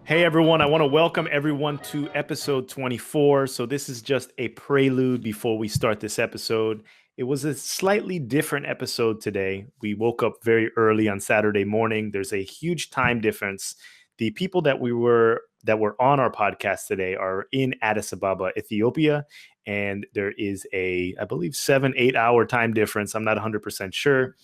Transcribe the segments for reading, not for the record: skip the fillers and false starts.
Hey everyone, I want to welcome everyone to episode 24. So this is just a prelude before we start this episode. It was a slightly different episode today. We woke up very early on Saturday morning. There's a huge time difference. The people that were on our podcast today are in Addis Ababa, Ethiopia, and there is I believe 7-8 hour time difference. I'm not 100% sure,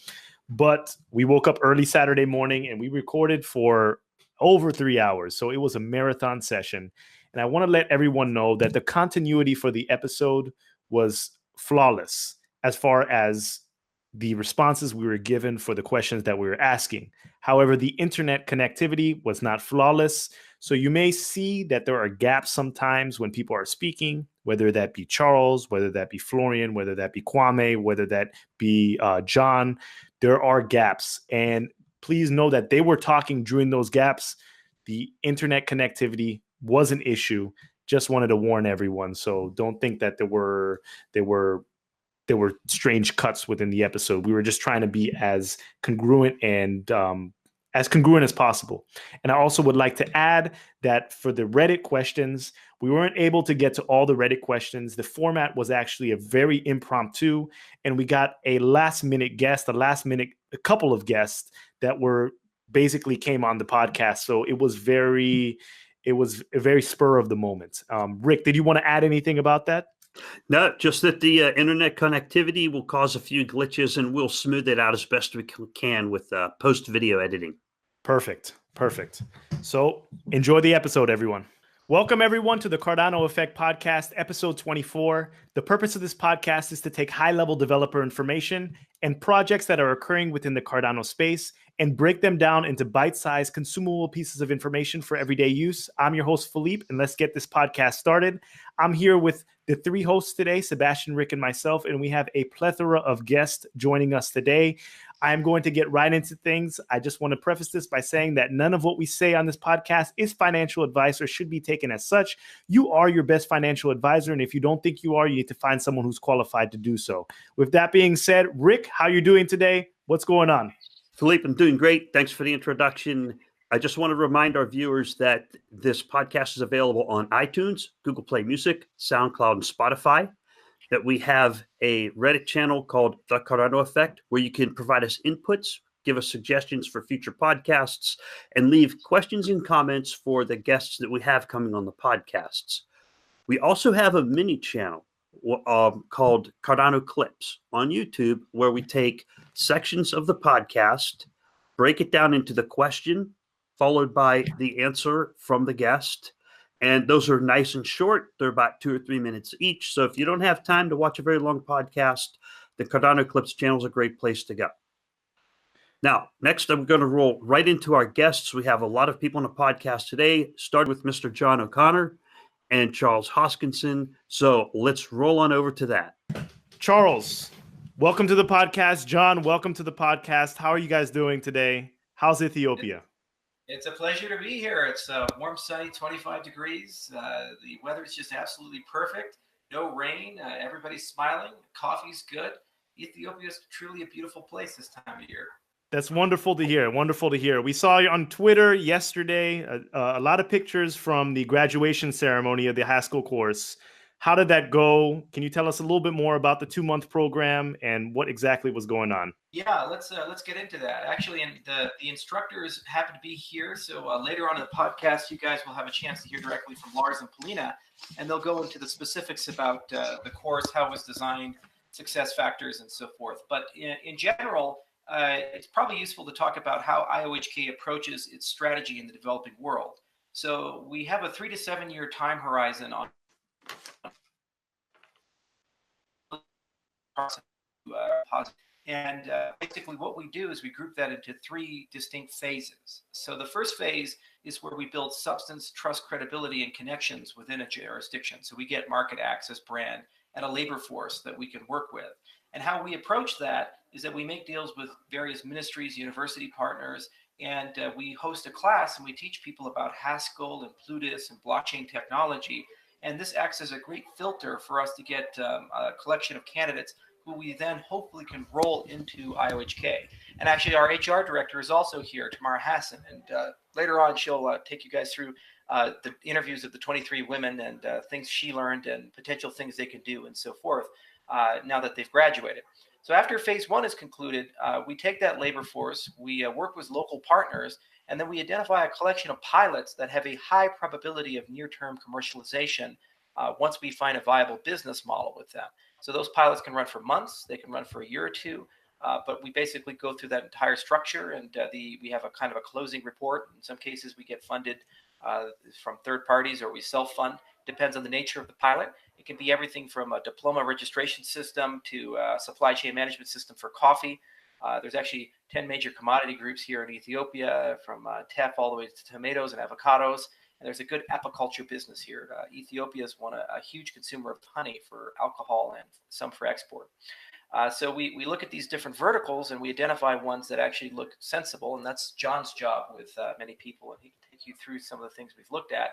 but we woke up early Saturday morning and we recorded for over 3 hours. So it was a marathon session. And I want to let everyone know that the continuity for the episode was flawless as far as the responses we were given for the questions that we were asking. However, the internet connectivity was not flawless. So you may see that there are gaps sometimes when people are speaking, whether that be Charles, whether that be Florian, whether that be Kwame, whether that be John. There are gaps. And please know that they were talking during those gaps. The internet connectivity was an issue. Just wanted to warn everyone. So don't think that there were strange cuts within the episode. We were just trying to be as congruent and as possible. And I also would like to add that for the Reddit questions, we weren't able to get to all the Reddit questions. The format was actually a very impromptu, and we got a couple of guests that were basically came on the podcast. So it was a very spur of the moment. Rick, did you want to add anything about that? No, just that the internet connectivity will cause a few glitches, and we'll smooth it out as best we can with post-video editing. Perfect. So enjoy the episode, everyone. Welcome, everyone, to the Cardano Effect podcast, episode 24. The purpose of this podcast is to take high-level developer information and projects that are occurring within the Cardano space and break them down into bite-sized, consumable pieces of information for everyday use. I'm your host, Philippe, and let's get this podcast started. I'm here with the three hosts today, Sebastien, Rick, and myself, and we have a plethora of guests joining us today. I'm going to get right into things. I just want to preface this by saying that none of what we say on this podcast is financial advice or should be taken as such. You are your best financial advisor, and if you don't think you are, you need to find someone who's qualified to do so. With that being said, Rick, how are you doing today? What's going on? Philippe, I'm doing great. Thanks for the introduction. I just want to remind our viewers that this podcast is available on iTunes, Google Play Music, SoundCloud, and Spotify. That we have a Reddit channel called The Cardano Effect, where you can provide us inputs, give us suggestions for future podcasts, and leave questions and comments for the guests that we have coming on the podcasts. We also have a mini channel called Cardano Clips on YouTube, where we take sections of the podcast, break it down into the question, followed by the answer from the guest. And those are nice and short. They're about 2 or 3 minutes each. So if you don't have time to watch a very long podcast, the Cardano Clips channel is a great place to go. Now, next, I'm going to roll right into our guests. We have a lot of people on the podcast today. Start with Mr. John O'Connor and Charles Hoskinson. So let's roll on over to that. Charles, welcome to the podcast. John, welcome to the podcast. How are you guys doing today? How's Ethiopia? It's a pleasure to be here. It's warm, sunny, 25 degrees. The weather is just absolutely perfect. No rain. Everybody's smiling. Coffee's good. Ethiopia is truly a beautiful place this time of year. That's wonderful to hear. Wonderful to hear. We saw you on Twitter yesterday, a lot of pictures from the graduation ceremony of the Haskell course. How did that go? Can you tell us a little bit more about the 2-month program and what exactly was going on? Yeah, let's get into that. Actually, and the instructors happen to be here, so later on in the podcast, you guys will have a chance to hear directly from Lars and Polina, and they'll go into the specifics about the course, how it was designed, success factors, and so forth. But in general, it's probably useful to talk about how IOHK approaches its strategy in the developing world. So we have a 3 to 7 year time horizon on and basically what we do is we group that into 3 distinct phases. So the first phase is where we build substance, trust, credibility, and connections within a jurisdiction. So we get market access, brand, and a labor force that we can work with. And how we approach that is that we make deals with various ministries, university partners, and we host a class and we teach people about Haskell and Plutus and blockchain technology. And this acts as a great filter for us to get a collection of candidates who we then hopefully can roll into IOHK. And actually, our HR director is also here, Tamara Haasen. And later on, she'll take you guys through the interviews of the 23 women and things she learned and potential things they can do and so forth now that they've graduated. So after phase one is concluded, we take that labor force, we work with local partners, and then we identify a collection of pilots that have a high probability of near-term commercialization once we find a viable business model with them. So those pilots can run for months, they can run for a year or two, but we basically go through that entire structure, and we have a kind of a closing report. In some cases, we get funded from third parties, or we self-fund. Depends on the nature of the pilot. It can be everything from a diploma registration system to a supply chain management system for coffee. There's actually 10 major commodity groups here in Ethiopia, from teff all the way to tomatoes and avocados. And there's a good apiculture business here. Ethiopia is a huge consumer of honey for alcohol and some for export. So we look at these different verticals and we identify ones that actually look sensible. And that's John's job with many people. And he can take you through some of the things we've looked at.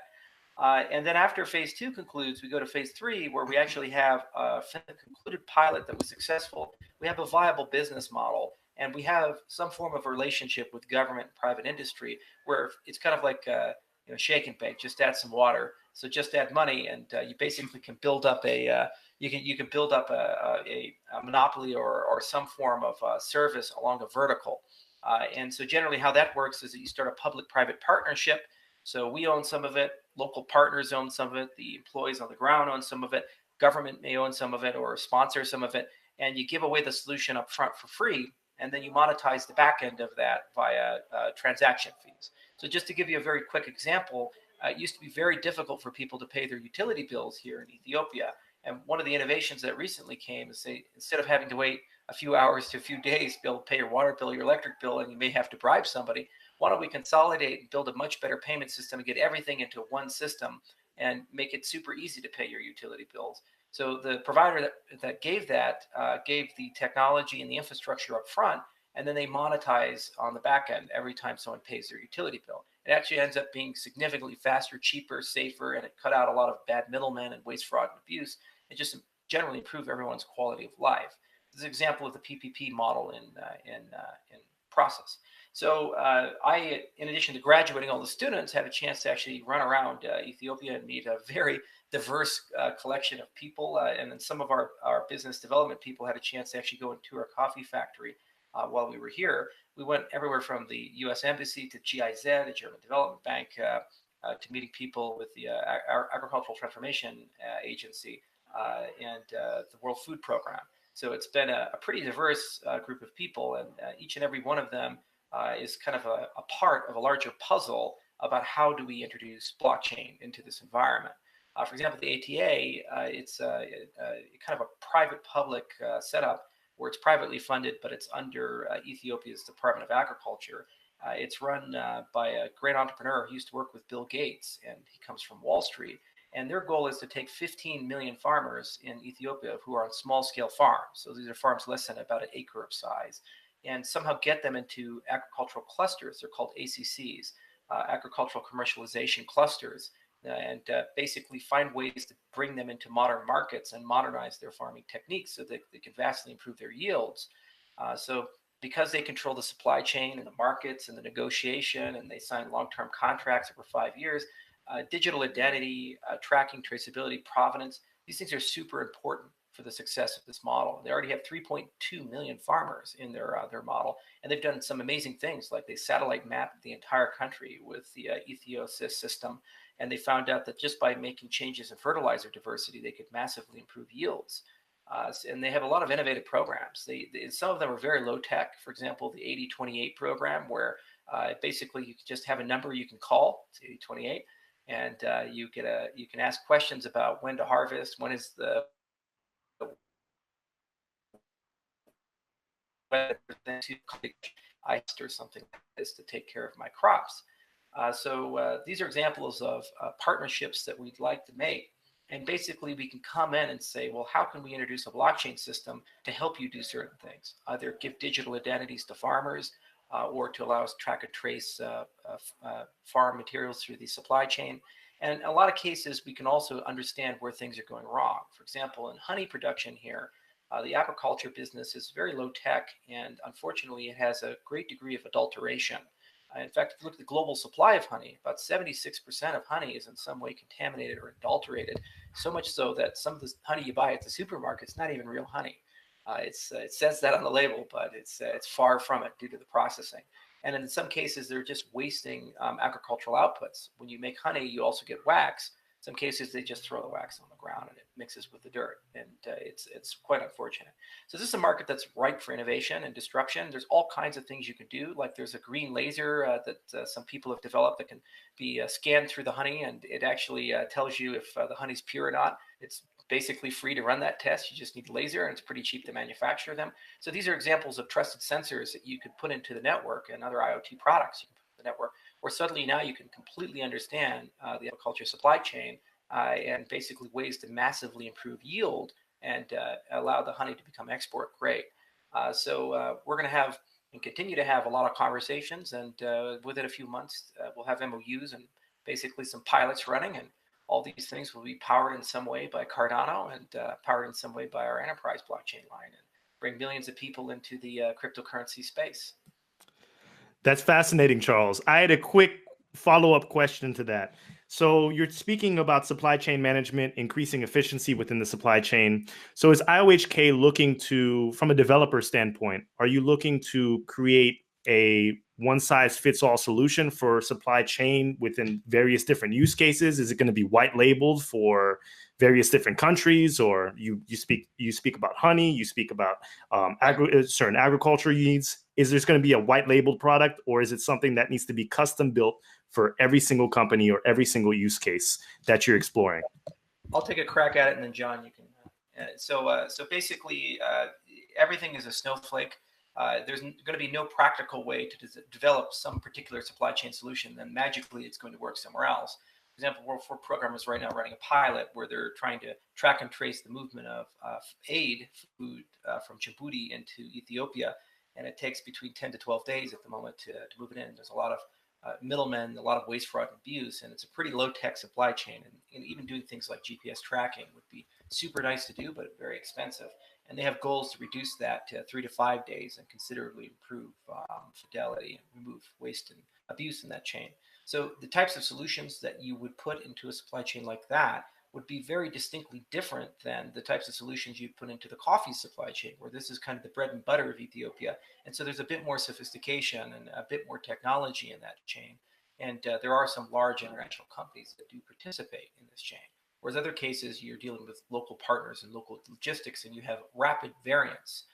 And then after phase two concludes, we go to phase three, where we actually have a concluded pilot that was successful. We have a viable business model, and we have some form of relationship with government and private industry, where it's kind of like shake and bake. Just add some water. So just add money, and you basically can build up a monopoly or some form of service along a vertical. And so generally, how that works is that you start a public-private partnership. So we own some of it, local partners own some of it, the employees on the ground own some of it, government may own some of it or sponsor some of it, and you give away the solution up front for free, and then you monetize the back end of that via transaction fees. So just to give you a very quick example, it used to be very difficult for people to pay their utility bills here in Ethiopia. And one of the innovations that recently came is instead of having to wait a few hours to a few days to be able to pay your water bill, your electric bill, and you may have to bribe somebody, why don't we consolidate and build a much better payment system and get everything into one system and make it super easy to pay your utility bills? So the provider that gave the technology and the infrastructure up front, and then they monetize on the back end every time someone pays their utility bill. It actually ends up being significantly faster, cheaper, safer, and it cut out a lot of bad middlemen and waste, fraud, and abuse. It just generally improved everyone's quality of life. This is an example of the PPP model in process. So I, in addition to graduating all the students, had a chance to actually run around Ethiopia and meet a very diverse collection of people. And then some of our business development people had a chance to actually go and tour a coffee factory while we were here. We went everywhere from the U.S. Embassy to GIZ, the German Development Bank, to meeting people with the Agricultural Transformation Agency and the World Food Program. So it's been a pretty diverse group of people, and each and every one of them is kind of a part of a larger puzzle about how do we introduce blockchain into this environment. For example, the ATA, it's kind of a private-public setup where it's privately funded, but it's under Ethiopia's Department of Agriculture. It's run by a great entrepreneur who used to work with Bill Gates, and he comes from Wall Street. And their goal is to take 15 million farmers in Ethiopia who are on small-scale farms. So these are farms less than about an acre of size, and somehow get them into agricultural clusters. They're called ACCs, agricultural commercialization clusters, and basically find ways to bring them into modern markets and modernize their farming techniques so that they can vastly improve their yields. So because they control the supply chain and the markets and the negotiation, and they sign long-term contracts over 5 years, digital identity, tracking, traceability, provenance, these things are super important for the success of this model. They already have 3.2 million farmers in their model, and they've done some amazing things, like they satellite mapped the entire country with the Ethiosis system, and they found out that just by making changes in fertilizer diversity, they could massively improve yields. And they have a lot of innovative programs. Some of them are very low tech. For example, the 8028 program, where basically you can just have a number you can call, it's 8028, and you can ask questions about when to harvest, when is the ice or something like this to take care of my crops. So these are examples of partnerships that we'd like to make. And basically, we can come in and say, well, how can we introduce a blockchain system to help you do certain things? Either give digital identities to farmers or to allow us to track and trace farm materials through the supply chain. And in a lot of cases, we can also understand where things are going wrong. For example, in honey production here, The apiculture business is very low tech, and unfortunately, it has a great degree of adulteration. In fact, if you look at the global supply of honey, about 76% of honey is in some way contaminated or adulterated, so much so that some of the honey you buy at the supermarket is not even real honey. It says that on the label, but it's far from it due to the processing. And in some cases, they're just wasting agricultural outputs. When you make honey, you also get wax. In some cases, they just throw the wax on the ground and it mixes with the dirt. And it's quite unfortunate. So this is a market that's ripe for innovation and disruption. There's all kinds of things you can do. Like there's a green laser that some people have developed that can be scanned through the honey. And it actually tells you if the honey's pure or not. It's basically free to run that test. You just need a laser, and it's pretty cheap to manufacture them. So these are examples of trusted sensors that you could put into the network and other IoT products you can put in the network, where suddenly now you can completely understand the agriculture supply chain and basically ways to massively improve yield and allow the honey to become export grade. So we're going to have and continue to have a lot of conversations, and within a few months, we'll have MOUs and basically some pilots running, and all these things will be powered in some way by Cardano and powered in some way by our enterprise blockchain line, and bring millions of people into the cryptocurrency space. That's fascinating, Charles. I had a quick follow-up question to that. So you're speaking about supply chain management, increasing efficiency within the supply chain. So is IOHK looking to, from a developer standpoint, are you looking to create a one-size-fits-all solution for supply chain within various different use cases? Is it going to be white labeled for various different countries, or you speak about honey, you speak about certain agriculture needs? Is there going to be a white labeled product, or is it something that needs to be custom built for every single company or every single use case that you're exploring? I'll take a crack at it, and then John, you can. So basically, everything is a snowflake. There's going to be no practical way to develop some particular supply chain solution, then magically it's going to work somewhere else. For example, World 4 programmers right now running a pilot where they're trying to track and trace the movement of aid food from Djibouti into Ethiopia, and it takes between 10 to 12 days at the moment to move it in. There's a lot of middlemen, a lot of waste, fraud, and abuse, and it's a pretty low-tech supply chain. And even doing things like GPS tracking would be super nice to do, but very expensive. And they have goals to reduce that to 3 to 5 days and considerably improve fidelity and remove waste and abuse in that chain. So the types of solutions that you would put into a supply chain like that would be very distinctly different than the types of solutions you'd put into the coffee supply chain, where this is kind of the bread and butter of Ethiopia. And so there's a bit more sophistication and a bit more technology in that chain. And there are some large international companies that do participate in this chain. Whereas other cases, you're dealing with local partners and local logistics, and you have rapid variance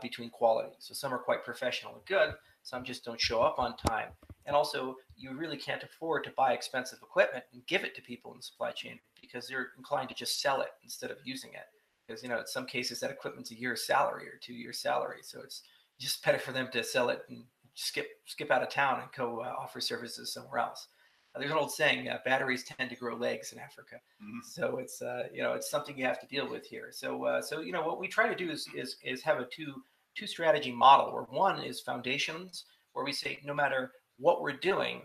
between quality. So some are quite professional and good, some just don't show up on time. And also, you really can't afford to buy expensive equipment and give it to people in the supply chain because they're inclined to just sell it instead of using it. Because, in some cases, that equipment's a year's salary or 2 years' salary. So it's just better for them to sell it and skip out of town and go offer services somewhere else. There's an old saying, batteries tend to grow legs in Africa. Mm-hmm. So it's, it's something you have to deal with here. So what we try to do is have a two strategy model, where one is foundations, where we say no matter what we're doing,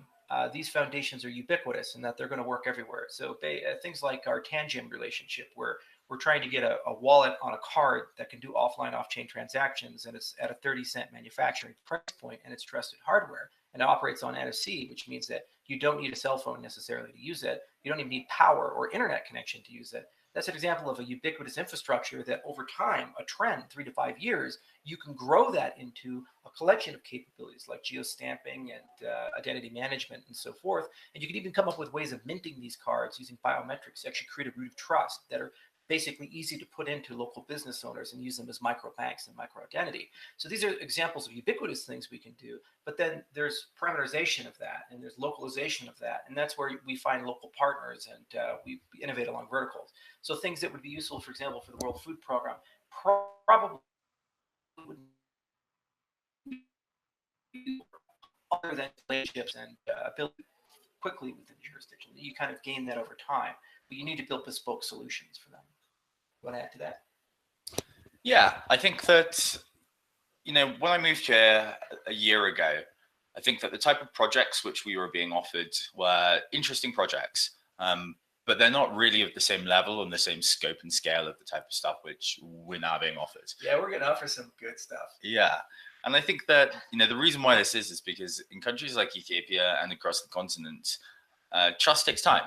these foundations are ubiquitous and that they're going to work everywhere. So things like our Tangent relationship, where we're trying to get a wallet on a card that can do offline, off-chain transactions, and it's at a 30-cent manufacturing price point, and it's trusted hardware, and it operates on NFC, which means that you don't need a cell phone necessarily to use it. You don't even need power or internet connection to use it. That's an example of a ubiquitous infrastructure that over time, a trend, 3 to 5 years, you can grow that into a collection of capabilities like geostamping and identity management and so forth. And you can even come up with ways of minting these cards using biometrics to actually create a root of trust that are basically easy to put into local business owners and use them as micro banks and micro identity. So these are examples of ubiquitous things we can do, but then there's parameterization of that, and there's localization of that. And that's where we find local partners, and we innovate along verticals. So things that would be useful, for example, for the World Food Program, probably would be other than relationships and ability quickly within the jurisdiction. You kind of gain that over time, but you need to build bespoke solutions for them. You want to add to that? Yeah, I think that, when I moved here a year ago, I think that the type of projects which we were being offered were interesting projects. but they're not really of the same level and the same scope and scale of the type of stuff which we're now being offered. Yeah, we're going to offer some good stuff. Yeah. And I think that, the reason why this is because in countries like Ethiopia and across the continent, trust takes time.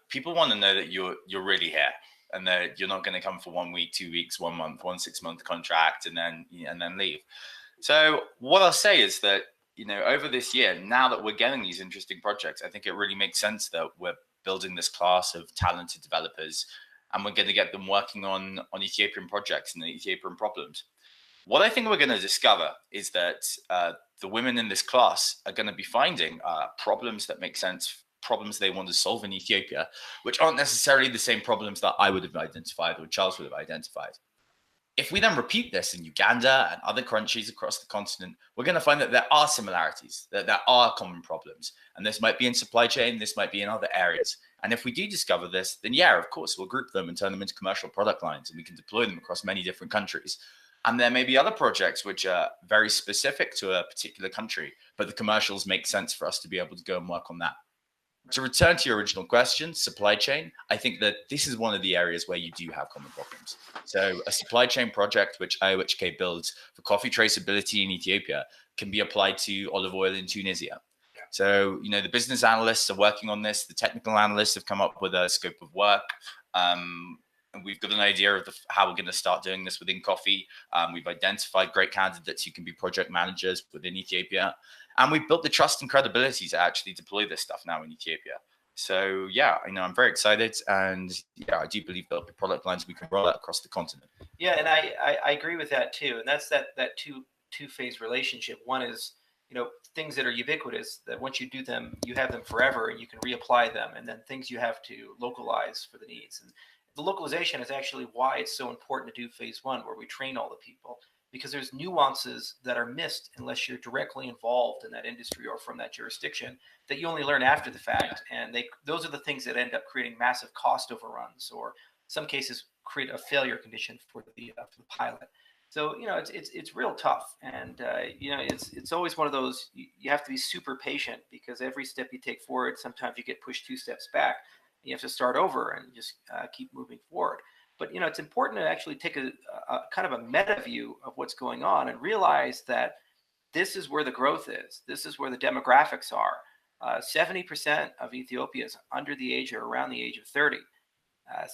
People want to know that you're really here and that you're not going to come for 1 week, 2 weeks, 1 month, 1 6-month contract and then leave. So what I'll say is that, over this year, now that we're getting these interesting projects, I think it really makes sense that we're building this class of talented developers and we're going to get them working on Ethiopian projects and the Ethiopian problems. What I think we're going to discover is that the women in this class are going to be finding problems that make sense, problems they want to solve in Ethiopia, which aren't necessarily the same problems that I would have identified or Charles would have identified. If we then repeat this in Uganda and other countries across the continent, we're going to find that there are similarities, that there are common problems. And this might be in supply chain, this might be in other areas. And if we do discover this, then yeah, of course, we'll group them and turn them into commercial product lines and we can deploy them across many different countries. And there may be other projects which are very specific to a particular country, but the commercials make sense for us to be able to go and work on that. To return to your original question, supply chain, I think that this is one of the areas where you do have common problems. So a supply chain project which IOHK builds for coffee traceability in Ethiopia can be applied to olive oil in Tunisia. So, the business analysts are working on this. The technical analysts have come up with a scope of work. And we've got an idea of how we're going to start doing this within coffee. We've identified great candidates who can be project managers within Ethiopia. And we've built the trust and credibility to actually deploy this stuff now in Ethiopia. So, yeah, I'm very excited. And, yeah, I do believe there'll be product lines we can roll out across the continent. Yeah, and I agree with that, too. And that's that two-phase relationship. One is, things that are ubiquitous, that once you do them, you have them forever and you can reapply them. And then things you have to localize for the needs. And the localization is actually why it's so important to do phase one, where we train all the people, because there's nuances that are missed unless you're directly involved in that industry or from that jurisdiction that you only learn after the fact. And those are the things that end up creating massive cost overruns, or in some cases create a failure condition for the pilot. So, it's real tough. And, it's always one of those, you have to be super patient, because every step you take forward, sometimes you get pushed 2 steps back. You have to start over and just keep moving forward. But, it's important to actually take a kind of a meta view of what's going on and realize that this is where the growth is. This is where the demographics are. 70% of Ethiopia is under the age or around the age of 30.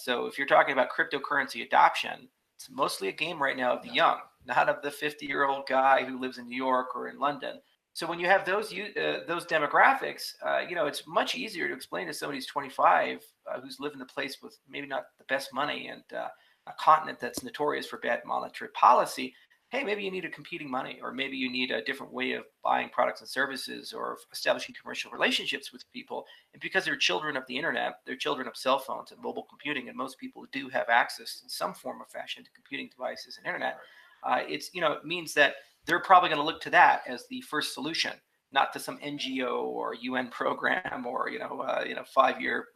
So if you're talking about cryptocurrency adoption, it's mostly a game right now of the young, not of the 50-year-old guy who lives in New York or in London. So when you have those demographics, it's much easier to explain to somebody who's 25 who's living in a place with maybe not the best money and a continent that's notorious for bad monetary policy. Hey, maybe you need a competing money, or maybe you need a different way of buying products and services, or establishing commercial relationships with people. And because they're children of the internet, they're children of cell phones and mobile computing, and most people do have access in some form or fashion to computing devices and internet. It means that they're probably going to look to that as the first solution, not to some NGO or UN program or 5-year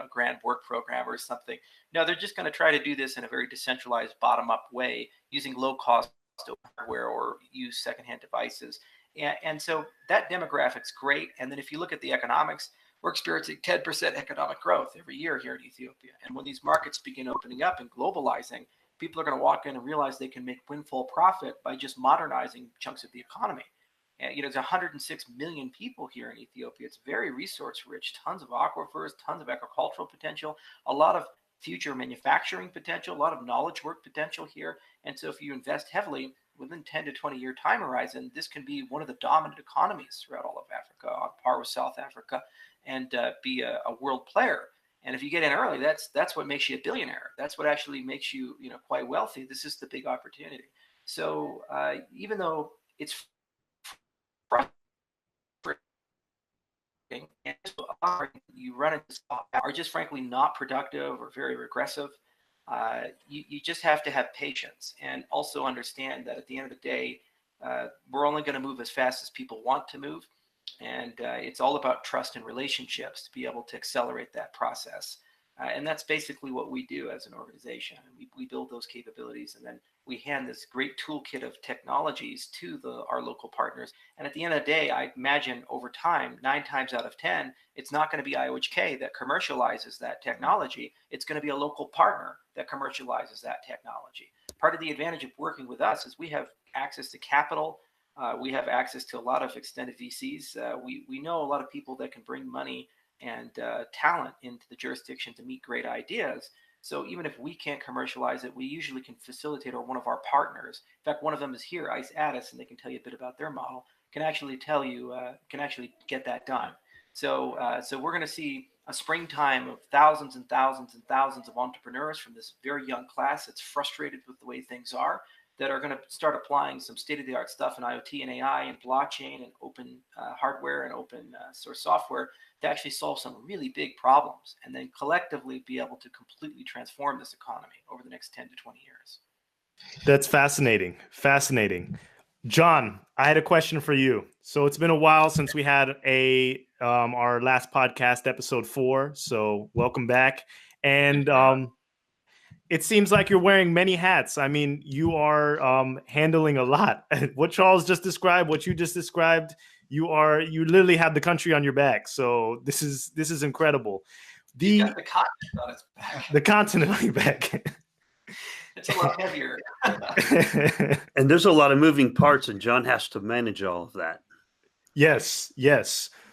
grand work program or something. No, they're just going to try to do this in a very decentralized, bottom-up way, using low-cost hardware or use secondhand devices. And so that demographic's great. And then if you look at the economics, we're experiencing 10% economic growth every year here in Ethiopia. And when these markets begin opening up and globalizing, people are going to walk in and realize they can make windfall profit by just modernizing chunks of the economy. And, there's 106 million people here in Ethiopia. It's very resource rich, tons of aquifers, tons of agricultural potential, a lot of future manufacturing potential, a lot of knowledge work potential here. And so if you invest heavily within 10 to 20 year time horizon, this can be one of the dominant economies throughout all of Africa, on par with South Africa, and be a world player. And if you get in early, that's what makes you a billionaire. That's what actually makes you, quite wealthy. This is the big opportunity. So even though it's frustrating, and you run into are just frankly not productive or very regressive, you just have to have patience and also understand that at the end of the day, we're only going to move as fast as people want to move. And it's all about trust and relationships to be able to accelerate that process. And that's basically what we do as an organization. We build those capabilities and then we hand this great toolkit of technologies to our local partners. And at the end of the day, I imagine over time, 9 times out of 10, it's not going to be IOHK that commercializes that technology. It's going to be a local partner that commercializes that technology. Part of the advantage of working with us is we have access to capital. We have access to a lot of extended VCs. We know a lot of people that can bring money and talent into the jurisdiction to meet great ideas. So even if we can't commercialize it, we usually can facilitate, or one of our partners, in fact, one of them is here, Ice Addis, and they can tell you a bit about their model, can actually tell you, can actually get that done. So we're going to see a springtime of thousands and thousands and thousands of entrepreneurs from this very young class that's frustrated with the way things are, that are going to start applying some state-of-the-art stuff in IoT and AI and blockchain and open hardware and open source software to actually solve some really big problems, and then collectively be able to completely transform this economy over the next 10 to 20 years. That's fascinating. Fascinating. John, I had a question for you. So it's been a while since we had our last podcast, episode 4. So welcome back. And it seems like you're wearing many hats. I mean, you are handling a lot. What Charles just described, what you just described, you literally have the country on your back. So this is incredible. You got the continent on its back. The continent on your back. It's a lot heavier. And there's a lot of moving parts, and John has to manage all of that. Yes.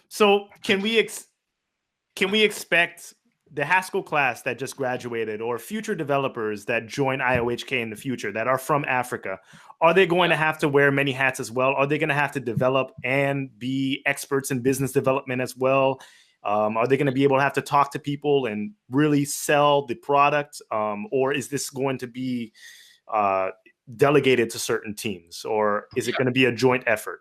So can we expect the Haskell class that just graduated, or future developers that join IOHK in the future that are from Africa, are they going to have to wear many hats as well? Are they going to have to develop and be experts in business development as well? Are they going to be able to have to talk to people and really sell the product? Or is this going to be delegated to certain teams, or is it going to be a joint effort?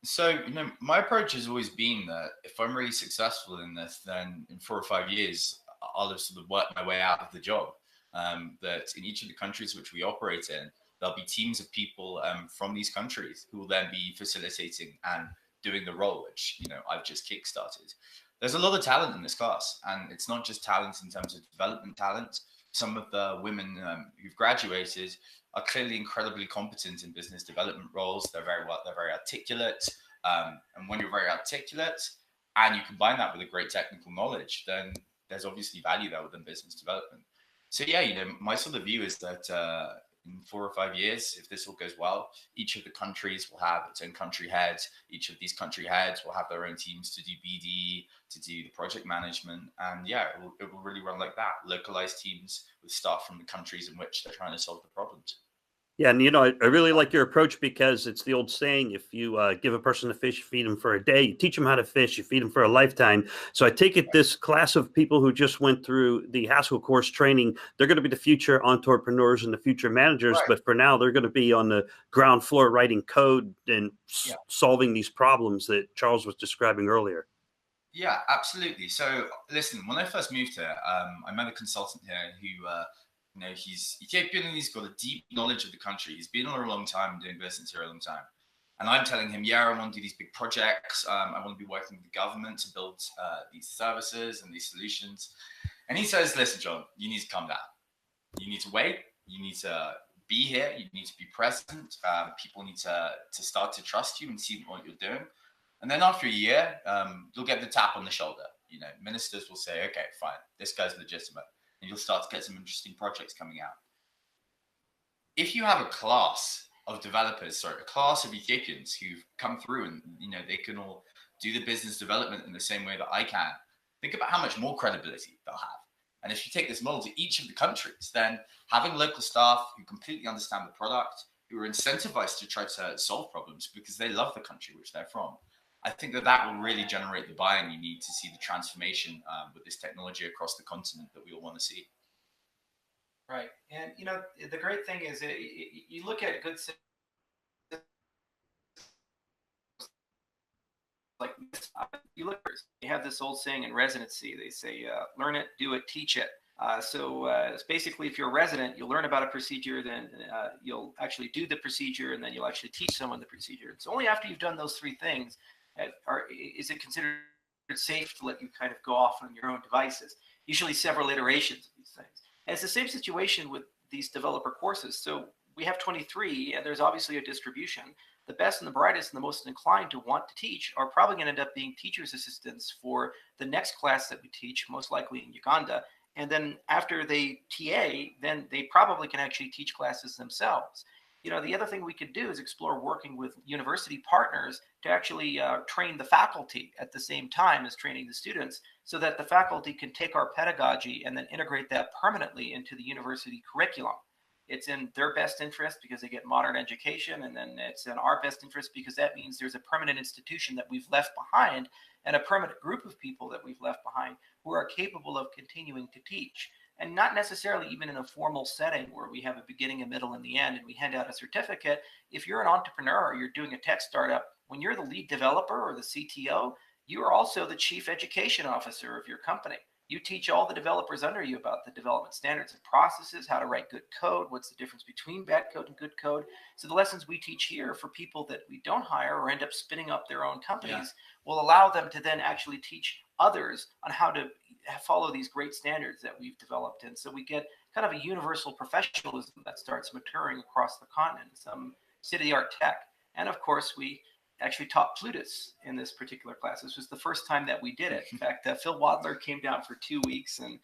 So, my approach has always been that if I'm really successful in this, then in 4 or 5 years, I'll have sort of worked my way out of the job. That in each of the countries which we operate in, there'll be teams of people from these countries who will then be facilitating and doing the role, which, I've just kickstarted. There's a lot of talent in this class, and it's not just talent in terms of development talent. Some of the women who've graduated are clearly incredibly competent in business development roles. They're very articulate. And when you're very articulate and you combine that with a great technical knowledge, then there's obviously value there within business development. So yeah, my sort of view is that in 4 or 5 years, if this all goes well, each of the countries will have its own country head. Each of these country heads will have their own teams to do BD, to do the project management. And yeah, it will really run like that. Localized teams with staff from the countries in which they're trying to solve the problems. Yeah, and I really like your approach, because it's the old saying, if you give a person a fish, you feed them for a day, you teach them how to fish, you feed them for a lifetime. So I take it this class of people who just went through the Haskell course training, they're going to be the future entrepreneurs and the future managers, Right. But for now, they're going to be on the ground floor writing code and solving these problems that Charles was describing earlier. Yeah, absolutely. So listen, when I first moved here, I met a consultant here who he's Ethiopian and he's got a deep knowledge of the country. He's been here a long time, doing business here a long time. And I'm telling him, I want to do these big projects. I want to be working with the government to build these services and these solutions. And he says, listen, John, you need to calm down. You need to wait. You need to be here. You need to be present. People need to start to trust you and see what you're doing. And then after a year, you'll get the tap on the shoulder. Ministers will say, okay, fine, this guy's legitimate. And you'll start to get some interesting projects coming out. If you have a class of developers, a class of Ethiopians who've come through and, they can all do the business development in the same way that I can, think about how much more credibility they'll have. And if you take this model to each of the countries, then having local staff who completely understand the product, who are incentivized to try to solve problems because they love the country which they're from, I think that will really generate the buy-in you need to see the transformation with this technology across the continent that we all want to see. Right. And, the great thing is you look at good systems like you have this old saying in residency. They say, learn it, do it, teach it. So it's basically, if you're a resident, you'll learn about a procedure, then you'll actually do the procedure, and then you'll actually teach someone the procedure. It's only after you've done those 3 things is it considered safe to let you kind of go off on your own devices, usually several iterations of these things. And it's the same situation with these developer courses. So we have 23, and there's obviously a distribution. The best and the brightest and the most inclined to want to teach are probably going to end up being teacher's assistants for the next class that we teach, most likely in Uganda. And then after they TA, then they probably can actually teach classes themselves. You know, the other thing we could do is explore working with university partners to actually train the faculty at the same time as training the students, so that the faculty can take our pedagogy and then integrate that permanently into the university curriculum. It's in their best interest because they get modern education, and then it's in our best interest because that means there's a permanent institution that we've left behind and a permanent group of people that we've left behind who are capable of continuing to teach. And not necessarily even in a formal setting where we have a beginning, a middle, and the end, and we hand out a certificate. If you're an entrepreneur or you're doing a tech startup, when you're the lead developer or the CTO, you are also the chief education officer of your company. You teach all the developers under you about the development standards and processes, how to write good code, what's the difference between bad code and good code. So the lessons we teach here for people that we don't hire or end up spinning up their own companies will allow them to then actually teach others on how to follow these great standards that we've developed. And so we get kind of a universal professionalism that starts maturing across the continent, some state-of-the-art tech. And of course, we actually taught Plutus in this particular class. This was the first time that we did it. In fact, Phil Wadler came down for 2 weeks, and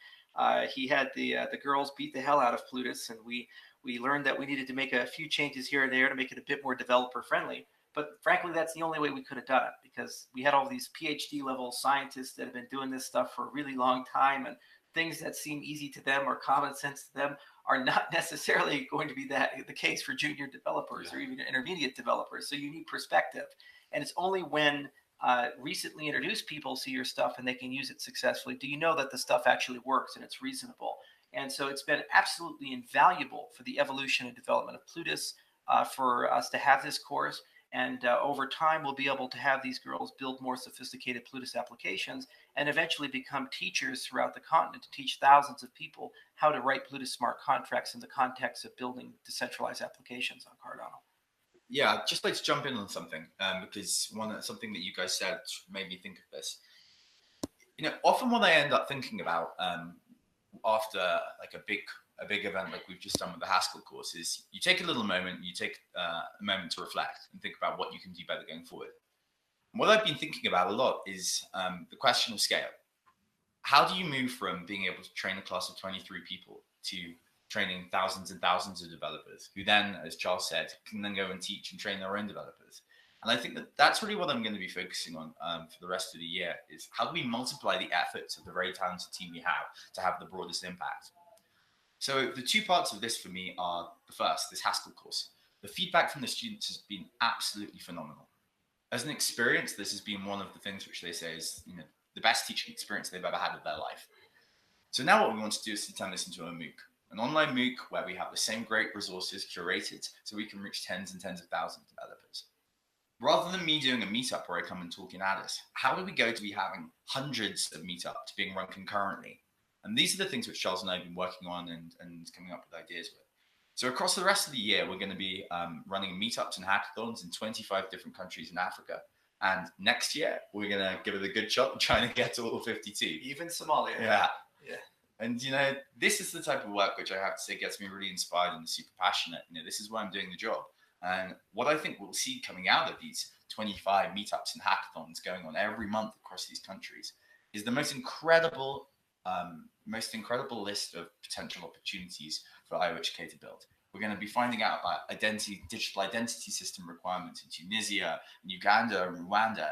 he had the girls beat the hell out of Plutus, and we learned that we needed to make a few changes here and there to make it a bit more developer friendly. But frankly, that's the only way we could have done it, because we had all these PhD level scientists that have been doing this stuff for a really long time, and things that seem easy to them or common sense to them are not necessarily going to be the case for junior developers or even intermediate developers. So you need perspective. And it's only when recently introduced people see your stuff and they can use it successfully do you know that the stuff actually works and it's reasonable. And so it's been absolutely invaluable for the evolution and development of Plutus for us to have this course. And over time, we'll be able to have these girls build more sophisticated Plutus applications and eventually become teachers throughout the continent to teach thousands of people how to write Plutus smart contracts in the context of building decentralized applications on Cardano. Yeah, I'd just like to jump in on something because something that you guys said made me think of this. You know, often what I end up thinking about after like a big event like we've just done with the Haskell course is you take a little moment, you take a moment to reflect and think about what you can do better going forward. And what I've been thinking about a lot is the question of scale. How do you move from being able to train a class of 23 people to training thousands and thousands of developers who then, as Charles said, can then go and teach and train their own developers? And I think that that's really what I'm going to be focusing on for the rest of the year is how do we multiply the efforts of the very talented team we have to have the broadest impact? So the two parts of this for me are the first, this Haskell course. The feedback from the students has been absolutely phenomenal. As an experience, this has been one of the things which they say is the best teaching experience they've ever had of their life. So now what we want to do is to turn this into a MOOC, an online MOOC where we have the same great resources curated so we can reach tens and tens of thousands of developers. Rather than me doing a meetup where I come and talk in Addis, how do we go to be having hundreds of meetups being run concurrently? And these are the things which Charles and I have been working on and coming up with ideas with. So across the rest of the year, we're going to be running meetups and hackathons in 25 different countries in Africa. And next year, we're going to give it a good shot trying to get to all 52. Even Somalia. Yeah. Yeah. And, this is the type of work which I have to say gets me really inspired and super passionate. This is why I'm doing the job. And what I think we'll see coming out of these 25 meetups and hackathons going on every month across these countries is the most incredible list of potential opportunities for IOHK to build. We're going to be finding out about digital identity system requirements in Tunisia, Uganda, and Rwanda.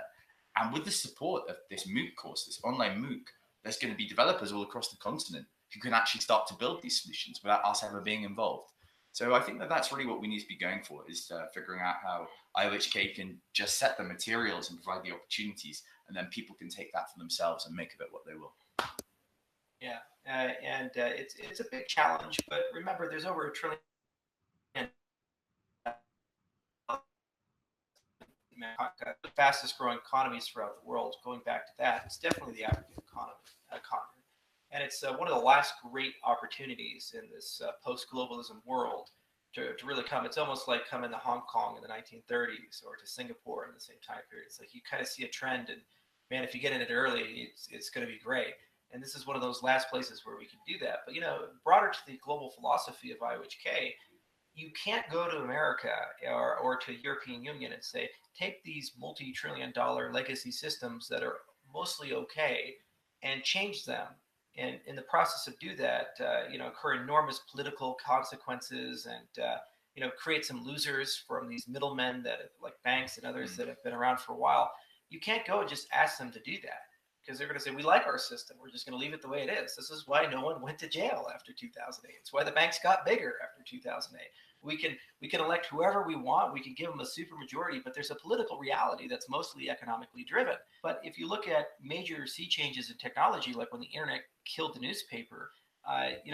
And with the support of this MOOC course, this online MOOC, there's going to be developers all across the continent who can actually start to build these solutions without us ever being involved. So I think that that's really what we need to be going for, is figuring out how IOHK can just set the materials and provide the opportunities, and then people can take that for themselves and make of it what they will. Yeah, and it's a big challenge, but remember, there's over $1 trillion the fastest growing economies throughout the world. Going back to that, it's definitely the African economy. And it's one of the last great opportunities in this post-globalism world to really come. It's almost like coming to Hong Kong in the 1930s or to Singapore in the same time period. It's like you kind of see a trend, and man, if you get in it early, it's going to be great. And this is one of those last places where we can do that. But, broader to the global philosophy of IOHK, you can't go to America or to European Union and say, take these multi-trillion-dollar legacy systems that are mostly okay and change them. And in the process of do that, incur enormous political consequences and, create some losers from these middlemen that like banks and others that have been around for a while. You can't go and just ask them to do that, because they're going to say, we like our system. We're just going to leave it the way it is. This is why no one went to jail after 2008. It's why the banks got bigger after 2008. We can elect whoever we want. We can give them a supermajority, but there's a political reality that's mostly economically driven. But if you look at major sea changes in technology, like when the internet killed the newspaper,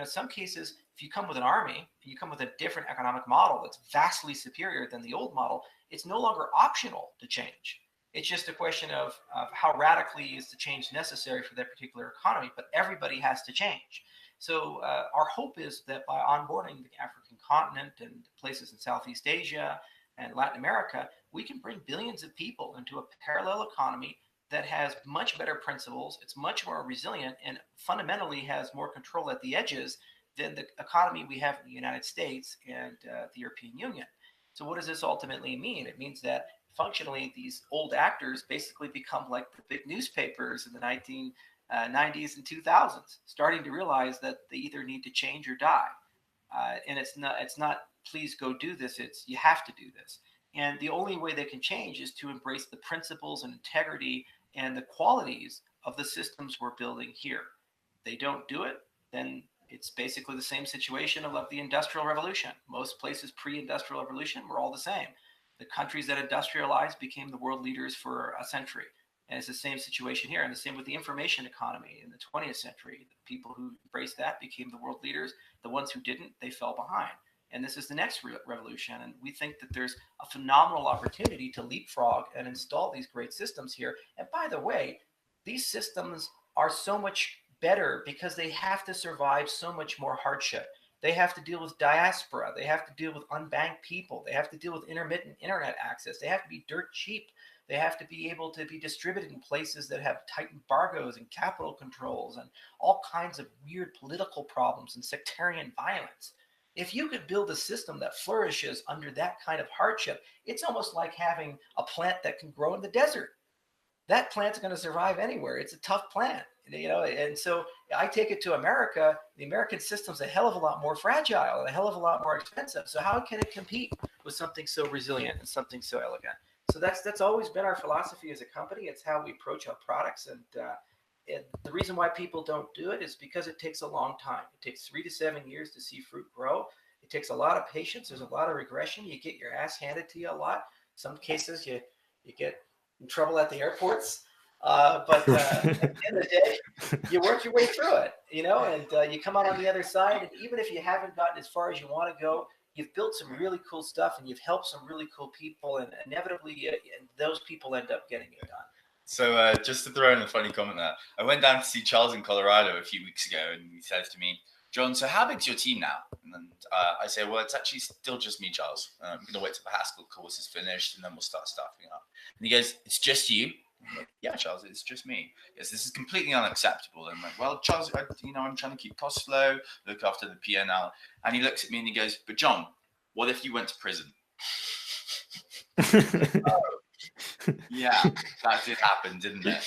some cases, if you come with an army, you come with a different economic model that's vastly superior than the old model, it's no longer optional to change. It's just a question of how radically is the change necessary for that particular economy, but everybody has to change. So our hope is that by onboarding the African continent and places in Southeast Asia and Latin America, we can bring billions of people into a parallel economy that has much better principles, it's much more resilient, and fundamentally has more control at the edges than the economy we have in the United States and the European Union. So what does this ultimately mean? It means that functionally these old actors basically become like the big newspapers in the 1990s and 2000s, starting to realize that they either need to change or die. And it's not please go do this, it's you have to do this. And the only way they can change is to embrace the principles and integrity and the qualities of the systems we're building here. If they don't do it, then it's basically the same situation of the Industrial Revolution. Most places pre-Industrial Revolution were all the same. The countries that industrialized became the world leaders for a century. And it's the same situation here. And the same with the information economy in the 20th century. The people who embraced that became the world leaders. The ones who didn't, they fell behind. And this is the next revolution. And we think that there's a phenomenal opportunity to leapfrog and install these great systems here. And by the way, these systems are so much better because they have to survive so much more hardship. They have to deal with diaspora. They have to deal with unbanked people. They have to deal with intermittent internet access. They have to be dirt cheap. They have to be able to be distributed in places that have tight embargoes and capital controls and all kinds of weird political problems and sectarian violence. If you could build a system that flourishes under that kind of hardship, it's almost like having a plant that can grow in the desert. That plant's going to survive anywhere. It's a tough plant, and so I take it to America. The American system's a hell of a lot more fragile and a hell of a lot more expensive. So how can it compete with something so resilient and something so elegant? So that's always been our philosophy as a company. It's how we approach our products. And the reason why people don't do it is because it takes a long time. It takes 3 to 7 years to see fruit grow. It takes a lot of patience. There's a lot of regression. You get your ass handed to you a lot. Some cases you get in trouble at the airports. But at the end of the day, you work your way through it, and you come out on the other side. And even if you haven't gotten as far as you want to go, you've built some really cool stuff and you've helped some really cool people. And inevitably, those people end up getting it done. So just to throw in a funny comment there, I went down to see Charles in Colorado a few weeks ago, and he says to me, John, so how big's your team now? And then I say, well, it's actually still just me, Charles. I'm going to wait till the Haskell course is finished, and then we'll start staffing up. And he goes, it's just you? I'm like, yeah, Charles, it's just me. Yes, this is completely unacceptable. And I'm like, well, Charles, I'm trying to keep costs low, look after the P&L. And he looks at me and he goes, but John, what if you went to prison? Yeah, that did happen, didn't it?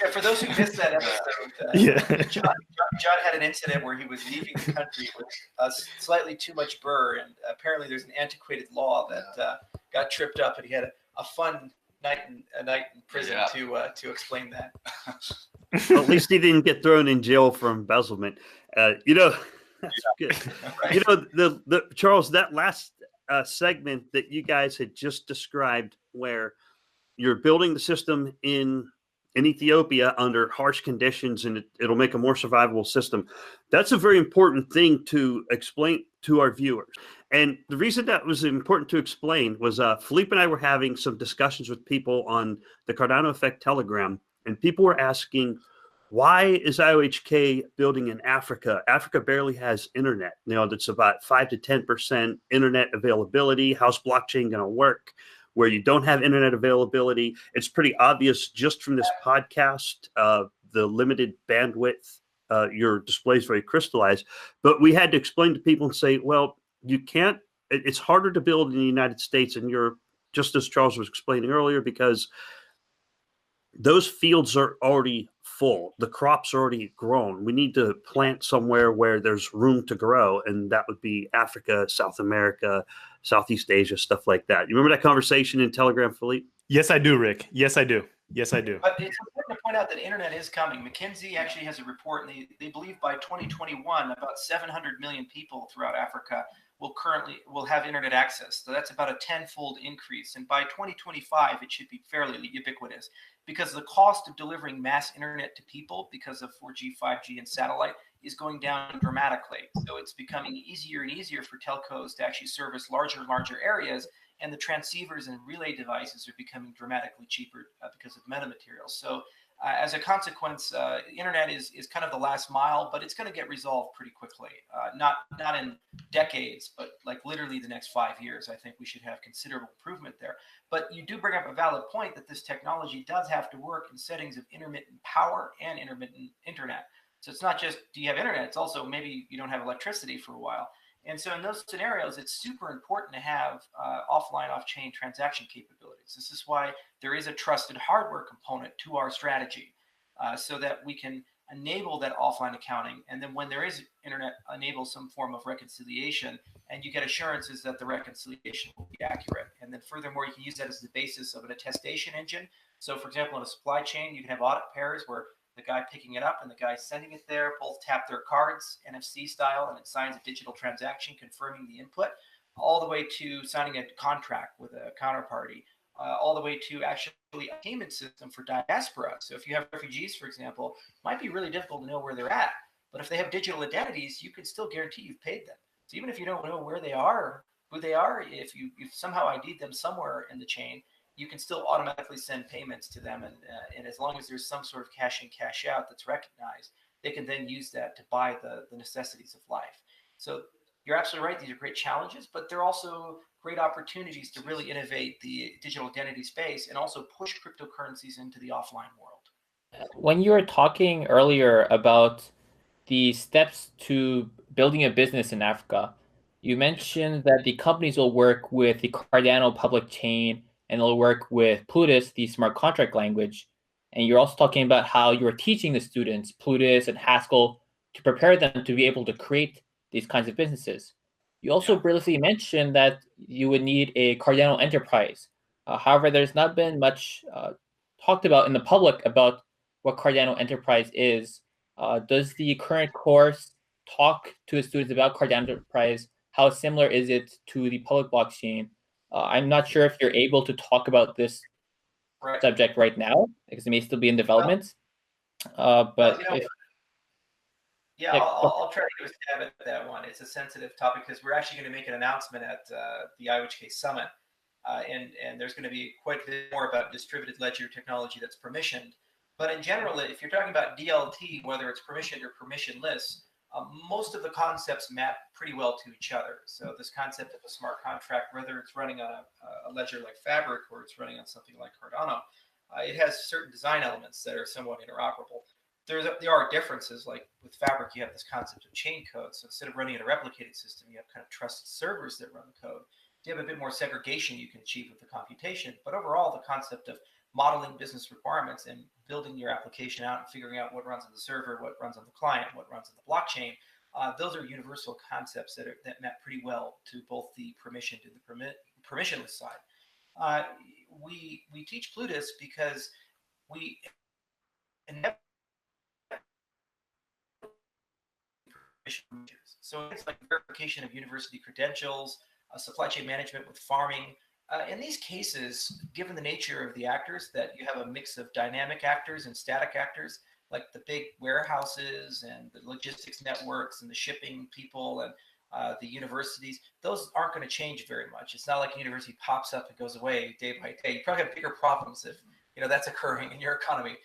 Yeah, for those who missed that episode, John had an incident where he was leaving the country with slightly too much burr, and apparently there's an antiquated law that got tripped up, and he had a fun night in prison to explain that. Well, at least he didn't get thrown in jail for embezzlement. That's good. Right. The Charles, that last segment that you guys had just described, where you're building the system in Ethiopia under harsh conditions, and it'll make a more survivable system. That's a very important thing to explain to our viewers. And the reason that was important to explain was Philippe and I were having some discussions with people on the Cardano Effect Telegram, and people were asking, why is IOHK building in Africa? Africa barely has internet. That's about 5 to 10% internet availability. How's blockchain going to work where you don't have internet availability? It's pretty obvious just from this podcast, the limited bandwidth your display is very crystallized. But we had to explain to people and say, well, you can't. It's harder to build in the United States and Europe, just as Charles was explaining earlier, because those fields are already full. The crops are already grown. We need to plant somewhere where there's room to grow, and that would be Africa, South America, Southeast Asia, stuff like that. You remember that conversation in Telegram, Philippe? Yes, I do, Rick. Yes, I do. Yes, I do. But it's important to point out that internet is coming. McKinsey actually has a report, and they believe by 2021, about 700 million people throughout Africa will have internet access. So that's about a 10-fold increase. And by 2025, it should be fairly ubiquitous, because the cost of delivering mass internet to people because of 4G, 5G, and satellite is going down dramatically. So it's becoming easier and easier for telcos to actually service larger and larger areas, and the transceivers and relay devices are becoming dramatically cheaper because of metamaterials. So as a consequence, internet is kind of the last mile, but it's going to get resolved pretty quickly. Not in decades, but like literally the next 5 years. I think we should have considerable improvement there. But you do bring up a valid point that this technology does have to work in settings of intermittent power and intermittent internet. So it's not just, do you have internet? It's also maybe you don't have electricity for a while. And so in those scenarios, it's super important to have offline, off-chain transaction capabilities. This is why there is a trusted hardware component to our strategy, so that we can enable that offline accounting. And then when there is internet, enable some form of reconciliation, and you get assurances that the reconciliation will be accurate. And then furthermore, you can use that as the basis of an attestation engine. So for example, in a supply chain, you can have audit pairs where the guy picking it up and the guy sending it there both tap their cards, NFC style, and it signs a digital transaction confirming the input, all the way to signing a contract with a counterparty, all the way to actually a payment system for diaspora. So if you have refugees, for example, it might be really difficult to know where they're at. But if they have digital identities, you can still guarantee you've paid them. So even if you don't know where they are, who they are, if you've somehow ID'd them somewhere in the chain, you can still automatically send payments to them. And as long as there's some sort of cash in, cash out that's recognized, they can then use that to buy the necessities of life. So you're absolutely right. These are great challenges, but they're also great opportunities to really innovate the digital identity space and also push cryptocurrencies into the offline world. When you were talking earlier about the steps to building a business in Africa, you mentioned that the companies will work with the Cardano public chain and they'll work with Plutus, the smart contract language. And you're also talking about how you're teaching the students Plutus and Haskell to prepare them to be able to create these kinds of businesses. You also briefly mentioned that you would need a Cardano enterprise. However, there's not been much talked about in the public about what Cardano enterprise is. Does the current course talk to the students about Cardano enterprise? How similar is it to the public blockchain? I'm not sure if you're able to talk about this subject right now, because it may still be in development. But I'll try to do a stab at that one. It's a sensitive topic because we're actually going to make an announcement at the IOHK Summit. And there's going to be quite a bit more about distributed ledger technology that's permissioned. But in general, if you're talking about DLT, whether it's permissioned or permissionless, most of the concepts map pretty well to each other. So this concept of a smart contract, whether it's running on a ledger like Fabric or it's running on something like Cardano, it has certain design elements that are somewhat interoperable. There are differences, like with Fabric, you have this concept of chain code. So instead of running in a replicated system, you have kind of trusted servers that run the code. You have a bit more segregation you can achieve with the computation. But overall, the concept of modeling business requirements and building your application out and figuring out what runs on the server, what runs on the client, what runs on the blockchain, those are universal concepts that map pretty well to both the permissioned and the permissionless side. We teach Plutus because we so it's like verification of university credentials, supply chain management with farming. In these cases, given the nature of the actors, that you have a mix of dynamic actors and static actors, like the big warehouses and the logistics networks and the shipping people and the universities, those aren't going to change very much. It's not like a university pops up and goes away day by day. You probably have bigger problems if that's occurring in your economy.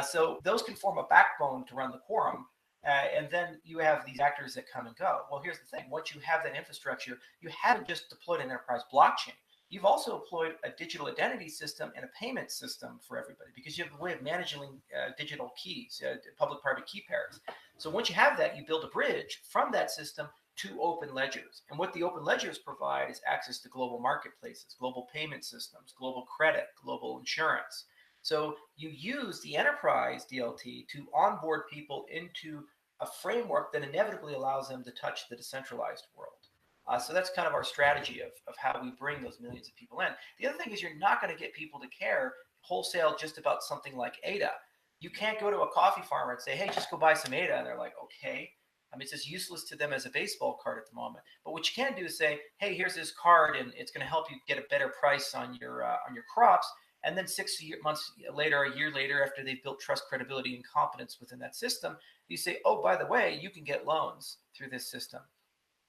So those can form a backbone to run the quorum. And then you have these actors that come and go. Well, here's the thing. Once you have that infrastructure, you haven't just deployed an enterprise blockchain. You've also deployed a digital identity system and a payment system for everybody because you have a way of managing digital keys, public-private key pairs. So once you have that, you build a bridge from that system to open ledgers. And what the open ledgers provide is access to global marketplaces, global payment systems, global credit, global insurance. So you use the enterprise DLT to onboard people into a framework that inevitably allows them to touch the decentralized world. So that's kind of our strategy of how we bring those millions of people in. The other thing is you're not going to get people to care wholesale just about something like ADA. You can't go to a coffee farmer and say, hey, just go buy some ADA. And they're like, okay. I mean, it's as useless to them as a baseball card at the moment. But what you can do is say, hey, here's this card, and it's going to help you get a better price on your crops. And then 6 months later, a year later, after they've built trust, credibility, and confidence within that system, you say, oh, by the way, you can get loans through this system.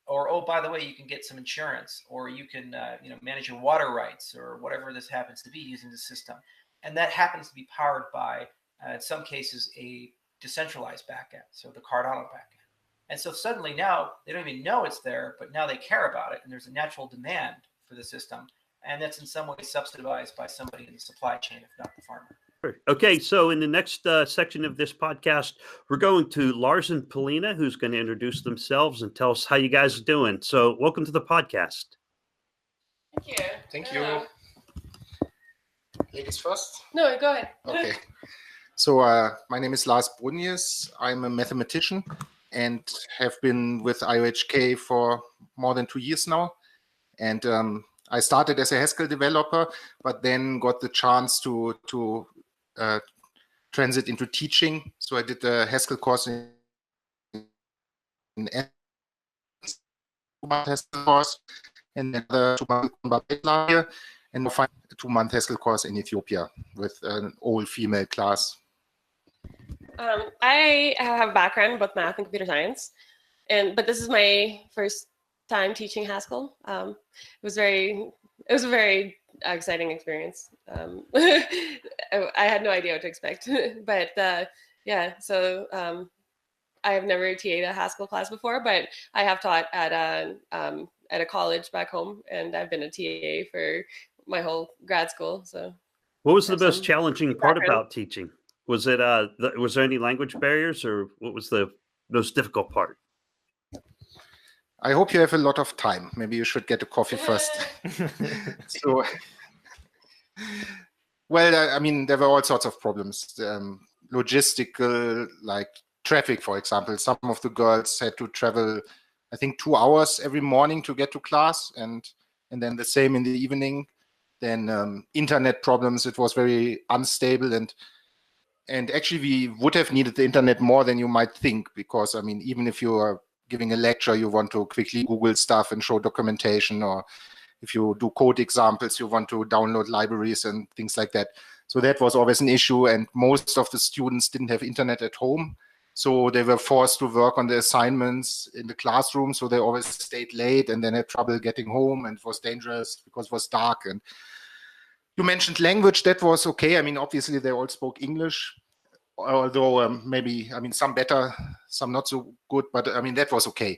Or, oh, by the way, you can get some insurance, or you can manage your water rights, or whatever this happens to be using the system. And that happens to be powered by, in some cases, a decentralized backend, so the Cardano backend. And so suddenly now they don't even know it's there, but now they care about it, and there's a natural demand for the system. And that's in some ways subsidized by somebody in the supply chain, if not the farmer. Okay, so in the next section of this podcast, we're going to Lars and Polina, who's going to introduce themselves and tell us how you guys are doing. So welcome to the podcast. Thank you. Thank you. Ladies first? No, go ahead. Okay. So my name is Lars Brünjes. I'm a mathematician and have been with IOHK for more than 2 years now. And I started as a Haskell developer, but then got the chance to transit into teaching. So I did a Haskell course in Haskell course, and then the 2 month last year, and a 2-month Haskell course in Ethiopia with an all-female class. I have a background in both math and computer science, but this is my first time teaching Haskell. It was a very exciting experience. I had no idea what to expect, but yeah. So I have never TA'd a Haskell class before, but I have taught at a college back home, and I've been a TA for my whole grad school. So, what was the most challenging part about teaching? Was it was there any language barriers, or what was the most difficult part? I hope you have a lot of time. Maybe you should get a coffee first. So, well, I mean, there were all sorts of problems. Logistical, like traffic, for example. Some of the girls had to travel, I think, 2 hours every morning to get to class, and then the same in the evening. Then internet problems. It was very unstable, and actually we would have needed the internet more than you might think, because I mean, even if you are giving a lecture, you want to quickly Google stuff and show documentation, or if you do code examples, you want to download libraries and things like that. So that was always an issue, and most of the students didn't have internet at home, so they were forced to work on the assignments in the classroom, so they always stayed late and then had trouble getting home, and it was dangerous because it was dark. And you mentioned language. That was okay. I mean, obviously they all spoke English, although maybe, I mean, some better, some not so good, but I mean, that was okay.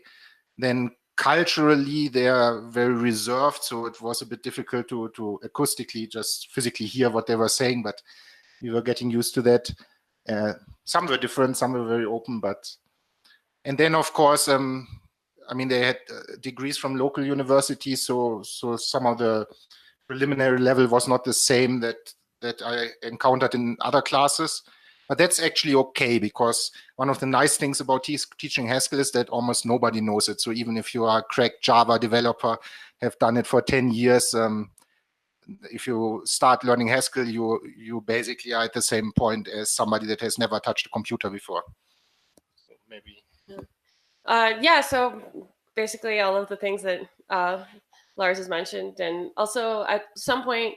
Then culturally, they are very reserved, so it was a bit difficult to acoustically just physically hear what they were saying, but we were getting used to that. Some were different, some were very open, and then of course, I mean, they had degrees from local universities, so some of the preliminary level was not the same that I encountered in other classes. But that's actually okay, because one of the nice things about teaching Haskell is that almost nobody knows it. So even if you are a crack Java developer, have done it for 10 years, if you start learning Haskell, you basically are at the same point as somebody that has never touched a computer before. So maybe. Yeah, so basically all of the things that Lars has mentioned, and also at some point,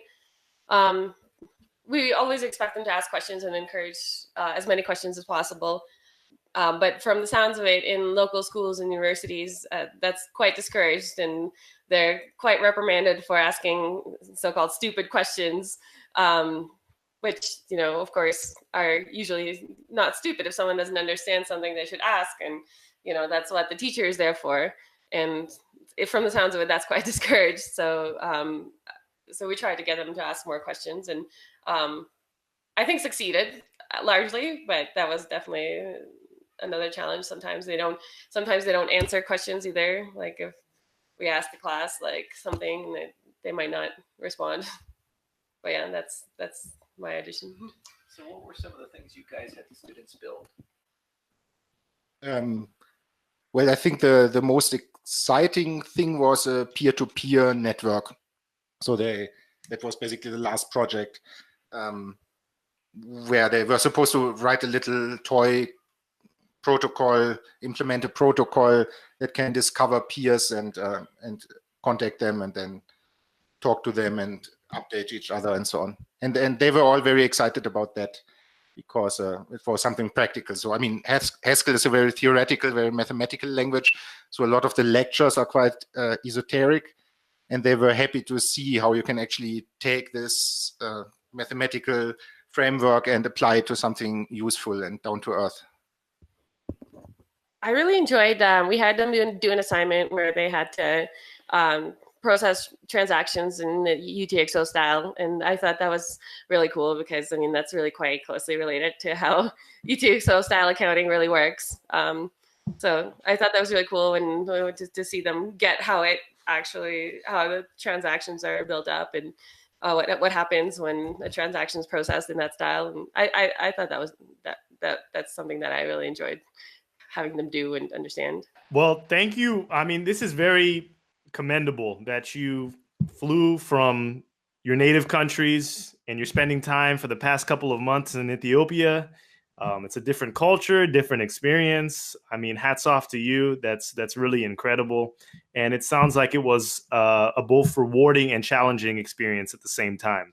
we always expect them to ask questions and encourage as many questions as possible. But from the sounds of it, in local schools and universities, that's quite discouraged, and they're quite reprimanded for asking so-called stupid questions, which, you know, of course, are usually not stupid. If someone doesn't understand something, they should ask, and, you know, that's what the teacher is there for. And from the sounds of it, that's quite discouraged. So, so we tried to get them to ask more questions, and I think succeeded largely, but that was definitely another challenge. Sometimes they don't answer questions either. Like if we ask the class like something, they might not respond. But yeah, that's my audition. So what were some of the things you guys had the students build? Well, I think the most exciting thing was a peer-to-peer network. So that was basically the last project where they were supposed to write a little toy protocol, implement a protocol that can discover peers and contact them and then talk to them and update each other and so on. And they were all very excited about that because it was something practical. So I mean, Haskell is a very theoretical, very mathematical language. So a lot of the lectures are quite esoteric, and they were happy to see how you can actually take this mathematical framework and apply it to something useful and down to earth. I really enjoyed, we had them do an assignment where they had to process transactions in the UTXO style. And I thought that was really cool because, I mean, that's really quite closely related to how UTXO style accounting really works. So I thought that was really cool and to see them get how the transactions are built up and what happens when a transaction is processed in that style. And I thought that's something that I really enjoyed having them do and understand. Well, thank you. I mean, this is very commendable that you flew from your native countries and you're spending time for the past couple of months in Ethiopia. It's a different culture, different experience. I mean, hats off to you. That's really incredible. And it sounds like it was a both rewarding and challenging experience at the same time.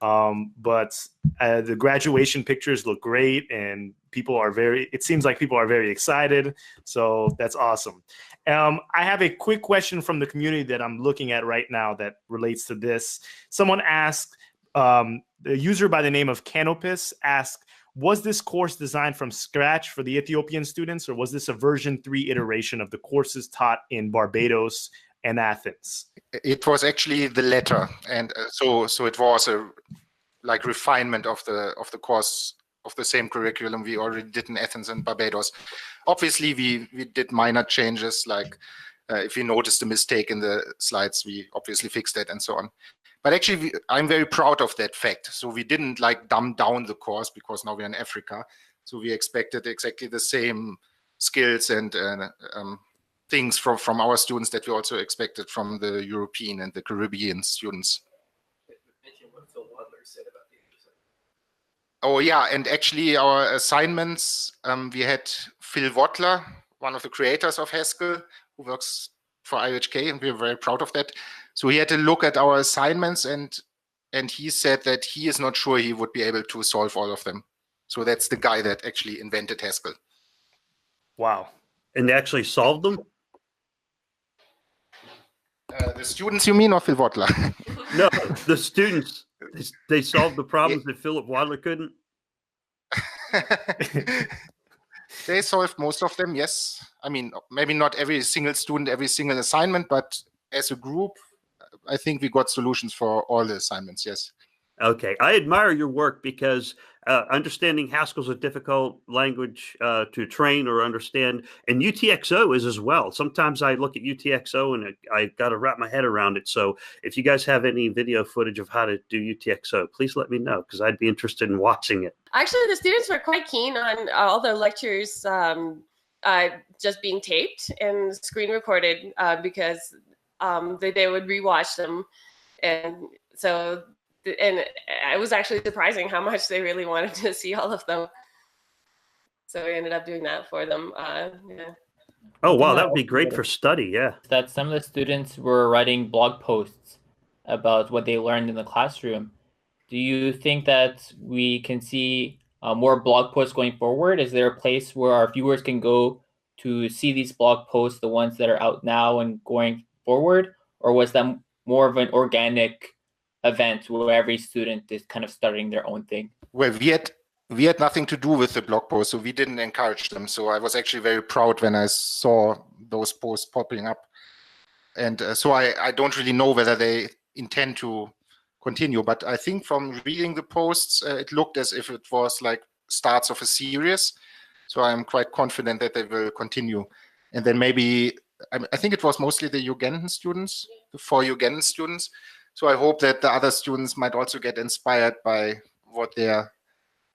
But the graduation pictures look great and it seems like people are very excited. So that's awesome. I have a quick question from the community that I'm looking at right now that relates to this. Someone asked, the user by the name of Canopus asked, was this course designed from scratch for the Ethiopian students, or was this a version 3 iteration of the courses taught in Barbados and Athens? It was actually the latter, and so it was a refinement of the course of the same curriculum we already did in Athens and Barbados. Obviously, we did minor changes, like if you noticed a mistake in the slides, we obviously fixed that and so on. But actually, I'm very proud of that fact. So we didn't dumb down the course because now we're in Africa. So we expected exactly the same skills and things from our students that we also expected from the European and the Caribbean students. Oh yeah, and actually our assignments, we had Phil Wattler, one of the creators of Haskell, who works for IHK, and we're very proud of that. So he had to look at our assignments, and he said that he is not sure he would be able to solve all of them. So that's the guy that actually invented Haskell. Wow. And they actually solved them? The students, you mean, or Phil Wattler? No, the students. They solved the problems that Philip Wattler couldn't? They solved most of them, yes. I mean, maybe not every single student, every single assignment, but as a group, I think we got solutions for all the assignments, yes. Okay. I admire your work because understanding Haskell's a difficult language to train or understand, and UTXO is as well. Sometimes I look at UTXO and I got to wrap my head around it. So if you guys have any video footage of how to do UTXO, please let me know because I'd be interested in watching it. Actually, the students were quite keen on all the lectures just being taped and screen recorded because they would rewatch them. And so and it was actually surprising how much they really wanted to see all of them. So we ended up doing that for them. Yeah. Oh, wow. That would be great for study. Yeah. That some of the students were writing blog posts about what they learned in the classroom. Do you think that we can see more blog posts going forward? Is there a place where our viewers can go to see these blog posts, the ones that are out now and going forward? Or was that more of an organic event where every student is kind of starting their own thing? Well, we had nothing to do with the blog post, so we didn't encourage them. So I was actually very proud when I saw those posts popping up. And so I don't really know whether they intend to continue, but I think from reading the posts, it looked as if it was like starts of a series. So I'm quite confident that they will continue. And then maybe, I think it was mostly the Ugandan students, the 4 Ugandan students. So I hope that the other students might also get inspired by what their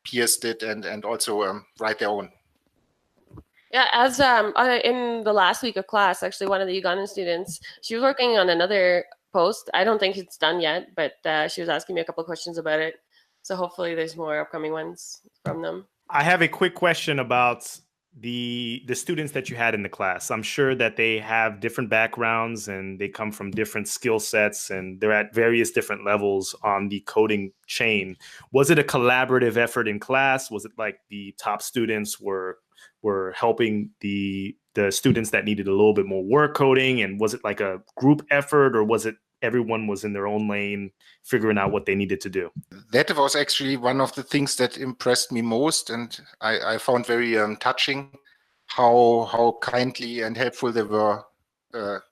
peers did and also write their own. Yeah, as in the last week of class, actually, one of the Ugandan students, she was working on another post. I don't think it's done yet, but she was asking me a couple of questions about it. So hopefully there's more upcoming ones from them. I have a quick question about the students that you had in the class. I'm sure that they have different backgrounds and they come from different skill sets and they're at various different levels on the coding chain. Was it a collaborative effort in class? Was it like the top students were helping the students that needed a little bit more work coding? And was it like a group effort, or was it everyone was in their own lane figuring out what they needed to do? That was actually one of the things that impressed me most, and I found very touching how kindly and helpful they were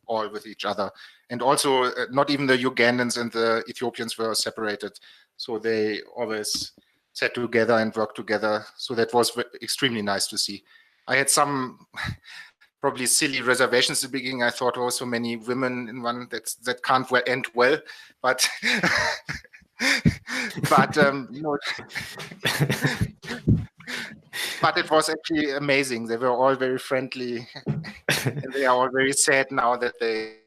all with each other. And also not even the Ugandans and the Ethiopians were separated. So they always sat together and worked together. So that was extremely nice to see. I had some probably silly reservations at the beginning. I thought, oh, so many women in one, that can't end well. But but but it was actually amazing. They were all very friendly, and they are all very sad now that they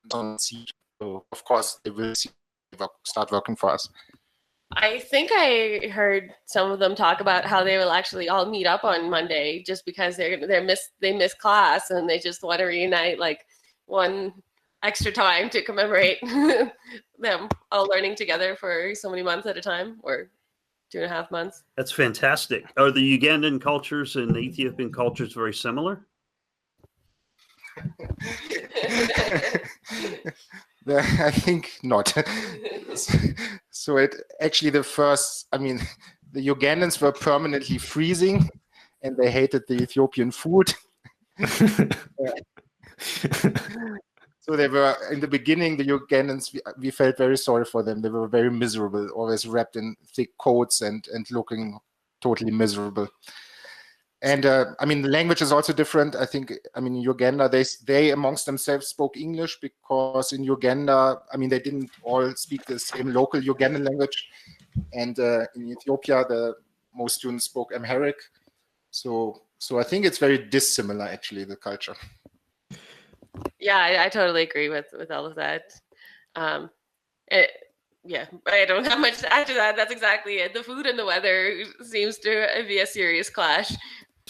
don't see. So of course they will start working for us. I think I heard some of them talk about how they will actually all meet up on Monday just because they miss class and they just want to reunite like one extra time to commemorate them all learning together for so many months at a time, or 2.5 months. That's fantastic. Are the Ugandan cultures and the Ethiopian cultures very similar? I think not. So it actually the Ugandans were permanently freezing and they hated the Ethiopian food. So they were, in the beginning, the Ugandans, we felt very sorry for them. They were very miserable, always wrapped in thick coats and looking totally miserable. And the language is also different. I think, in Uganda, they amongst themselves spoke English because in Uganda, they didn't all speak the same local Ugandan language. And in Ethiopia, most students spoke Amharic. So I think it's very dissimilar, actually, the culture. Yeah, I totally agree with all of that. Yeah, I don't have much to add to that. That's exactly it. The food and the weather seems to be a serious clash.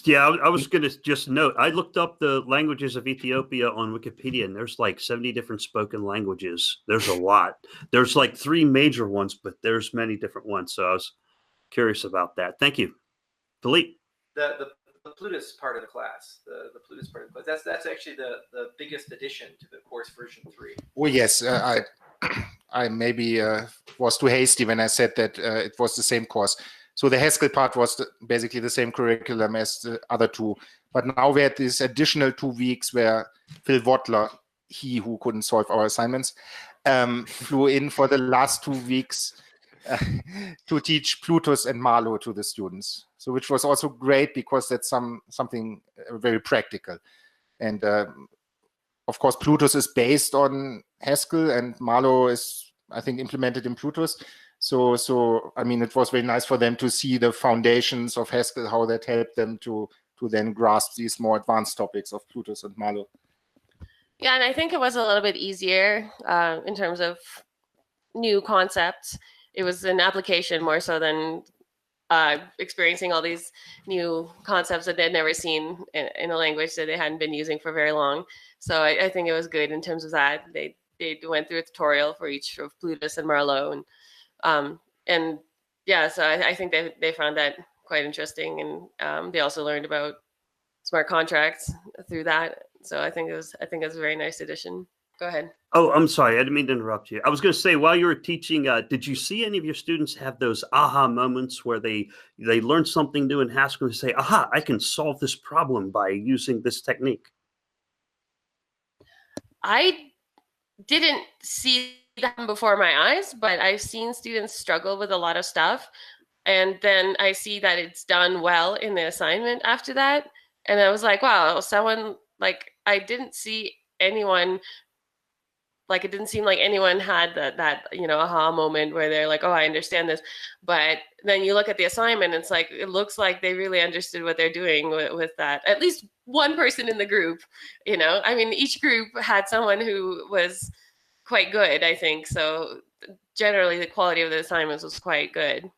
Yeah, I was going to just note, I looked up the languages of Ethiopia on Wikipedia, and there's like 70 different spoken languages. There's a lot. There's like 3 major ones, but there's many different ones. So I was curious about that. Thank you. Philippe. The Plutus part of the class, the Plutus part of the class, that's actually the biggest addition to the course version 3. Oh, yes. I maybe was too hasty when I said that it was the same course. So the Haskell part was basically the same curriculum as the other 2. But now we had this additional 2 weeks where Phil Wattler, he who couldn't solve our assignments, flew in for the last 2 weeks to teach Plutus and Malo to the students. So which was also great because that's something very practical. And of course, Plutus is based on Haskell and Malo is, I think, implemented in Plutus. So it was very nice for them to see the foundations of Haskell, how that helped them to then grasp these more advanced topics of Plutus and Malo. Yeah, and I think it was a little bit easier in terms of new concepts. It was an application more so than experiencing all these new concepts that they'd never seen in a language that they hadn't been using for very long. So I think it was good in terms of that. They went through a tutorial for each of Plutus and Marlowe, and yeah, so I think they found that quite interesting, and they also learned about smart contracts through that. So I think it was a very nice addition. Go ahead. Oh, I'm sorry. I didn't mean to interrupt you. I was going to say, while you were teaching, did you see any of your students have those aha moments where they learn something new in Haskell and say, aha, I can solve this problem by using this technique? I didn't see that before my eyes, but I've seen students struggle with a lot of stuff. And then I see that it's done well in the assignment after that. And I was like, wow, someone, like, I didn't see anyone, like, it didn't seem like anyone had that aha moment where they're like, oh, I understand this. But then you look at the assignment, it's like, it looks like they really understood what they're doing with that. At least one person in the group, I mean, each group had someone who was quite good, I think. So generally the quality of the assignments was quite good.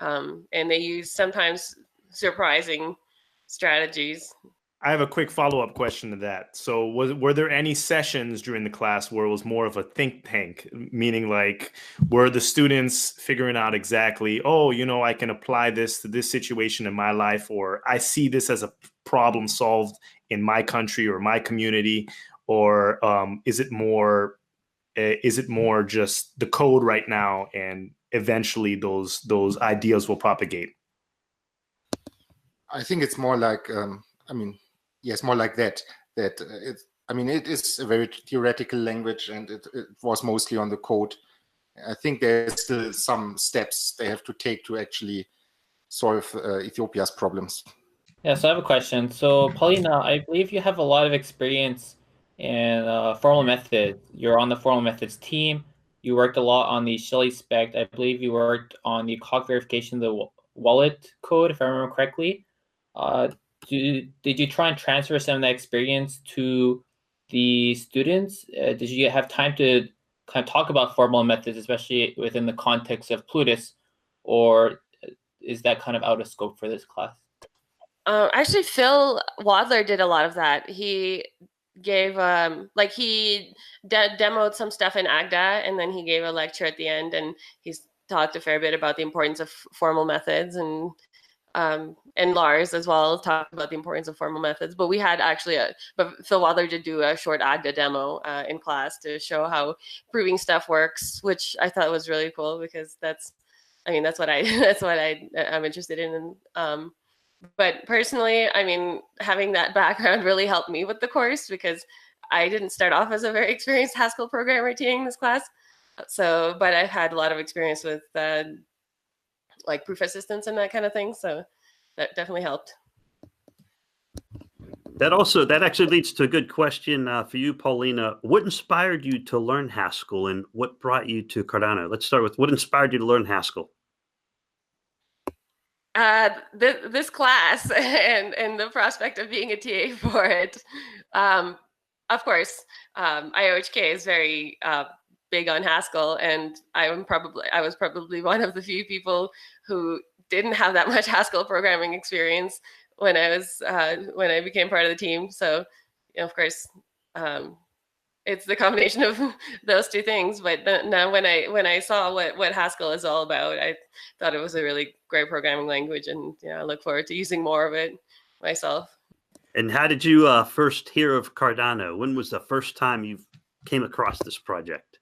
And they used sometimes surprising strategies. I have a quick follow-up question to that. So were there any sessions during the class where it was more of a think tank, meaning like were the students figuring out exactly, oh, I can apply this to this situation in my life, or I see this as a problem solved in my country or my community, or is it more just the code right now and eventually those ideas will propagate? I think it's more like, yes, more like that. It is a very theoretical language, and it was mostly on the code. I think there's still some steps they have to take to actually solve Ethiopia's problems. Yeah, so I have a question. So, Polina, I believe you have a lot of experience in formal methods. You're on the formal methods team. You worked a lot on the Shelley spec. I believe you worked on the COG verification of the wallet code, if I remember correctly. Did you try and transfer some of that experience to the students? Did you have time to kind of talk about formal methods, especially within the context of Plutus, or is that kind of out of scope for this class? Actually, Phil Wadler did a lot of that. He gave he demoed some stuff in Agda, and then he gave a lecture at the end, and he's talked a fair bit about the importance of formal methods, and Lars as well talked about the importance of formal methods. But we had actually but Phil Wadler did do a short Agda demo in class to show how proving stuff works, which I thought was really cool because that's what I'm interested in. But personally, having that background really helped me with the course because I didn't start off as a very experienced Haskell programmer teaching this class. So, but I've had a lot of experience with like proof assistance and that kind of thing. So that definitely helped. That actually leads to a good question for you, Polina. What inspired you to learn Haskell, and what brought you to Cardano? Let's start with what inspired you to learn Haskell. This class and the prospect of being a TA for it. Of course, IOHK is very big on Haskell, and I was probably one of the few people who didn't have that much Haskell programming experience when I became part of the team. So, of course, it's the combination of those two things. But now when I saw what Haskell is all about, I thought it was a really great programming language, and I look forward to using more of it myself. And how did you first hear of Cardano? When was the first time you came across this project?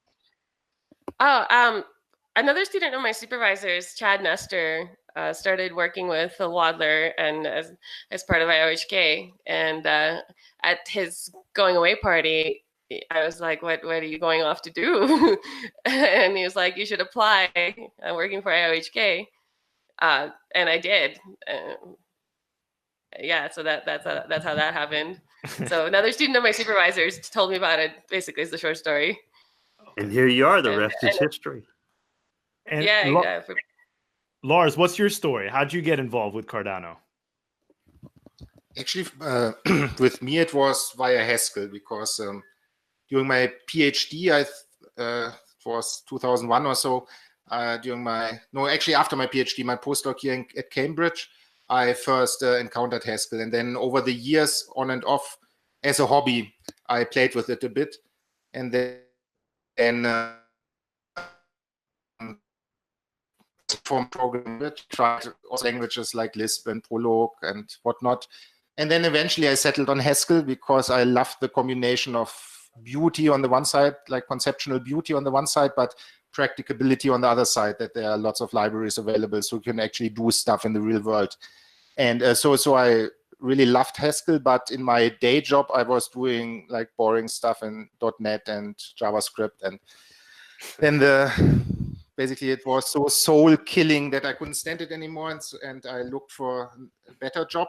Oh, another student of my supervisors, Chad Nestor, started working with Phil Wadler and as part of IOHK. And at his going away party, I was like, what are you going off to do? And he was like, you should apply. I'm working for IOHK. And I did. Yeah, so that's how that happened. So another student of my supervisors told me about it, basically, is the short story. And here you are, the rest is history. And yeah. Lars, what's your story? How'd you get involved with Cardano? Actually, with me, it was via Haskell because during my PhD, it was 2001 or so, after my PhD, my postdoc here at Cambridge, I first encountered Haskell. And then over the years, on and off, as a hobby, I played with it a bit. And then form programming, tried also languages like Lisp and Prolog and whatnot. And then eventually I settled on Haskell because I loved the combination of beauty on the one side, like conceptual beauty on the one side, but practicability on the other side, that there are lots of libraries available so you can actually do stuff in the real world. And so I really loved Haskell, but in my day job, I was doing like boring stuff in .NET and JavaScript and then basically it was so soul killing that I couldn't stand it anymore, and I looked for a better job.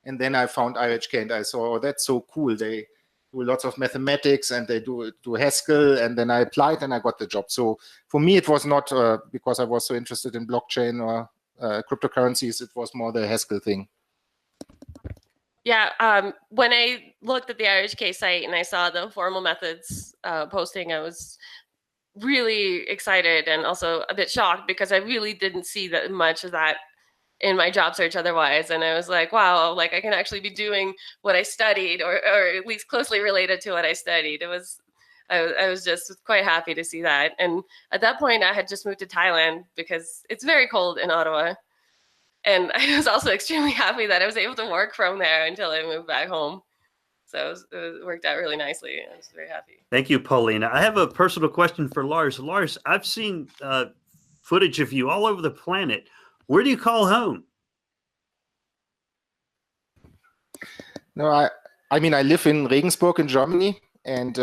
And then I found IHK, and I saw, oh, that's so cool. They do lots of mathematics, and they do Haskell, and then I applied and I got the job. So for me, it was not because I was so interested in blockchain or cryptocurrencies. It was more the Haskell thing. Yeah, when I looked at the IHK site and I saw the formal methods posting, I was really excited and also a bit shocked because I really didn't see that much of that in my job search otherwise. And I was like, wow, like I can actually be doing what I studied, or at least closely related to what I studied. I was just quite happy to see that. And at that point I had just moved to Thailand because it's very cold in Ottawa. And I was also extremely happy that I was able to work from there until I moved back home. So it worked out really nicely. I was very happy. Thank you, Polina. I have a personal question for Lars. Lars, I've seen footage of you all over the planet. Where do you call home? No, I mean, I live in Regensburg in Germany, and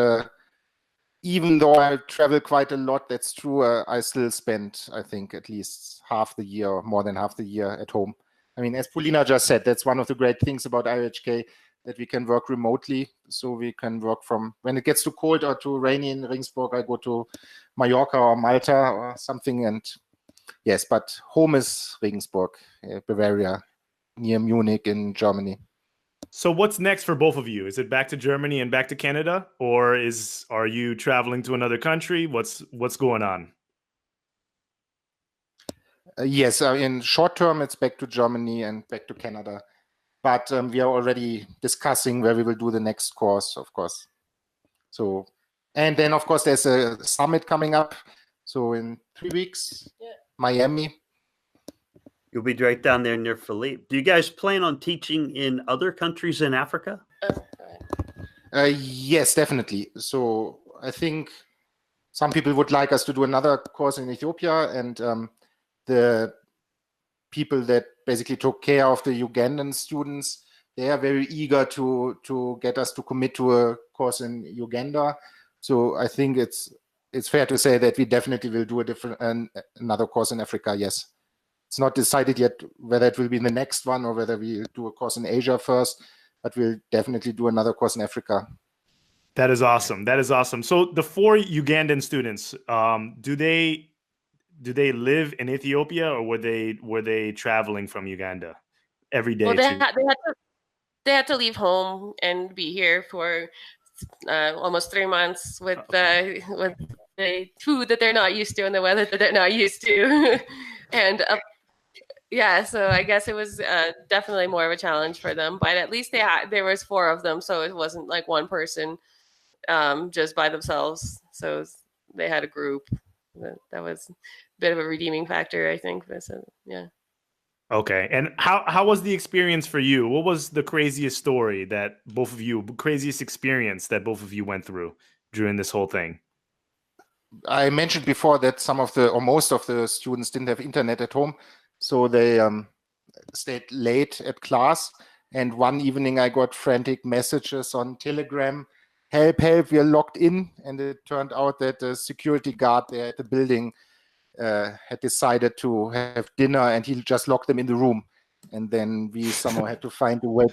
even though I travel quite a lot, that's true, I still spend, I think, at least half the year or more than half the year at home. I mean, as Polina just said, that's one of the great things about IHK, that we can work remotely. So we can work from, when it gets too cold or too rainy in Regensburg, I go to Mallorca or Malta or something. And yes, but home is Regensburg, Bavaria, near Munich in Germany. So what's next for both of you? Is it back to Germany and back to Canada, or are you traveling to another country? What's going on? Yes, in short term, it's back to Germany and back to Canada. But we are already discussing where we will do the next course, of course. So, and then, of course, there's a summit coming up. So in 3 weeks, Miami. You'll be right down there near Philippe. Do you guys plan on teaching in other countries in Africa? Yes, definitely. So I think some people would like us to do another course in Ethiopia, and the people that basically took care of the Ugandan students, they are very eager to get us to commit to a course in Uganda. So I think it's fair to say that we definitely will do another course in Africa. Yes, it's not decided yet whether it will be the next one or whether we do a course in Asia first, but we'll definitely do another course in Africa. That is awesome. That is awesome. So the 4 Ugandan students, do they live in Ethiopia, or were they traveling from Uganda every day? Well, they had to leave home and be here for almost 3 months with the food that they're not used to and the weather that they're not used to. And yeah, so I guess it was definitely more of a challenge for them. But at least there was 4 of them, so it wasn't like one person just by themselves. So they had a group. That was a bit of a redeeming factor, I think. Yeah. Okay. And how was the experience for you? What was the craziest experience that both of you went through during this whole thing? I mentioned before that most of the students didn't have internet at home, so they stayed late at class. And one evening I got frantic messages on Telegram, help, we are locked in. And it turned out that the security guard there at the building had decided to have dinner, and he just locked them in the room. And then we somehow had to find a way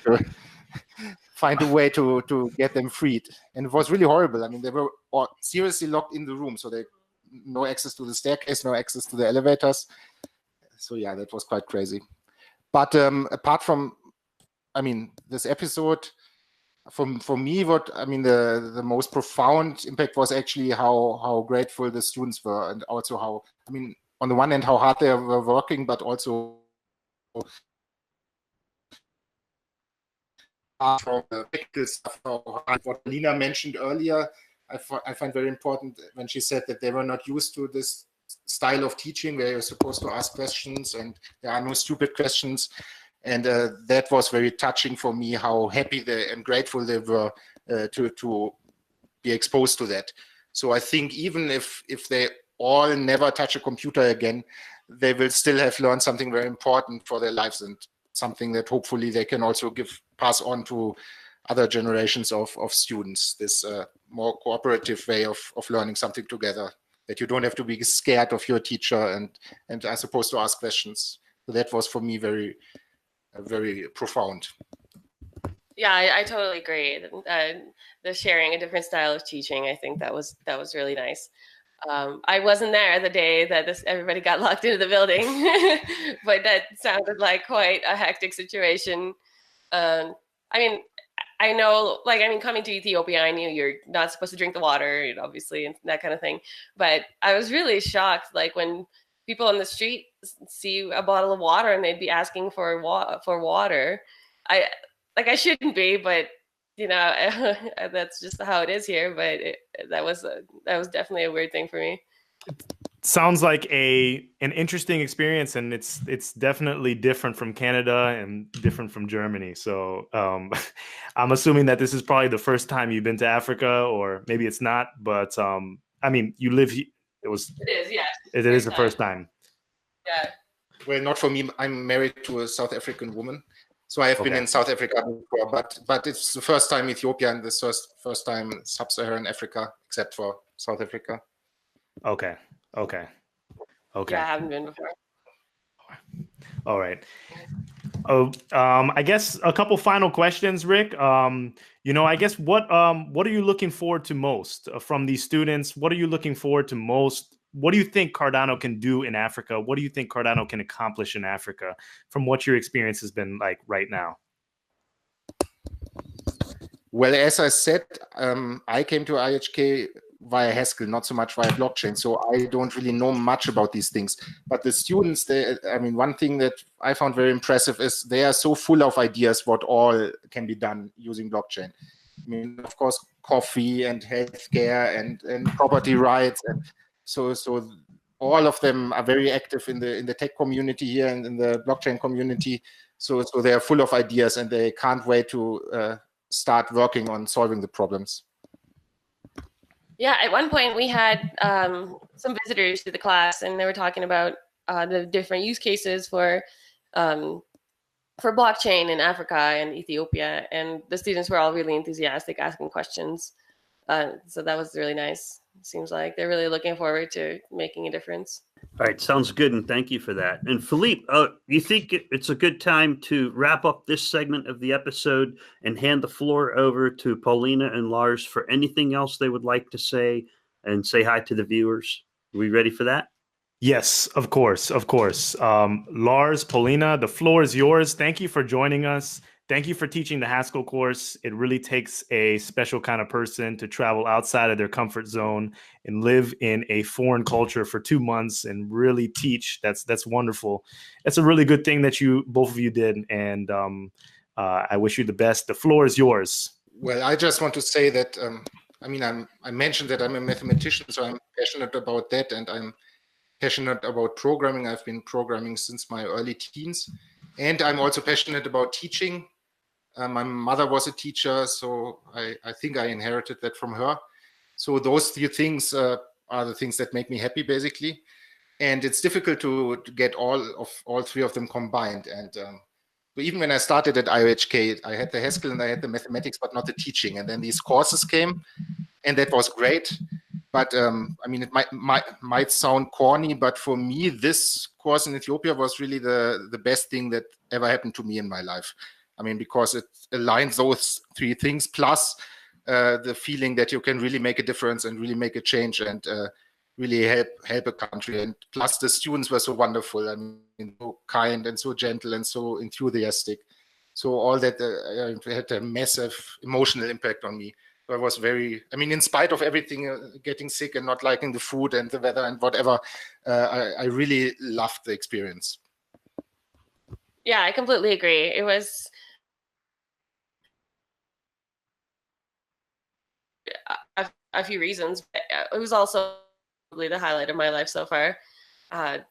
to get them freed. And it was really horrible. I mean, they were seriously locked in the room, so they no access to the staircase, no access to the elevators. So yeah, that was quite crazy. But apart from, I mean, this episode, for me, the most profound impact was actually how grateful the students were, and also how, I mean, on the one hand, how hard they were working, but also from the practical stuff, what Polina mentioned earlier, I find very important when she said that they were not used to this style of teaching where you're supposed to ask questions and there are no stupid questions. And that was very touching for me, how happy and grateful they were to be exposed to that. So I think even if they all never touch a computer again, they will still have learned something very important for their lives, and something that hopefully they can also pass on to other generations of students, this more cooperative way of learning something together. that you don't have to be scared of your teacher and are supposed to ask questions. So that was for me very, very profound. Yeah, I totally agree. The sharing a different style of teaching, I think that was really nice. I wasn't there the day that everybody got locked into the building, but that sounded like quite a hectic situation. I mean, I know, coming to Ethiopia, I knew you're not supposed to drink the water, obviously, and that kind of thing. But I was really shocked, when people on the street see a bottle of water and they'd be asking for water. I shouldn't be, but that's just how it is here. But that was definitely a weird thing for me. Sounds like an interesting experience, and it's definitely different from Canada and different from Germany. So I'm assuming that this is probably the first time you've been to Africa, or maybe it's not. But you live. It is, yes. It is the first time. Yeah. Well, not for me. I'm married to a South African woman, so I have been in South Africa before. But it's the first time Ethiopia and the first time Sub-Saharan Africa, except for South Africa. Okay. Yeah, I haven't been before. All right. I guess a couple final questions, Rick. I guess what are you looking forward to most from these students? What are you looking forward to most? What do you think Cardano can do in Africa? What do you think Cardano can accomplish in Africa from what your experience has been like right now? Well, as I said, I came to IHK via Haskell, not so much via blockchain. So I don't really know much about these things. But the students, one thing that I found very impressive is they are so full of ideas what all can be done using blockchain. I mean, of course, coffee and healthcare and property rights. And so all of them are very active in the tech community here and in the blockchain community. So they are full of ideas and they can't wait to start working on solving the problems. Yeah, at one point we had some visitors to the class, and they were talking about the different use cases for blockchain in Africa and Ethiopia, and the students were all really enthusiastic, asking questions. So that was really nice. It seems like they're really looking forward to making a difference. All right, sounds good, and thank you for that. And Philippe, you think it's a good time to wrap up this segment of the episode and hand the floor over to Polina and Lars for anything else they would like to say and say hi to the viewers? Are we ready for that? Yes, of course. Lars, Polina, the floor is yours. Thank you for joining us. Thank you for teaching the Haskell course. It really takes a special kind of person to travel outside of their comfort zone and live in a foreign culture for 2 months and really teach. That's wonderful. It's a really good thing that both of you did, and I wish you the best. The floor is yours. Well, I just want to say that I mentioned that I'm a mathematician, so I'm passionate about that, and I'm passionate about programming. I've been programming since my early teens, and I'm also passionate about teaching. My mother was a teacher, so I think I inherited that from her. So those three things are the things that make me happy, basically. And it's difficult to get all three of them combined. And so even when I started at IOHK, I had the Haskell and I had the mathematics, but not the teaching. And then these courses came, and that was great. But it might sound corny, but for me, this course in Ethiopia was really the best thing that ever happened to me in my life. Because it aligns those three things, plus the feeling that you can really make a difference and really make a change and really help a country. And plus the students were so wonderful, so kind and so gentle and so enthusiastic. So all that had a massive emotional impact on me. So I was very, in spite of everything, getting sick and not liking the food and the weather and whatever, I really loved the experience. Yeah, I completely agree. It was a few reasons. It was also probably the highlight of my life so far. I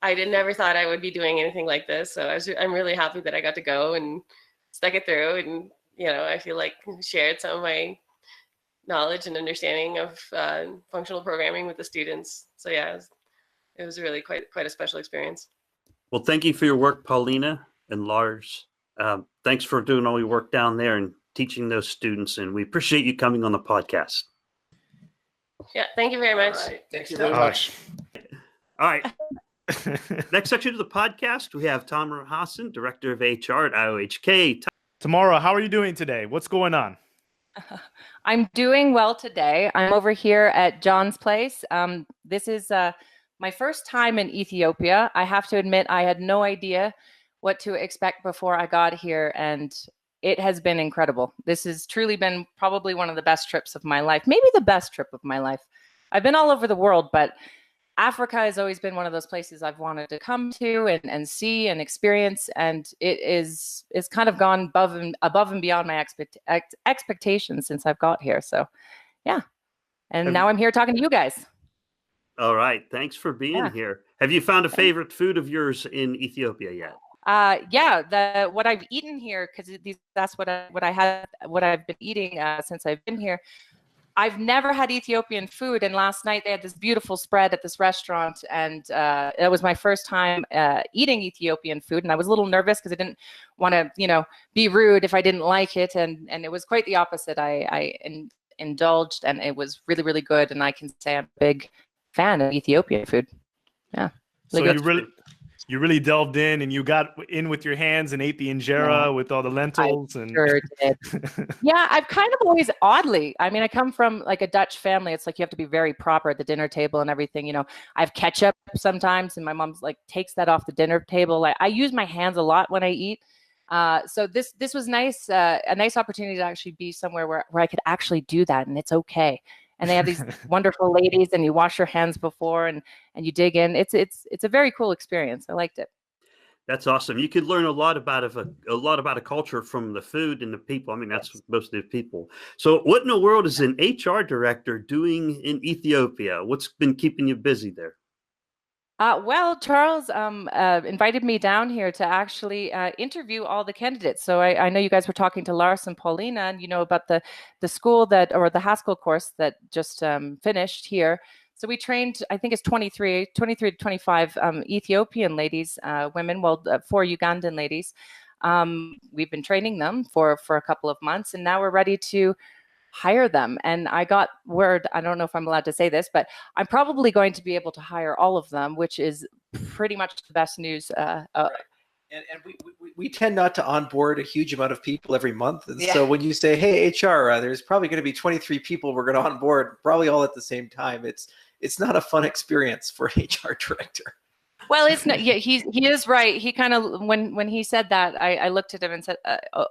never thought I would be doing anything like this, so I'm really happy that I got to go and stuck it through, and I feel like shared some of my knowledge and understanding of functional programming with the students. So yeah, it was really quite a special experience. Well, thank you for your work, Polina and Lars. Thanks for doing all your work down there and teaching those students, and we appreciate you coming on the podcast. Yeah, thank you very much. All right. Thank you All very much. All right. Next section of the podcast, we have Tamara Haasen, Director of HR at IOHK. Tamara, how are you doing today? What's going on? I'm doing well today. I'm over here at John's place. This is my first time in Ethiopia. I have to admit, I had no idea what to expect before I got here, and it has been incredible. This has truly been probably one of the best trips of my life, maybe the best trip of my life. I've been all over the world, but Africa has always been one of those places I've wanted to come to and see and experience, and it's kind of gone above and beyond my expectations since I've got here. So, yeah, and now I'm here talking to you guys. All right, thanks for being here. Have you found a favorite food of yours in Ethiopia yet? Yeah, what I've eaten here, because that's what I've been eating since I've been here. I've never had Ethiopian food, and last night they had this beautiful spread at this restaurant, and it was my first time eating Ethiopian food, and I was a little nervous because I didn't want to, be rude if I didn't like it, and it was quite the opposite. I indulged, and it was really, really good, and I can say I'm a big fan of Ethiopian food. Yeah. Really so you really delved in, and you got in with your hands and ate the injera with all the lentils. Sure did. Yeah, I've kind of always I come from like a Dutch family. It's like you have to be very proper at the dinner table and everything. I have ketchup sometimes, and my mom's like takes that off the dinner table. I use my hands a lot when I eat. So this was nice, a nice opportunity to actually be somewhere where I could actually do that, and it's okay. And they have these wonderful ladies, and you wash your hands before, and you dig in. It's a very cool experience. I liked it. That's awesome. You could learn a lot about a culture from the food and the people. I mean, that's most of the people. So, what in the world is an HR director doing in Ethiopia? What's been keeping you busy there? Well, Charles invited me down here to actually interview all the candidates. So I know you guys were talking to Lars and Polina, and about the school or the haskell course that just finished here. So we trained, I think it's 23 to 25 Ethiopian ladies, women, 4 Ugandan ladies. We've been training them for a couple of months, and now we're ready to hire them. And I got word, I don't know if I'm allowed to say this, but I'm probably going to be able to hire all of them, which is pretty much the best news. Right. And we tend not to onboard a huge amount of people every month. And so when you say, hey, HR, there's probably going to be 23 people we're going to onboard, probably all at the same time. It's not a fun experience for an HR director. Well, it's not. Yeah, he is right. He kind of when he said that, I looked at him and said,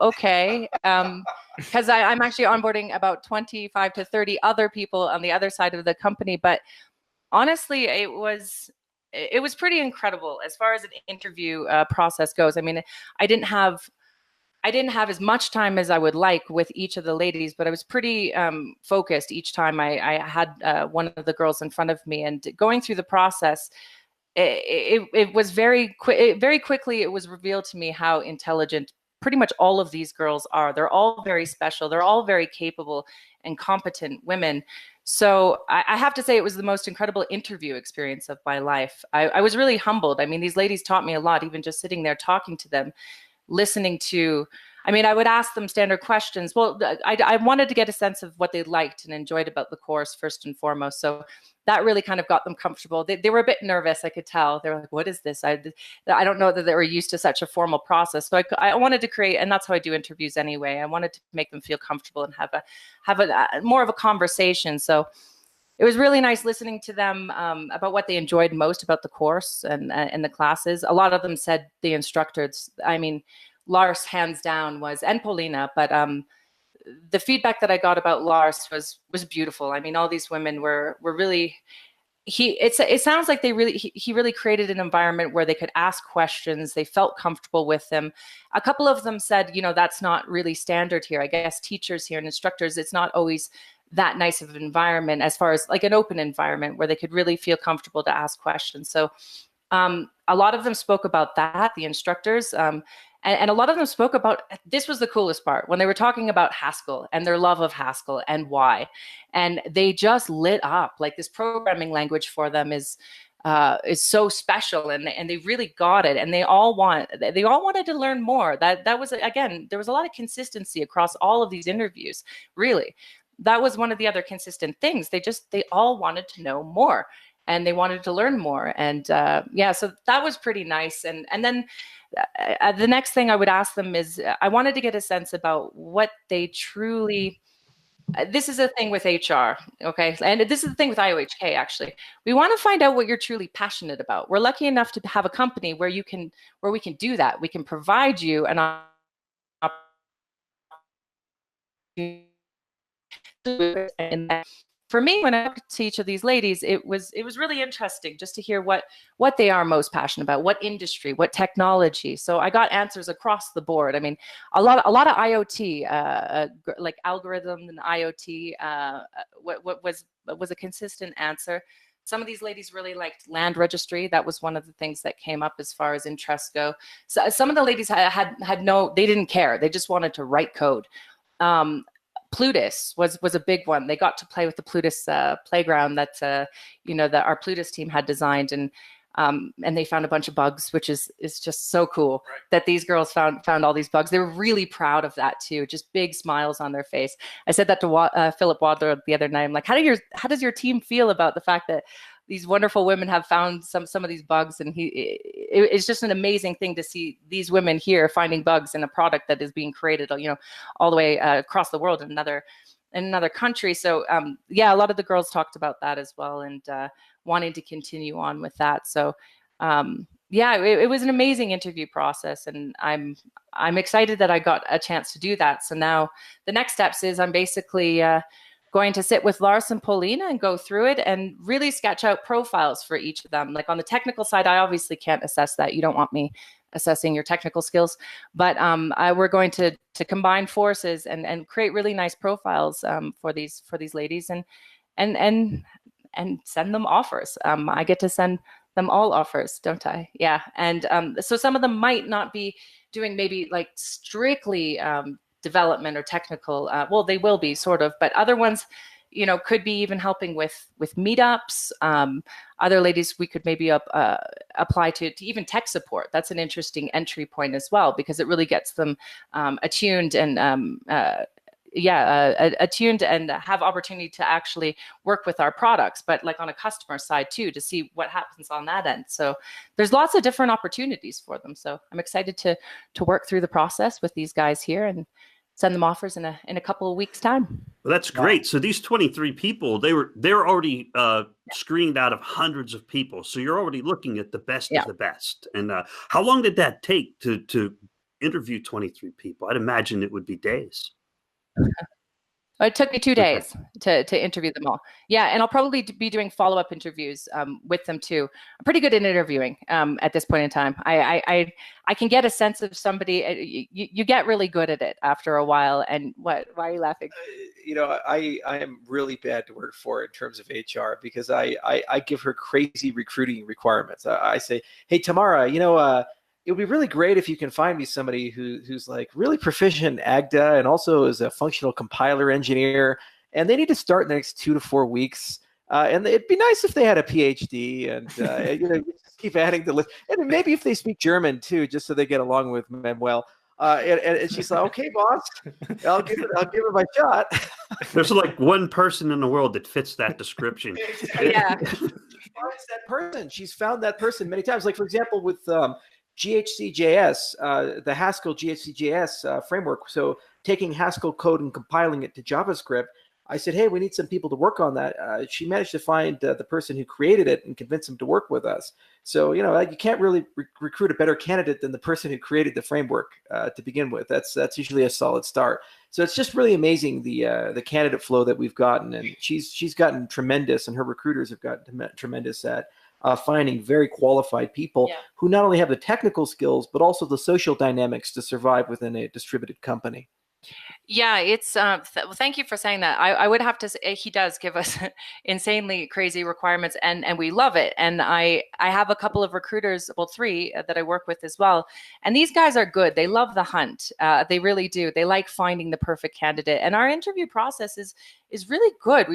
okay, because I'm actually onboarding about 25 to 30 other people on the other side of the company. But honestly, it was pretty incredible as far as an interview process goes. I mean, I didn't have as much time as I would like with each of the ladies, but I was pretty focused each time I had one of the girls in front of me, and going through the process. It was very quickly it was revealed to me how intelligent pretty much all of these girls are. They're all very special. They're all very capable and competent women. So I have to say it was the most incredible interview experience of my life. I was really humbled. I mean, these ladies taught me a lot, even just sitting there talking to them, listening to, I would ask them standard questions. Well, I wanted to get a sense of what they liked and enjoyed about the course first and foremost. So that really kind of got them comfortable. They were a bit nervous, I could tell. They were like, what is this? I don't know that they were used to such a formal process. So I wanted to create, and that's how I do interviews anyway. I wanted to make them feel comfortable and have a more of a conversation. So it was really nice listening to them about what they enjoyed most about the course and the classes. A lot of them said the instructors, Lars hands down was, and Polina, but the feedback that I got about Lars was beautiful. I mean, all these women were really, it sounds like he really created an environment where they could ask questions. They felt comfortable with them. A couple of them said, that's not really standard here. I guess teachers here and instructors, it's not always that nice of an environment as far as like an open environment where they could really feel comfortable to ask questions. So a lot of them spoke about that, the instructors, and a lot of them spoke about, this was the coolest part, when they were talking about Haskell and their love of Haskell and why. And they just lit up. Like, this programming language for them is so special, and they really got it. And they all wanted to learn more. That was, again, there was a lot of consistency across all of these interviews, really. that was one of the other consistent things. They all wanted to know more, and they wanted to learn more. And so that was pretty nice. And then the next thing I would ask them is, I wanted to get a sense about what they truly, this is a thing with HR, okay? And this is the thing with IOHK, actually. We want to find out what you're truly passionate about. We're lucky enough to have a company where we can do that. We can provide you an opportunity. And for me, when I talked to each of these ladies, it was really interesting just to hear what they are most passionate about, what industry, what technology. So I got answers across the board. I mean, a lot of IoT, like algorithm and IoT, what was a consistent answer. Some of these ladies really liked land registry. That was one of the things that came up as far as interests go. So some of the ladies they didn't care. They just wanted to write code. Plutus was a big one. They got to play with the Plutus playground that that our Plutus team had designed, and they found a bunch of bugs, which is just so cool that these girls found all these bugs. They were really proud of that too, just big smiles on their face. I said that to Philip Wadler the other night. I'm like, how does your team feel about the fact that these wonderful women have found some of these bugs? And it's just an amazing thing to see these women here finding bugs in a product that is being created, all the way across the world in another country. So a lot of the girls talked about that as well, and wanting to continue on with that. So it was an amazing interview process, and I'm excited that I got a chance to do that. So now the next steps is I'm basically going to sit with Lars and Polina and go through it and really sketch out profiles for each of them. Like on the technical side, I obviously can't assess that. You don't want me assessing your technical skills, but we're going to combine forces and create really nice profiles for these ladies and send them offers. I get to send them all offers, don't I? Yeah. And so some of them might not be doing maybe like strictly development or technical. Well, they will be sort of, but other ones, could be even helping with meetups. Other ladies we could maybe apply to even tech support. That's an interesting entry point as well, because it really gets them attuned and attuned and have opportunity to actually work with our products, but like on a customer side too, to see what happens on that end. So there's lots of different opportunities for them. So I'm excited to work through the process with these guys here and send them offers in a couple of weeks' time. Well, that's great. So these 23 people, they're already screened out of hundreds of people. So you're already looking at the best of the best. And how long did that take to interview 23 people? I'd imagine it would be days. It took me 2 days to interview them all. Yeah, and I'll probably be doing follow-up interviews with them too. I'm pretty good at interviewing at this point in time. I can get a sense of somebody. You get really good at it after a while. And why are you laughing? I am really bad to work for in terms of HR, because I give her crazy recruiting requirements. I say, hey, Tamara, it would be really great if you can find me somebody who's like really proficient in AGDA and also is a functional compiler engineer, and they need to start in the next 2 to 4 weeks. And it'd be nice if they had a PhD, and just keep adding the list. And maybe if they speak German too, just so they get along with Manuel. And she's like, okay, boss, I'll give her my shot. There's like one person in the world that fits that description. Yeah. She's found that person many times. Like, for example, with GHC.js, the Haskell GHC.js framework. So taking Haskell code and compiling it to JavaScript, I said, hey, we need some people to work on that. She managed to find the person who created it and convince him to work with us. So, you can't really recruit a better candidate than the person who created the framework to begin with. That's usually a solid start. So it's just really amazing the candidate flow that we've gotten. And she's gotten tremendous, and her recruiters have gotten tremendous at finding very qualified people who not only have the technical skills, but also the social dynamics to survive within a distributed company. Yeah, it's well, thank you for saying that. I would have to say he does give us insanely crazy requirements, and we love it. And I have a couple of recruiters, well, 3 that I work with as well. And these guys are good. They love the hunt. They really do. They like finding the perfect candidate. And our interview process is is really good.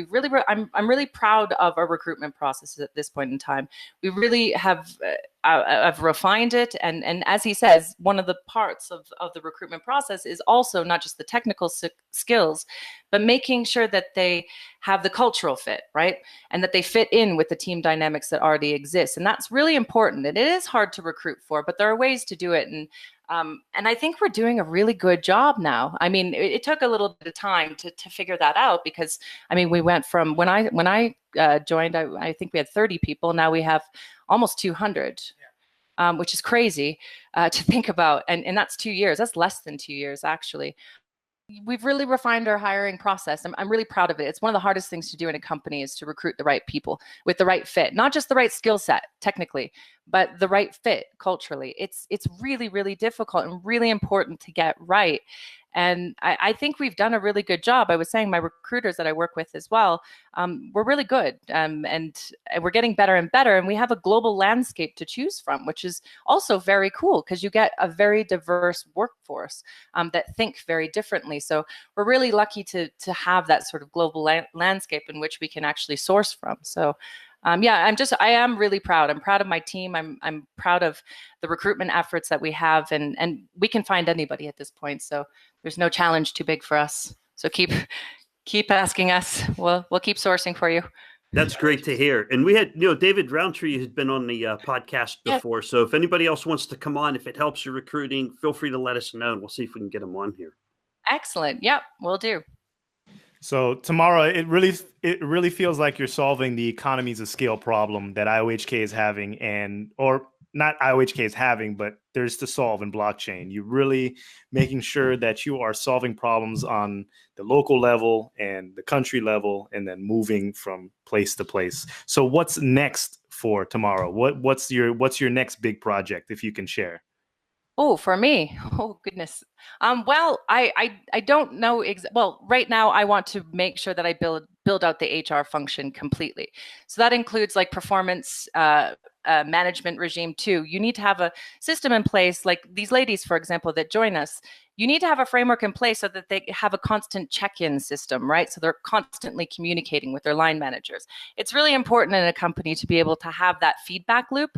I'm really proud of our recruitment processes at this point in time. We really have I've refined it, and as he says, one of the parts of the recruitment process is also not just the technical skills, but making sure that they have the cultural fit, right? And that they fit in with the team dynamics that already exist. And that's really important. And it is hard to recruit for, but there are ways to do it. And I think we're doing a really good job now. I mean, it took a little bit of time to figure that out, because I mean, we went from when I joined, I think we had 30 people. Now we have almost 200, which is crazy to think about. And that's 2 years. That's less than 2 years, actually. We've really refined our hiring process. I'm really proud of it. It's one of the hardest things to do in a company, is to recruit the right people with the right fit, not just the right skill set technically, but the right fit culturally. It's really, really difficult and really important to get right. And I think we've done a really good job. I was saying my recruiters that I work with as well, we're really good, and we're getting better and better. And we have a global landscape to choose from, which is also very cool, because you get a very diverse workforce that think very differently. So we're really lucky to have that sort of global landscape in which we can actually source from. So yeah, I am really proud. I'm proud of my team. I'm proud of the recruitment efforts that we have, and we can find anybody at this point. So there's no challenge too big for us. So keep asking us. We'll keep sourcing for you. That's great to hear. And we had, David Roundtree had been on the podcast before. So if anybody else wants to come on, if it helps your recruiting, feel free to let us know, and we'll see if we can get them on here. Excellent. Yep, we'll do. So Tamara, it really feels like you're solving the economies of scale problem that IOHK is having, or not IOHK is having, but there's to solve in blockchain. You're really making sure that you are solving problems on the local level and the country level, and then moving from place to place. So what's next for Tamara? What's your next big project, if you can share? Oh, for me, oh goodness. Well, I don't know. Well, right now I want to make sure that I build out the HR function completely. So that includes like performance management regime too. You need to have a system in place, like these ladies, for example, that join us. You need to have a framework in place so that they have a constant check-in system, right? So they're constantly communicating with their line managers. It's really important in a company to be able to have that feedback loop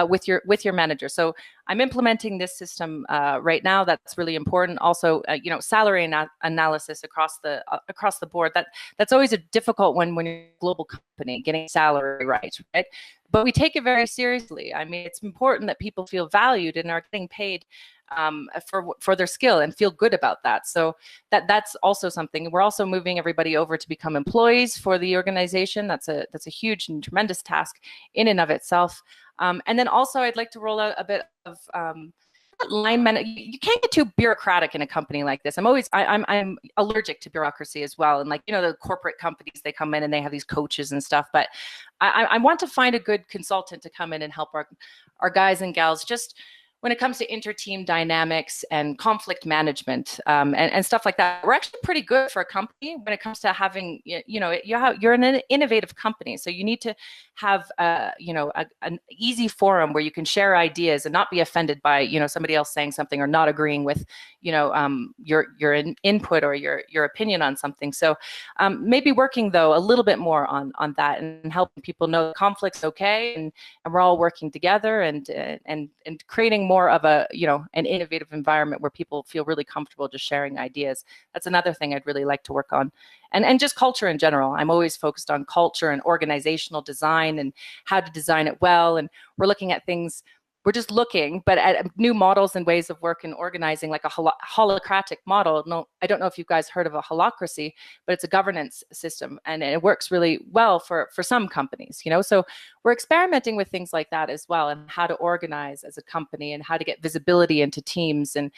with your manager. So I'm implementing this system right now. That's really important. Also, salary analysis across the board. That's always a difficult one when you're a global company, getting salary right? But we take it very seriously. I mean, it's important that people feel valued and are getting paid for their skill and feel good about that. So that's also something. We're also moving everybody over to become employees for the organization. That's a huge and tremendous task in and of itself. And then also I'd like to roll out a bit of you can't get too bureaucratic in a company like this. I'm allergic to bureaucracy as well. And the corporate companies, they come in and they have these coaches and stuff, but I want to find a good consultant to come in and help our guys and gals just when it comes to inter-team dynamics and conflict management and stuff like that. We're actually pretty good for a company when it comes to having, you're an innovative company. So you need to have, an easy forum where you can share ideas and not be offended by, somebody else saying something or not agreeing with, your input or your opinion on something. So maybe working though a little bit more on that and helping people know conflict's okay, and we're all working together and creating more of an innovative environment where people feel really comfortable just sharing ideas. That's another thing I'd really like to work on. And just culture in general. I'm always focused on culture and organizational design and how to design it well. And we're looking at things, we're just looking, but at new models and ways of work and organizing, like a holocratic model. No, I don't know if you guys heard of a holacracy, but it's a governance system, and it works really well for some companies. So we're experimenting with things like that as well, and how to organize as a company and how to get visibility into teams. And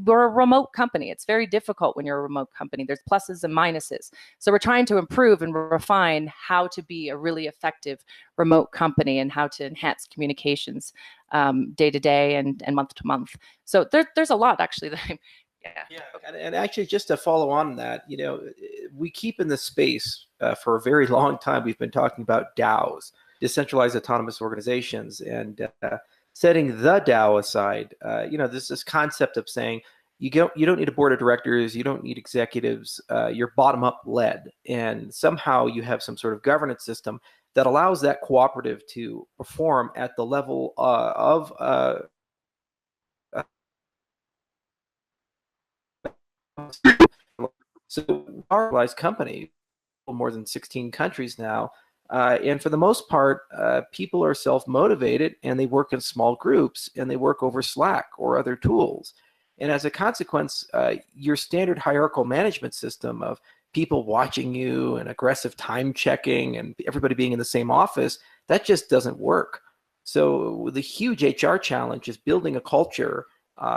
we're a remote company. It's very difficult when you're a remote company. There's pluses and minuses. So we're trying to improve and refine how to be a really effective remote company and how to enhance communications day to day and month to month. So there's a lot actually that and actually just to follow on that, we keep in this space for a very long time. We've been talking about DAOs, decentralized autonomous organizations, and setting the DAO aside. This concept of saying, you don't need a board of directors, you don't need executives, you're bottom up led, and somehow you have some sort of governance system that allows that cooperative to perform at the level of so our realized company, more than 16 countries now, and for the most part, people are self-motivated and they work in small groups and they work over Slack or other tools. And as a consequence, your standard hierarchical management system of people watching you and aggressive time checking and everybody being in the same office, that just doesn't work. So the huge HR challenge is building a culture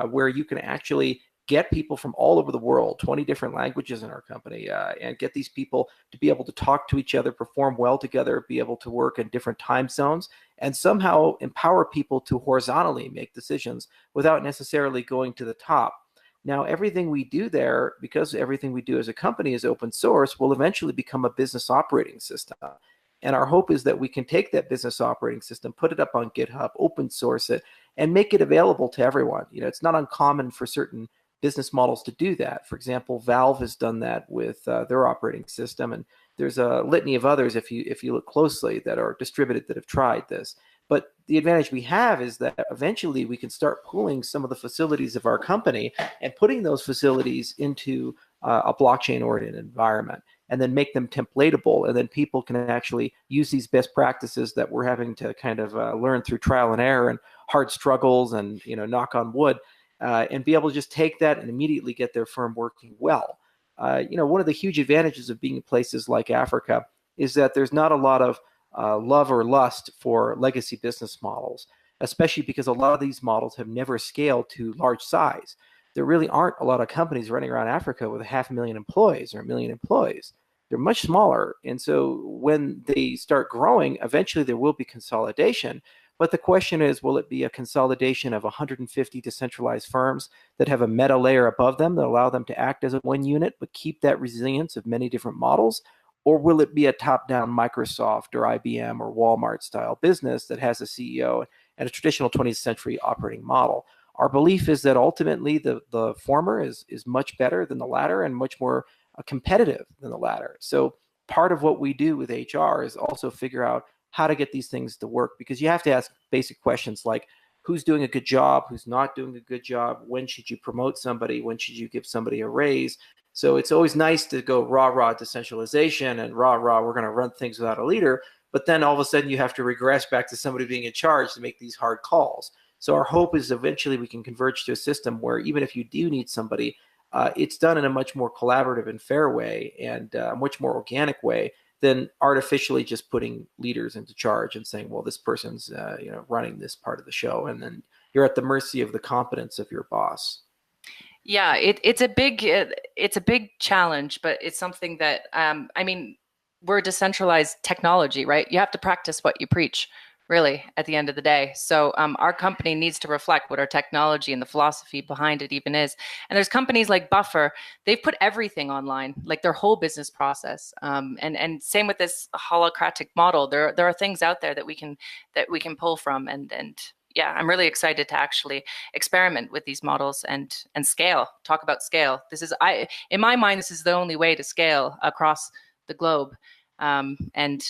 where you can actually get people from all over the world, 20 different languages in our company, and get these people to be able to talk to each other, perform well together, be able to work in different time zones, and somehow empower people to horizontally make decisions without necessarily going to the top. Now, everything we do there, because everything we do as a company is open source, will eventually become a business operating system. And our hope is that we can take that business operating system, put it up on GitHub, open source it, and make it available to everyone. You know, it's not uncommon for certain business models to do that. For example, Valve has done that with their operating system, and there's a litany of others, if you look closely, that are distributed that have tried this. But the advantage we have is that eventually we can start pooling some of the facilities of our company and putting those facilities into a blockchain-oriented environment, and then make them templatable, and then people can actually use these best practices that we're having to kind of learn through trial and error and hard struggles and, you know, knock on wood, and be able to just take that and immediately get their firm working well. You know, one of the huge advantages of being in places like Africa is that there's not a lot of love or lust for legacy business models, especially because a lot of these models have never scaled to large size. There really aren't a lot of companies running around Africa with 500,000 employees or 1 million employees. They're much smaller. And so when they start growing, eventually there will be consolidation. But the question is, will it be a consolidation of 150 decentralized firms that have a meta layer above them that allow them to act as one unit, but keep that resilience of many different models? Or will it be a top-down Microsoft or IBM or Walmart style business that has a CEO and a traditional 20th century operating model? Our belief is that ultimately the former is much better than the latter and much more competitive than the latter. So part of what we do with HR is also figure out how to get these things to work, because you have to ask basic questions like who's doing a good job, who's not doing a good job, when should you promote somebody, when should you give somebody a raise. So it's always nice to go rah decentralization and rah we're going to run things without a leader, but then all of a sudden you have to regress back to somebody being in charge to make these hard calls. So our hope is eventually we can converge to a system where even if you do need somebody, it's done in a much more collaborative and fair way and a much more organic way than artificially just putting leaders into charge and saying, well, this person's running this part of the show, and then you're at the mercy of the competence of your boss. Yeah, it's a big challenge, but it's something that I mean, we're decentralized technology, right? You have to practice what you preach, really, at the end of the day. So our company needs to reflect what our technology and the philosophy behind it even is. And there's companies like Buffer, they've put everything online, like their whole business process. And same with this holacratic model. There are things out there that we can pull from, and yeah, I'm really excited to actually experiment with these models and scale. Talk about scale. In my mind, this is the only way to scale across the globe. And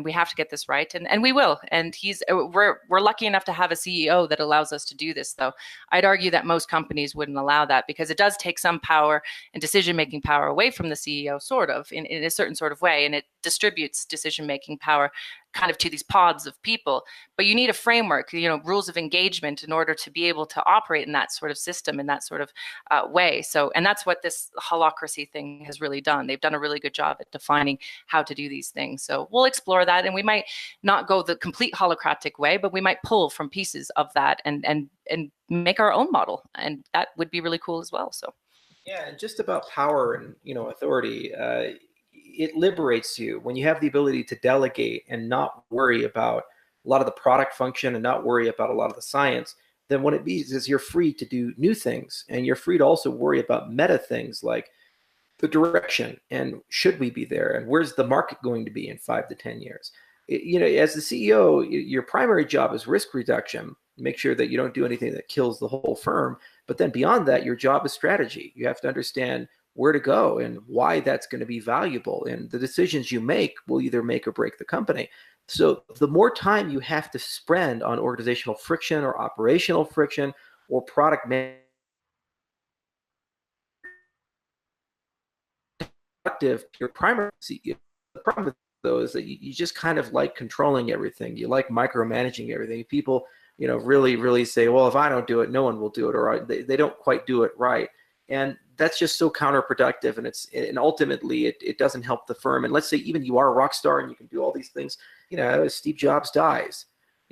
we have to get this right, and we will. And we're lucky enough to have a CEO that allows us to do this, though. I'd argue that most companies wouldn't allow that, because it does take some power and decision-making power away from the CEO, sort of, in a certain sort of way, and it distributes decision-making power kind of to these pods of people. But you need a framework, rules of engagement, in order to be able to operate in that sort of system, in that sort of way. So, and that's what this holacracy thing has really done. They've done a really good job at defining how to do these things. So we'll explore that, and we might not go the complete holacratic way, but we might pull from pieces of that and make our own model, and that would be really cool as well. So yeah, and just about power and authority. It liberates you when you have the ability to delegate and not worry about a lot of the product function and not worry about a lot of the science. Then what it means is you're free to do new things, and you're free to also worry about meta things like the direction and should we be there, and where's the market going to be in 5 to 10 years. As the CEO, your primary job is risk reduction. Make sure that you don't do anything that kills the whole firm. But then beyond that, your job is strategy. You have to understand where to go and why that's going to be valuable. And the decisions you make will either make or break the company. So the more time you have to spend on organizational friction or operational friction or product management, your primary CEO. The problem with those is that you just kind of like controlling everything. You like micromanaging everything. People, really say, well, if I don't do it, no one will do it, or they don't quite do it right. And that's just so counterproductive, and ultimately it doesn't help the firm. And let's say even you are a rock star and you can do all these things, Steve Jobs dies,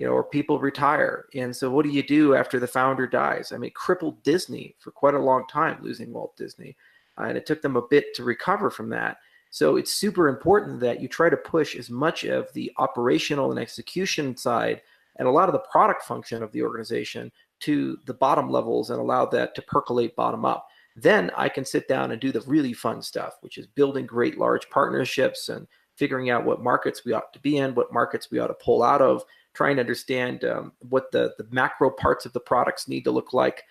or people retire. And so what do you do after the founder dies? I mean, it crippled Disney for quite a long time, losing Walt Disney. And it took them a bit to recover from that. So it's super important that you try to push as much of the operational and execution side and a lot of the product function of the organization to the bottom levels and allow that to percolate bottom up. Then I can sit down and do the really fun stuff, which is building great large partnerships and figuring out what markets we ought to be in, what markets we ought to pull out of, trying to understand what the macro parts of the products need to look like.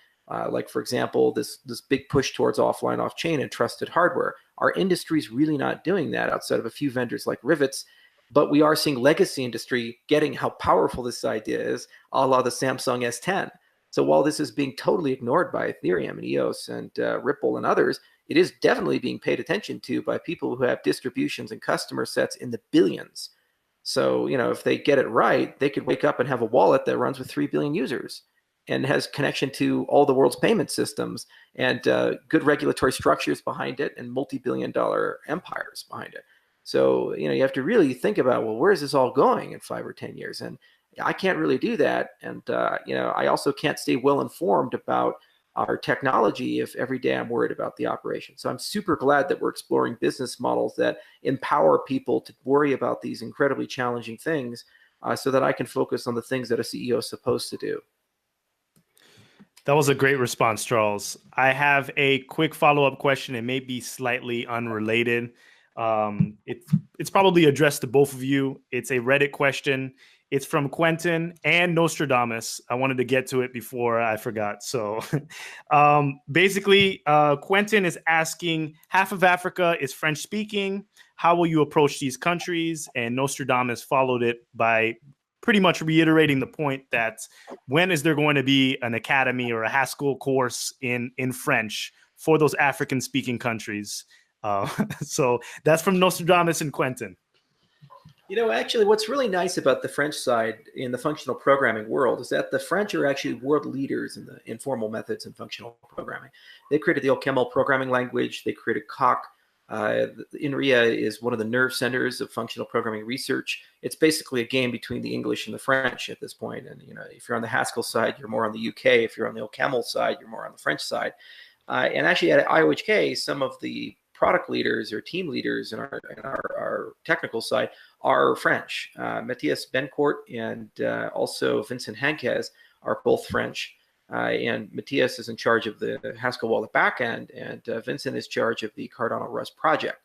Like, for example, this big push towards offline, off-chain, and trusted hardware. Our industry is really not doing that outside of a few vendors like Rivets, but we are seeing legacy industry getting how powerful this idea is, a la the Samsung S10. So while this is being totally ignored by Ethereum and EOS and Ripple and others, it is definitely being paid attention to by people who have distributions and customer sets in the billions. So, if they get it right, they could wake up and have a wallet that runs with 3 billion users and has connection to all the world's payment systems and good regulatory structures behind it and multi-billion-dollar empires behind it. So, you have to really think about, well, where is this all going in 5 or 10 years? And I can't really do that. And, I also can't stay well informed about our technology if every day I'm worried about the operation. So I'm super glad that we're exploring business models that empower people to worry about these incredibly challenging things so that I can focus on the things that a CEO is supposed to do. That was a great response, Charles. I have a quick follow-up question. It may be slightly unrelated. It's probably addressed to both of you. It's a Reddit question. It's from Quentin and Nostradamus. I wanted to get to it before I forgot. So basically, Quentin is asking, half of Africa is French-speaking. How will you approach these countries? And Nostradamus followed it by pretty much reiterating the point that when is there going to be an academy or a Haskell course in French for those African-speaking countries? So that's from Nostradamus and Quentin. Actually, what's really nice about the French side in the functional programming world is that the French are actually world leaders in the informal methods in functional programming. They created the OCaml programming language. They created Coq. INRIA is one of the nerve centers of functional programming research. It's basically a game between the English and the French at this point. And if you're on the Haskell side, you're more on the UK. If you're on the OCaml side, you're more on the French side. And actually at IOHK, some of the product leaders or team leaders in our technical side are French. Matthias Bencourt and also Vincent Hankes are both French. And Matthias is in charge of the Haskell Wallet backend, and Vincent is in charge of the Cardano Rust project.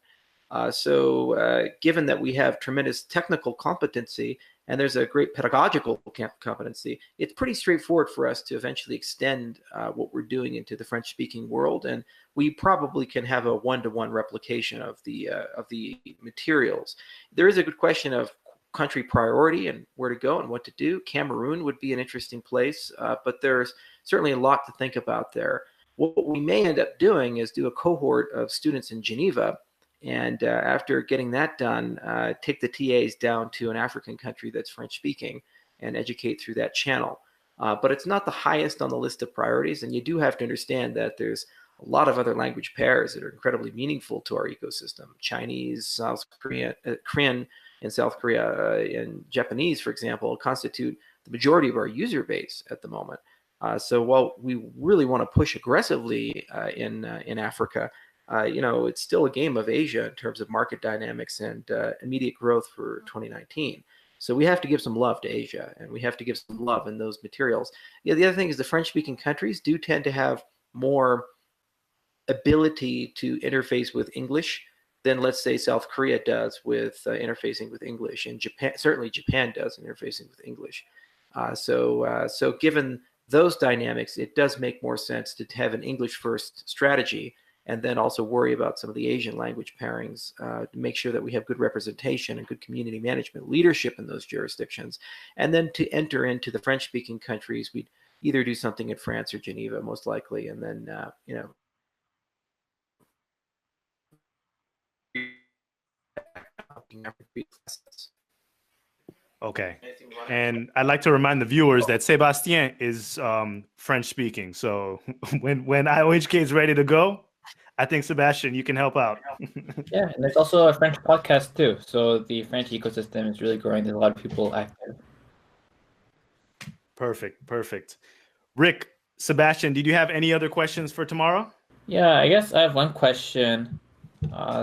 So given that we have tremendous technical competency and there's a great pedagogical competency, it's pretty straightforward for us to eventually extend what we're doing into the French-speaking world, and we probably can have a one-to-one replication of the materials. There is a good question of country priority and where to go and what to do. Cameroon would be an interesting place, but there's certainly a lot to think about there. What we may end up doing is do a cohort of students in Geneva, and after getting that done, take the TAs down to an African country that's French-speaking and educate through that channel. But it's not the highest on the list of priorities, and you do have to understand that there's a lot of other language pairs that are incredibly meaningful to our ecosystem. Chinese, South Korean in South Korea, and Japanese, for example, constitute the majority of our user base at the moment. So while we really want to push aggressively in Africa, it's still a game of Asia in terms of market dynamics and immediate growth for 2019. So we have to give some love to Asia, and we have to give some love in those materials. The other thing is the French-speaking countries do tend to have more ability to interface with English than, let's say, South Korea does with interfacing with English, and Japan, certainly Japan does interfacing with English. So given those dynamics, it does make more sense to have an English first strategy, and then also worry about some of the Asian language pairings to make sure that we have good representation and good community management leadership in those jurisdictions. And then to enter into the French-speaking countries, we'd either do something in France or Geneva, most likely, and then, you know, Okay. And I'd like to remind the viewers that Sebastien is French speaking. So when IOHK is ready to go, I think Sebastien, you can help out. Yeah, and there's also a French podcast too. So the French ecosystem is really growing. There's a lot of people active. Perfect. Rick, Sebastien, did you have any other questions for tomorrow? Yeah, I guess I have one question.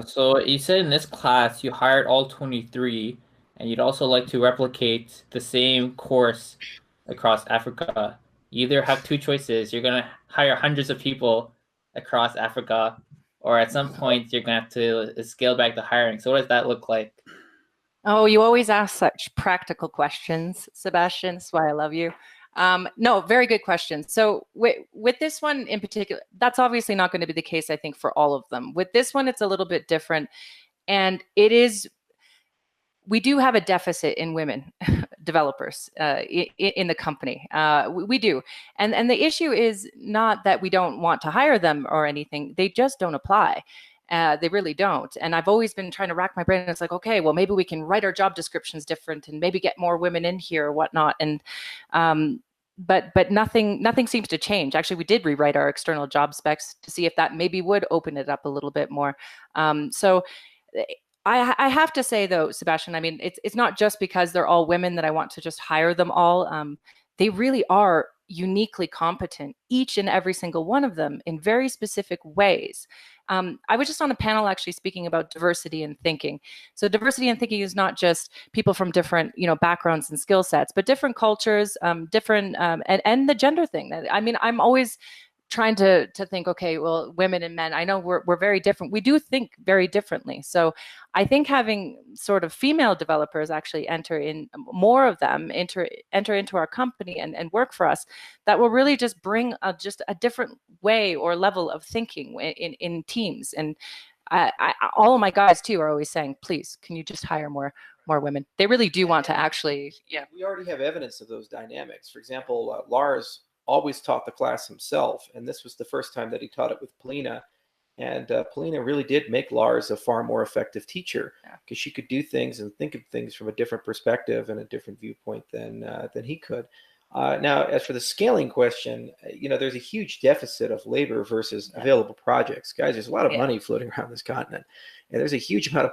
So you said in this class you hired all 23, and you'd also like to replicate the same course across Africa. You either have two choices. You're going to hire hundreds of people across Africa, or at some point you're going to have to scale back the hiring. So what does that look like? Oh, you always ask such practical questions, Sebastien. That's why I love you. No, very good question. So with this one in particular, that's obviously not going to be the case, I think, for all of them. With this one, it's a little bit different. And we do have a deficit in women developers in the company. We do. And the issue is not that we don't want to hire them or anything. They just don't apply. They really don't. And I've always been trying to rack my brain. It's like, okay, well, maybe we can write our job descriptions different and maybe get more women in here or whatnot. And but nothing seems to change. Actually, we did rewrite our external job specs to see if that maybe would open it up a little bit more. So I have to say, though, Sebastien, I mean, it's not just because they're all women that I want to just hire them all. They really are uniquely competent, each and every single one of them, in very specific ways. I was just on a panel actually speaking about diversity in thinking. So diversity in thinking is not just people from different, backgrounds and skill sets, but different cultures, and the gender thing. I mean, I'm always trying to think, okay, well, women and men, I know we're very different. We do think very differently. So I think having sort of female developers actually enter into our company and work for us, that will really just bring just a different way or level of thinking in teams. And all of my guys too are always saying, please, can you just hire more women? They really do want to actually, yeah. We already have evidence of those dynamics. For example, Lars always taught the class himself, and this was the first time that he taught it with Polina. And Polina really did make Lars a far more effective teacher, because she could do things and think of things from a different perspective and a different viewpoint than he could. Now, as for the scaling question, there's a huge deficit of labor versus available projects. Guys, there's a lot of money floating around this continent, and there's a huge amount of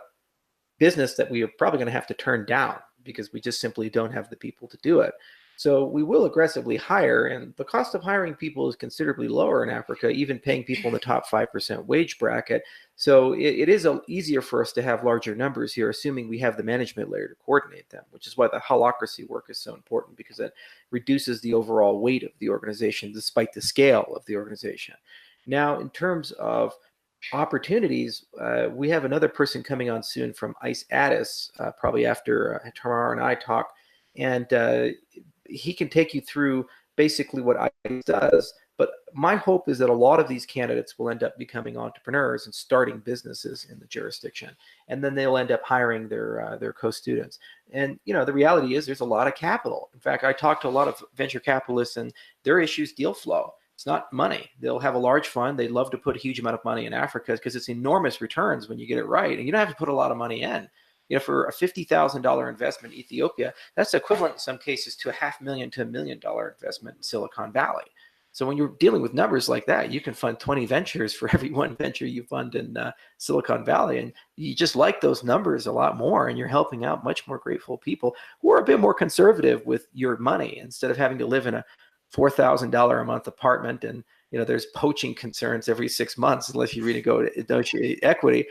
business that we are probably going to have to turn down because we just simply don't have the people to do it. So we will aggressively hire, and the cost of hiring people is considerably lower in Africa, even paying people in the top 5% wage bracket. So it is easier for us to have larger numbers here, assuming we have the management layer to coordinate them, which is why the holacracy work is so important, because it reduces the overall weight of the organization despite the scale of the organization. Now, in terms of opportunities, we have another person coming on soon from ICE Addis, probably after Tamara and I talk, and he can take you through basically what ICE does. But my hope is that a lot of these candidates will end up becoming entrepreneurs and starting businesses in the jurisdiction, and then they'll end up hiring their co-students. And the reality is there's a lot of capital. In fact, I talked to a lot of venture capitalists, and their issue is deal flow. It's not money. They'll have a large fund. They'd love to put a huge amount of money in Africa because it's enormous returns when you get it right, and you don't have to put a lot of money in. For a $50,000 investment in Ethiopia, that's equivalent in some cases to $500,000 to $1 million investment in Silicon Valley. So when you're dealing with numbers like that, you can fund 20 ventures for every one venture you fund in Silicon Valley. And you just like those numbers a lot more, and you're helping out much more grateful people who are a bit more conservative with your money instead of having to live in a $4,000 a month apartment. And, there's poaching concerns every 6 months unless you really go to negotiate equity.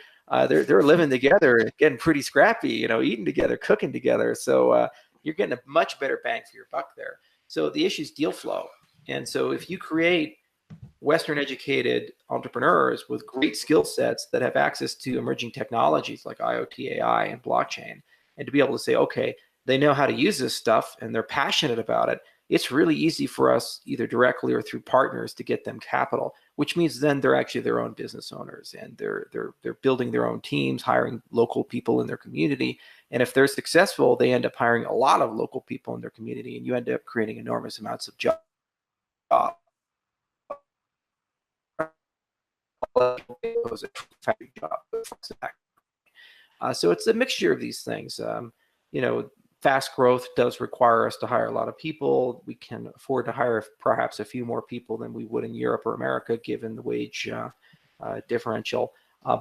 They're living together, getting pretty scrappy, eating together, cooking together. So you're getting a much better bang for your buck there. So the issue is deal flow. And so if you create Western educated entrepreneurs with great skill sets that have access to emerging technologies like IoT, AI, and blockchain, and to be able to say, okay, they know how to use this stuff and they're passionate about it, it's really easy for us, either directly or through partners, to get them capital, which means then they're actually their own business owners, and they're building their own teams, hiring local people in their community. And if they're successful, they end up hiring a lot of local people in their community, and you end up creating enormous amounts of jobs. So it's a mixture of these things. Fast growth does require us to hire a lot of people. We can afford to hire perhaps a few more people than we would in Europe or America, given the wage differential.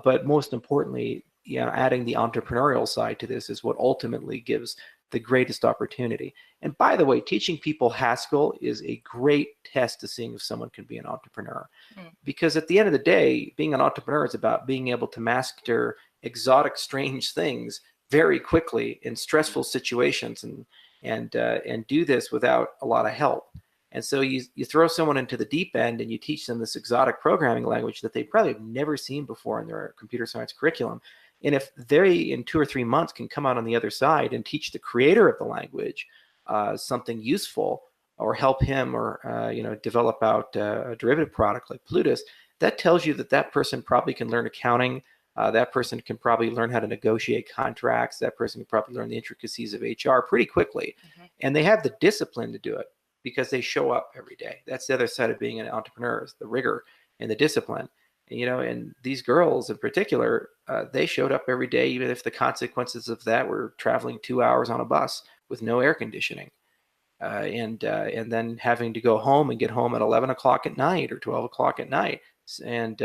But most importantly, adding the entrepreneurial side to this is what ultimately gives the greatest opportunity. And by the way, teaching people Haskell is a great test to seeing if someone can be an entrepreneur. Because at the end of the day, being an entrepreneur is about being able to master exotic, strange things very quickly in stressful situations, and do this without a lot of help. And so you throw someone into the deep end and you teach them this exotic programming language that they probably have never seen before in their computer science curriculum. And if they, in 2 or 3 months, can come out on the other side and teach the creator of the language something useful, or help him or develop out a derivative product like Plutus, that tells you that that person probably can learn accounting. That person can probably learn how to negotiate contracts. That person can probably learn the intricacies of HR pretty quickly. And they have the discipline to do it because they show up every day. That's the other side of being an entrepreneur, is the rigor and the discipline. And these girls in particular, they showed up every day, even if the consequences of that were traveling 2 hours on a bus with no air conditioning. And then having to go home and get home at 11 o'clock at night or 12 o'clock at night. And,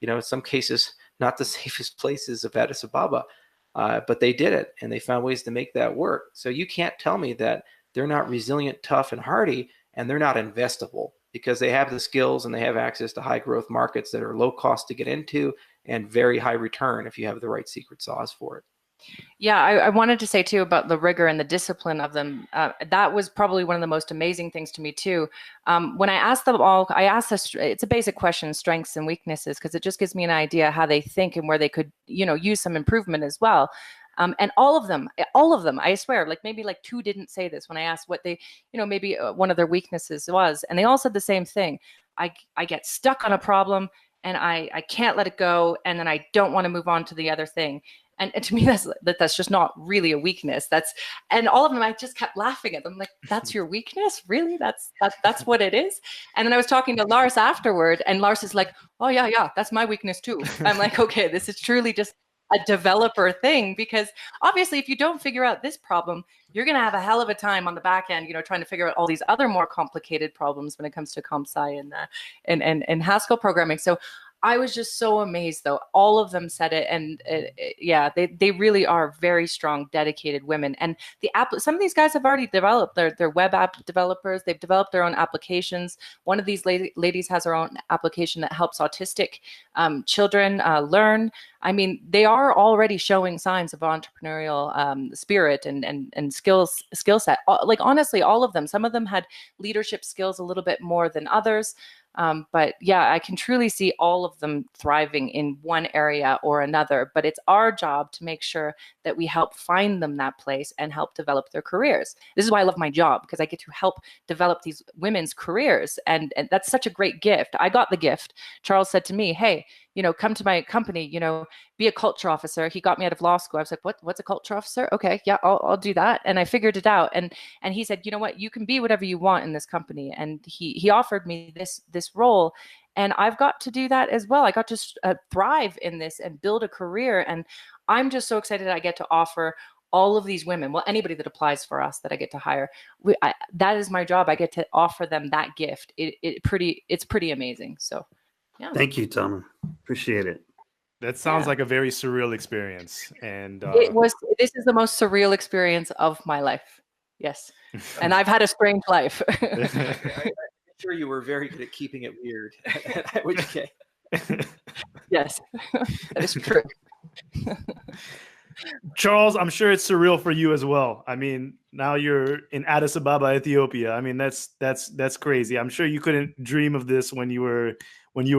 in some cases, not the safest places of Addis Ababa, but they did it, and they found ways to make that work. So you can't tell me that they're not resilient, tough, and hardy, and they're not investable, because they have the skills and they have access to high growth markets that are low cost to get into and very high return if you have the right secret sauce for it. Yeah, I wanted to say too about the rigor and the discipline of them. That was probably one of the most amazing things to me too. When I asked them all, it's a basic question, strengths and weaknesses, because it just gives me an idea how they think and where they could, use some improvement as well. And all of them, I swear, maybe 2 didn't say this when I asked what they, maybe one of their weaknesses was. And they all said the same thing. I get stuck on a problem and I can't let it go. And then I don't want to move on to the other thing. And to me, that's just not really a weakness. And all of them, I just kept laughing at them. Like, that's your weakness? Really? That's what it is? And then I was talking to Lars afterward, and Lars is like, oh yeah, that's my weakness too. I'm like, okay, this is truly just a developer thing, because obviously if you don't figure out this problem, you're going to have a hell of a time on the back end, trying to figure out all these other more complicated problems when it comes to comp sci and Haskell programming. So I was just so amazed, though. All of them said it, and they really are very strong, dedicated women. And some of these guys have already developed their web app developers. They've developed their own applications. One of these ladies has her own application that helps autistic children learn. I mean, they are already showing signs of entrepreneurial spirit and skill set. Honestly, all of them. Some of them had leadership skills a little bit more than others. But yeah, I can truly see all of them thriving in one area or another. But it's our job to make sure that we help find them that place and help develop their careers. This is why I love my job, because I get to help develop these women's careers. And that's such a great gift. I got the gift. Charles said to me, hey, come to my company, be a culture officer. He got me out of law school. I was like, what's a culture officer? Okay, yeah, I'll do that. And I figured it out. And he said, you know what, you can be whatever you want in this company. And he offered me this role. And I've got to do that as well. I got to thrive in this and build a career. And I'm just so excited I get to offer all of these women, anybody that applies for us that I get to hire, that is my job. I get to offer them that gift. It's pretty amazing. So, yeah. Thank you, Tom. Appreciate it. That sounds like a very surreal experience. And this is the most surreal experience of my life. Yes. And I've had a strange life. I'm sure you were very good at keeping it weird. Okay. Yes, that is true. Charles, I'm sure it's surreal for you as well. I mean, now you're in Addis Ababa, Ethiopia. I mean, that's crazy. I'm sure you couldn't dream of this when you were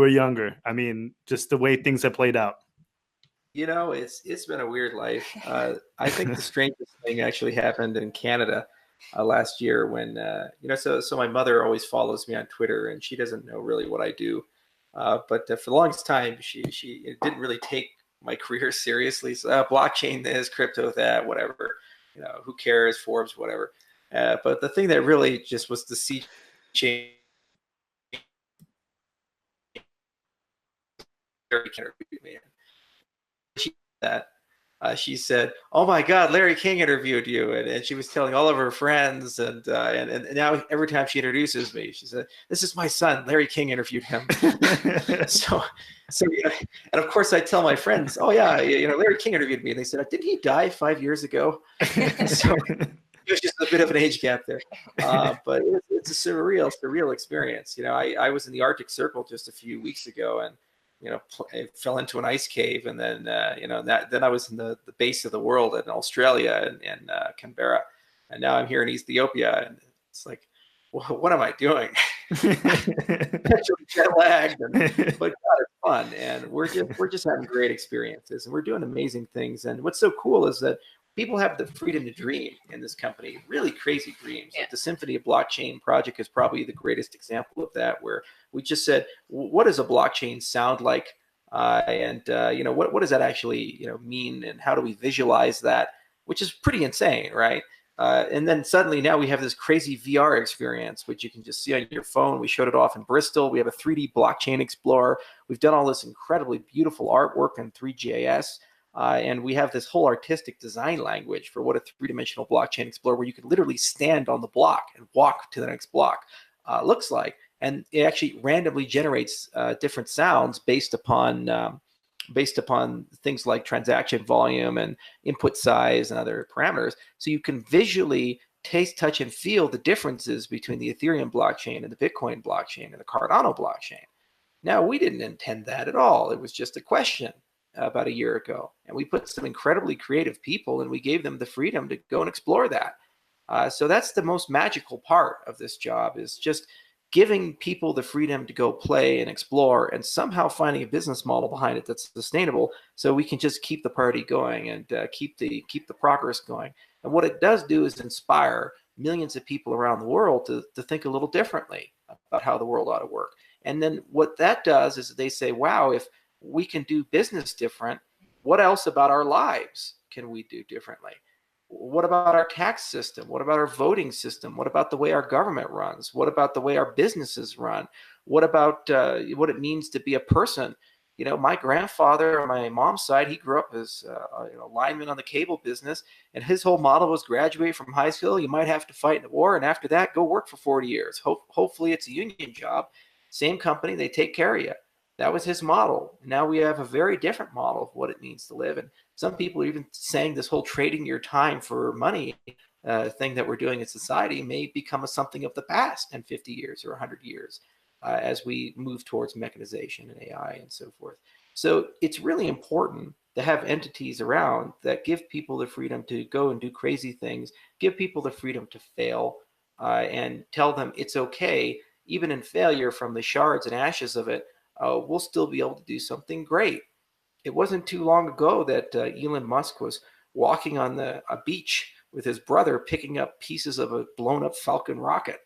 younger. I mean, just the way things have played out. It's been a weird life. I think the strangest thing actually happened in Canada. last year when, so my mother always follows me on Twitter, and she doesn't know really what I do. But for the longest time, she didn't really take my career seriously. So blockchain this, crypto that, whatever, who cares, Forbes, whatever. But the thing that really just was the sea change that she said, "Oh my God, Larry King interviewed you," and she was telling all of her friends, and now every time she introduces me, she said, "This is my son, Larry King interviewed him." so and of course I tell my friends, "Oh yeah, Larry King interviewed me," and they said, "Didn't he die 5 years ago?" So there's just a bit of an age gap there, but it's a surreal experience. I was in the Arctic Circle just a few weeks ago, and I fell into an ice cave, and then then I was in the base of the world in Australia and Canberra, and now I'm here in Ethiopia, and it's like, what am I doing? Jet lagged, but God, it's fun, and we're just having great experiences, and we're doing amazing things. And what's so cool is that people have the freedom to dream in this company, really crazy dreams. Yeah. Like the Symphony of Blockchain project is probably the greatest example of that, where we just said, what does a blockchain sound like? What does that actually mean, and how do we visualize that? Which is pretty insane, right? And then suddenly now we have this crazy VR experience, which you can just see on your phone. We showed it off in Bristol. We have a 3D blockchain explorer. We've done all this incredibly beautiful artwork in 3GIS. And we have this whole artistic design language for what a three-dimensional blockchain explorer, where you can literally stand on the block and walk to the next block, looks like. And it actually randomly generates different sounds based upon things like transaction volume and input size and other parameters. So you can visually taste, touch, and feel the differences between the Ethereum blockchain and the Bitcoin blockchain and the Cardano blockchain. Now, we didn't intend that at all. It was just a question about a year ago, and we put some incredibly creative people, and we gave them the freedom to go and explore that. So that's the most magical part of this job, is just giving people the freedom to go play and explore, and somehow finding a business model behind it that's sustainable, so we can just keep the party going and keep the progress going. And what it does do is inspire millions of people around the world to think a little differently about how the world ought to work. And then what that does is they say, wow, if we can do business different, what else about our lives can we do differently? What about our tax system? What about our voting system? What about the way our government runs? What about the way our businesses run? What about what it means to be a person? My grandfather on my mom's side, he grew up as a lineman on the cable business, and his whole model was graduate from high school, you might have to fight in the war, and after that, go work for 40 years. Hopefully it's a union job. Same company, they take care of you. That was his model. Now we have a very different model of what it means to live. And some people are even saying this whole trading your time for money thing that we're doing in society may become something of the past in 50 years or 100 years as we move towards mechanization and AI and so forth. So it's really important to have entities around that give people the freedom to go and do crazy things, give people the freedom to fail, and tell them it's okay, even in failure, from the shards and ashes of it, we'll still be able to do something great. It wasn't too long ago that Elon Musk was walking on a beach with his brother, picking up pieces of a blown up Falcon rocket.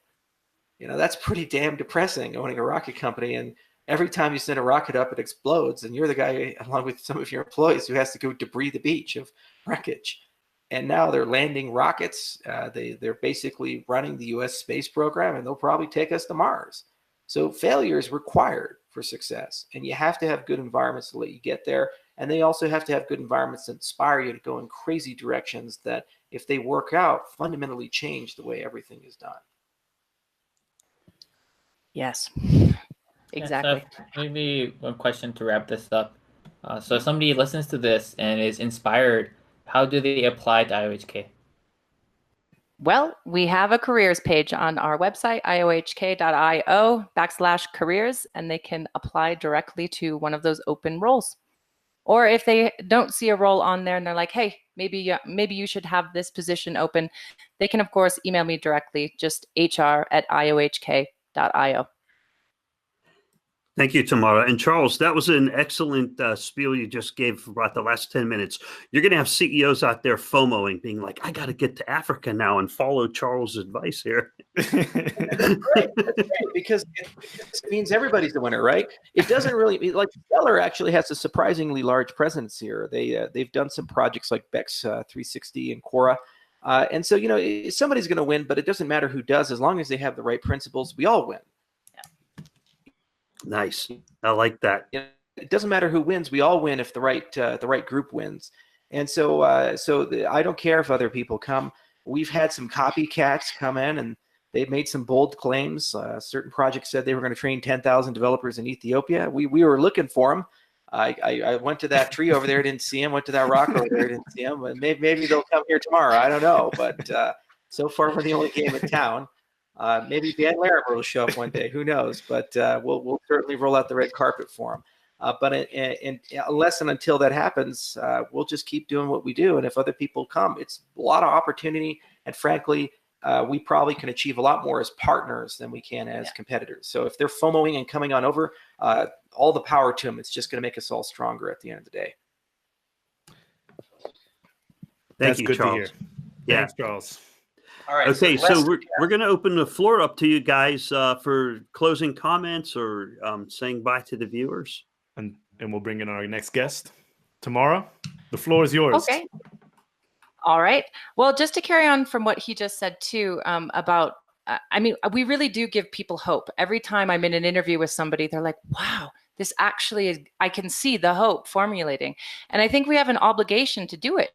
That's pretty damn depressing, owning a rocket company. And every time you send a rocket up, it explodes. And you're the guy, along with some of your employees, who has to go debris the beach of wreckage. And now they're landing rockets. They're basically running the US space program, and they'll probably take us to Mars. So failure is required for success, and you have to have good environments to let you get there. And they also have to have good environments that inspire you to go in crazy directions that, if they work out, fundamentally change the way everything is done. Yes, Yeah, exactly. so maybe one question to wrap this up. So if somebody listens to this and is inspired, how do they apply to IOHK? Well, we have a careers page on our website, iohk.io/careers, and they can apply directly to one of those open roles. Or if they don't see a role on there and they're like, hey, maybe you should have this position open, they can, of course, email me directly, just hr@iohk.io. Thank you, Tamara. And Charles, that was an excellent spiel you just gave for about the last 10 minutes. You're going to have CEOs out there FOMOing, being like, I got to get to Africa now and follow Charles' advice here. That's great, because it means everybody's the winner, right? It doesn't really, like, Stellar actually has a surprisingly large presence here. They've done some projects like Bex 360 and Quora. And so, somebody's going to win, but it doesn't matter who does, as long as they have the right principles, we all win. Nice. I like that. It doesn't matter who wins. We all win if the right group wins. And so, I don't care if other people come. We've had some copycats come in, and they've made some bold claims. Certain projects said they were going to train 10,000 developers in Ethiopia. We were looking for them. I went to that tree over there, didn't see him. Went to that rock over there, didn't see him. And maybe they'll come here tomorrow. I don't know. But so far, we're the only game in town. Maybe Dan Larimer will show up one day. Who knows? But we'll certainly roll out the red carpet for him. But unless and until that happens, we'll just keep doing what we do. And if other people come, it's a lot of opportunity. And frankly, we probably can achieve a lot more as partners than we can as competitors. So if they're FOMOing and coming on over, all the power to them. It's just going to make us all stronger at the end of the day. Thank you, Charles. Yeah. Thanks, Charles. All right. Okay, so we're going to open the floor up to you guys for closing comments or saying bye to the viewers. And we'll bring in our next guest. Tamara, the floor is yours. Okay. All right. Well, just to carry on from what he just said too, about, we really do give people hope. Every time I'm in an interview with somebody, they're like, wow, this actually is, I can see the hope formulating. And I think we have an obligation to do it.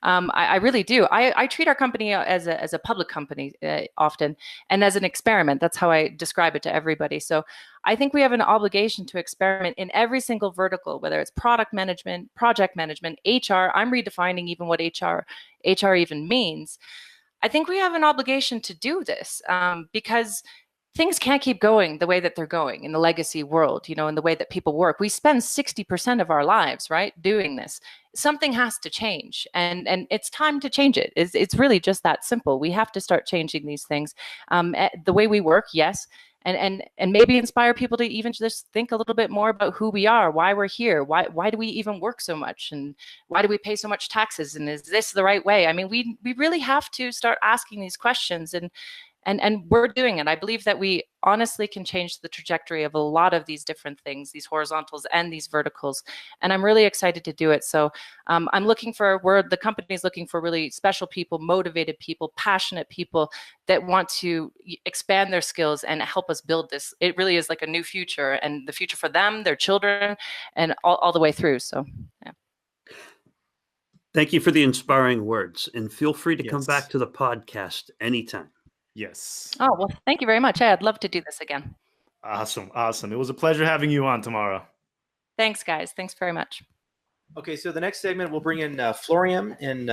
I really do. I treat our company as a public company often, and as an experiment. That's how I describe it to everybody. So I think we have an obligation to experiment in every single vertical, whether it's product management, project management, HR. I'm redefining even what HR even means. I think we have an obligation to do this because things can't keep going the way that they're going in the legacy world, in the way that people work. We spend 60% of our lives, right, doing this. Something has to change, and it's time to change it. It's really just that simple. We have to start changing these things. The way we work, yes, and maybe inspire people to even just think a little bit more about who we are, why we're here, why do we even work so much, and why do we pay so much taxes, and is this the right way? I mean, we really have to start asking these questions, and we're doing it. I believe that we honestly can change the trajectory of a lot of these different things, these horizontals and these verticals. And I'm really excited to do it. So I'm looking for, the company is looking for really special people, motivated people, passionate people that want to expand their skills and help us build this. It really is like a new future, and the future for them, their children, and all the way through. So, yeah. Thank you for the inspiring words, and feel free to come back to the podcast anytime. Yes. Oh, well, thank you very much. I'd love to do this again. Awesome. It was a pleasure having you on, Tamara. Thanks, guys. Thanks very much. Okay, so the next segment, we'll bring in Florian and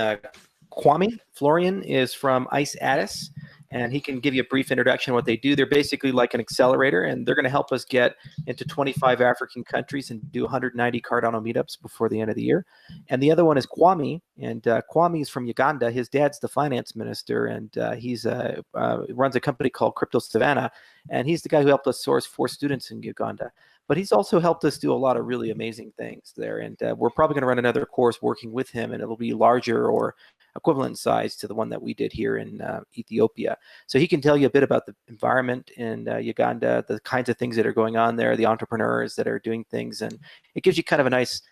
Kwame. Florian is from ICE Addis, and he can give you a brief introduction of what they do. They're basically like an accelerator, and they're going to help us get into 25 African countries and do 190 Cardano meetups before the end of the year. And the other one is Kwame, and Kwame is from Uganda. His dad's the finance minister, and he's runs a company called Crypto Savannah, and he's the guy who helped us source 4 students in Uganda. But he's also helped us do a lot of really amazing things there, and we're probably going to run another course working with him, and it'll be larger or equivalent size to the one that we did here in Ethiopia. So he can tell you a bit about the environment in Uganda, the kinds of things that are going on there, the entrepreneurs that are doing things, and it gives you kind of a nice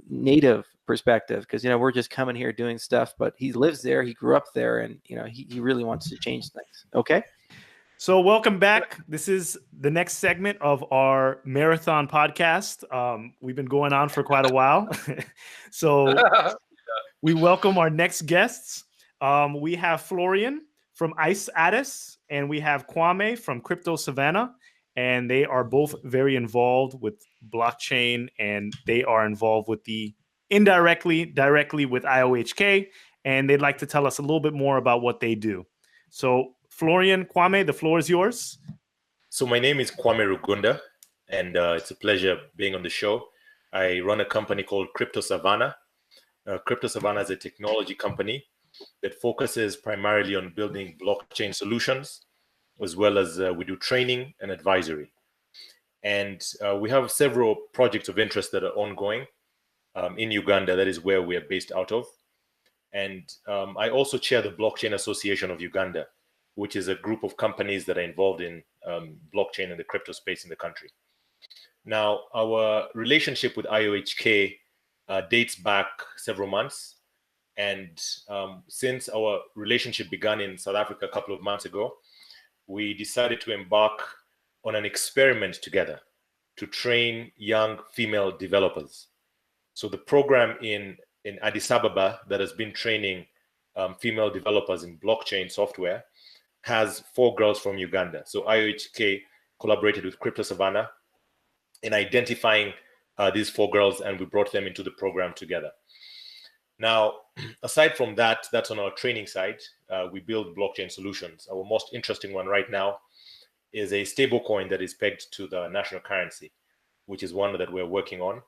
native perspective, because we're just coming here doing stuff, but he lives there, he grew up there, and he really wants to change things. Okay. So welcome back. This is the next segment of our marathon podcast. We've been going on for quite a while. So we welcome our next guests. We have Florian from ICE Addis, and we have Kwame from Crypto Savannah. And they are both very involved with blockchain, and they are involved with directly with IOHK. And they'd like to tell us a little bit more about what they do. So Florian, Kwame, the floor is yours. So my name is Kwame Rugunda, and it's a pleasure being on the show. I run a company called Crypto Savannah. Crypto Savannah is a technology company that focuses primarily on building blockchain solutions, as well as we do training and advisory. And we have several projects of interest that are ongoing in Uganda. That is where we are based out of. And I also chair the Blockchain Association of Uganda, which is a group of companies that are involved in blockchain and the crypto space in the country. Now, our relationship with IOHK dates back several months. And since our relationship began in South Africa a couple of months ago, we decided to embark on an experiment together to train young female developers. So the program in Addis Ababa that has been training female developers in blockchain software has 4 girls from Uganda. So IOHK collaborated with Crypto Savannah in identifying these 4 girls, and we brought them into the program together. Now, aside from that, that's on our training side. We build blockchain solutions. Our most interesting one right now is a stablecoin that is pegged to the national currency, which is one that we're working on.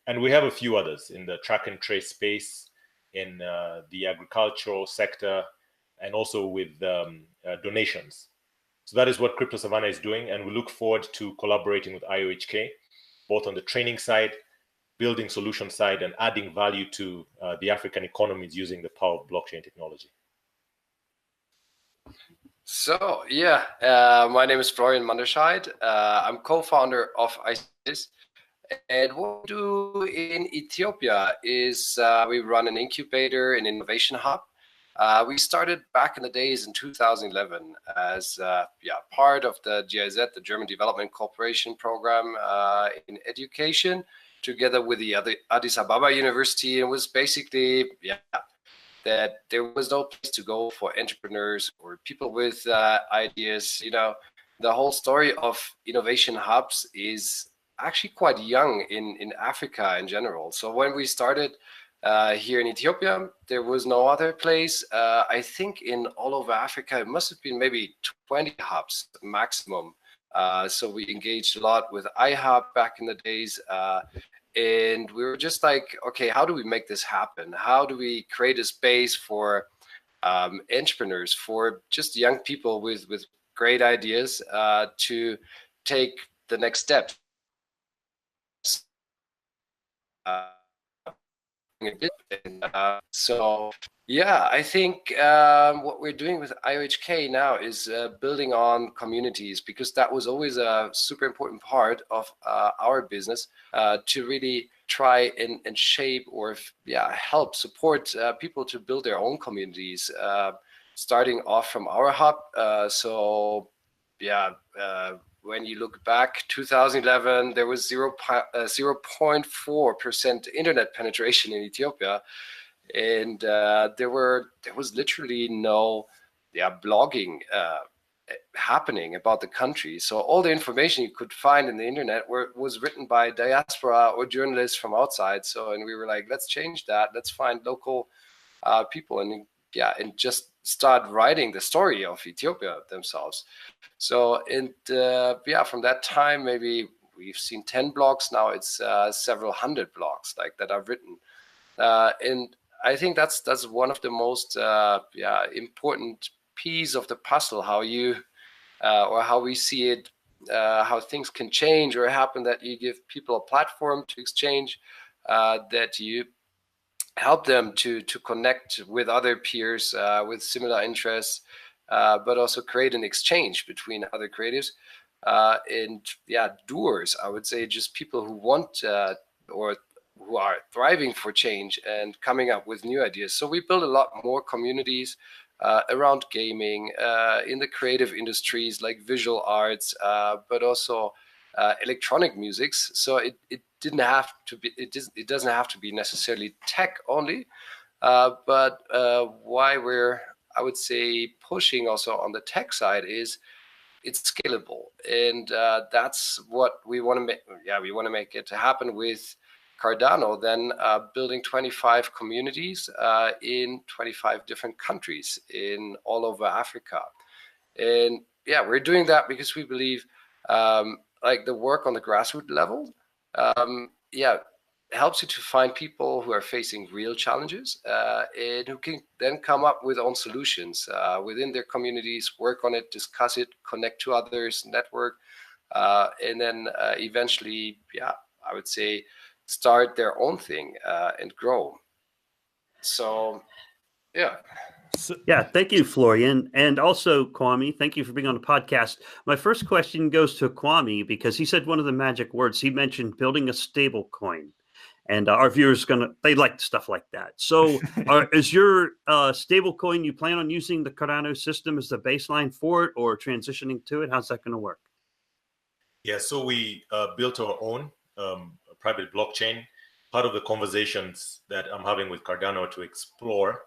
And we have a few others in the track and trace space, in the agricultural sector, and also with donations. So that is what Crypto Savannah is doing, and we look forward to collaborating with IOHK, both on the training side, building solution side, and adding value to the African economies using the power of blockchain technology. So, yeah, my name is Florian Manderscheid. I'm co-founder of ICIS. And what we do in Ethiopia is we run an incubator, an innovation hub. We started back in the days in 2011 as part of the GIZ, the German Development Cooperation Program in education, together with the Addis Ababa University. It was basically, that there was no place to go for entrepreneurs or people with ideas. You know, the whole story of innovation hubs is actually quite young in Africa in general. So when we started here in Ethiopia, there was no other place. I think in all over Africa, it must have been maybe 20 hubs maximum. So we engaged a lot with iHub back in the days. And we were just like, okay, how do we make this happen? How do we create a space for entrepreneurs, for just young people with great ideas to take the next step? So yeah, I think what we're doing with IOHK now is building on communities, because that was always a super important part of our business, to really try and shape or help support people to build their own communities, starting off from our hub. When you look back, 2011, there was 0.4% internet penetration in Ethiopia, and there was literally no blogging happening about the country. So all the information you could find in the internet was written by diaspora or journalists from outside. And we were like, let's change that. Let's find local people and just start writing the story of Ethiopia themselves. So, from that time, maybe we've seen 10 blogs. Now it's several hundred blogs like that I've written. And I think that's one of the most important piece of the puzzle, how you or how we see it, how things can change or happen, that you give people a platform to exchange, that you help them to connect with other peers with similar interests, but also create an exchange between other creatives and doers. I would say just people who want or who are thriving for change and coming up with new ideas. So we build a lot more communities around gaming, in the creative industries like visual arts, but also electronic musics. So it doesn't have to be necessarily tech only, but why we're, I would say, pushing also on the tech side is it's scalable, and that's what we want to make. We want to make it happen with Cardano, then building 25 communities in 25 different countries in all over Africa. And we're doing that because we believe like the work on the grassroots level helps you to find people who are facing real challenges and who can then come up with own solutions within their communities, work on it, discuss it, connect to others, network. and then eventually, yeah, I would say start their own thing and grow. So, yeah. Yeah, thank you, Florian. And also, Kwame, thank you for being on the podcast. My first question goes to Kwame because he said one of the magic words. He mentioned building a stable coin. And our viewers they like stuff like that. So is your stable coin, you plan on using the Cardano system as the baseline for it or transitioning to it? How's that going to work? Yeah, so we built our own private blockchain. Part of the conversations that I'm having with Cardano to explore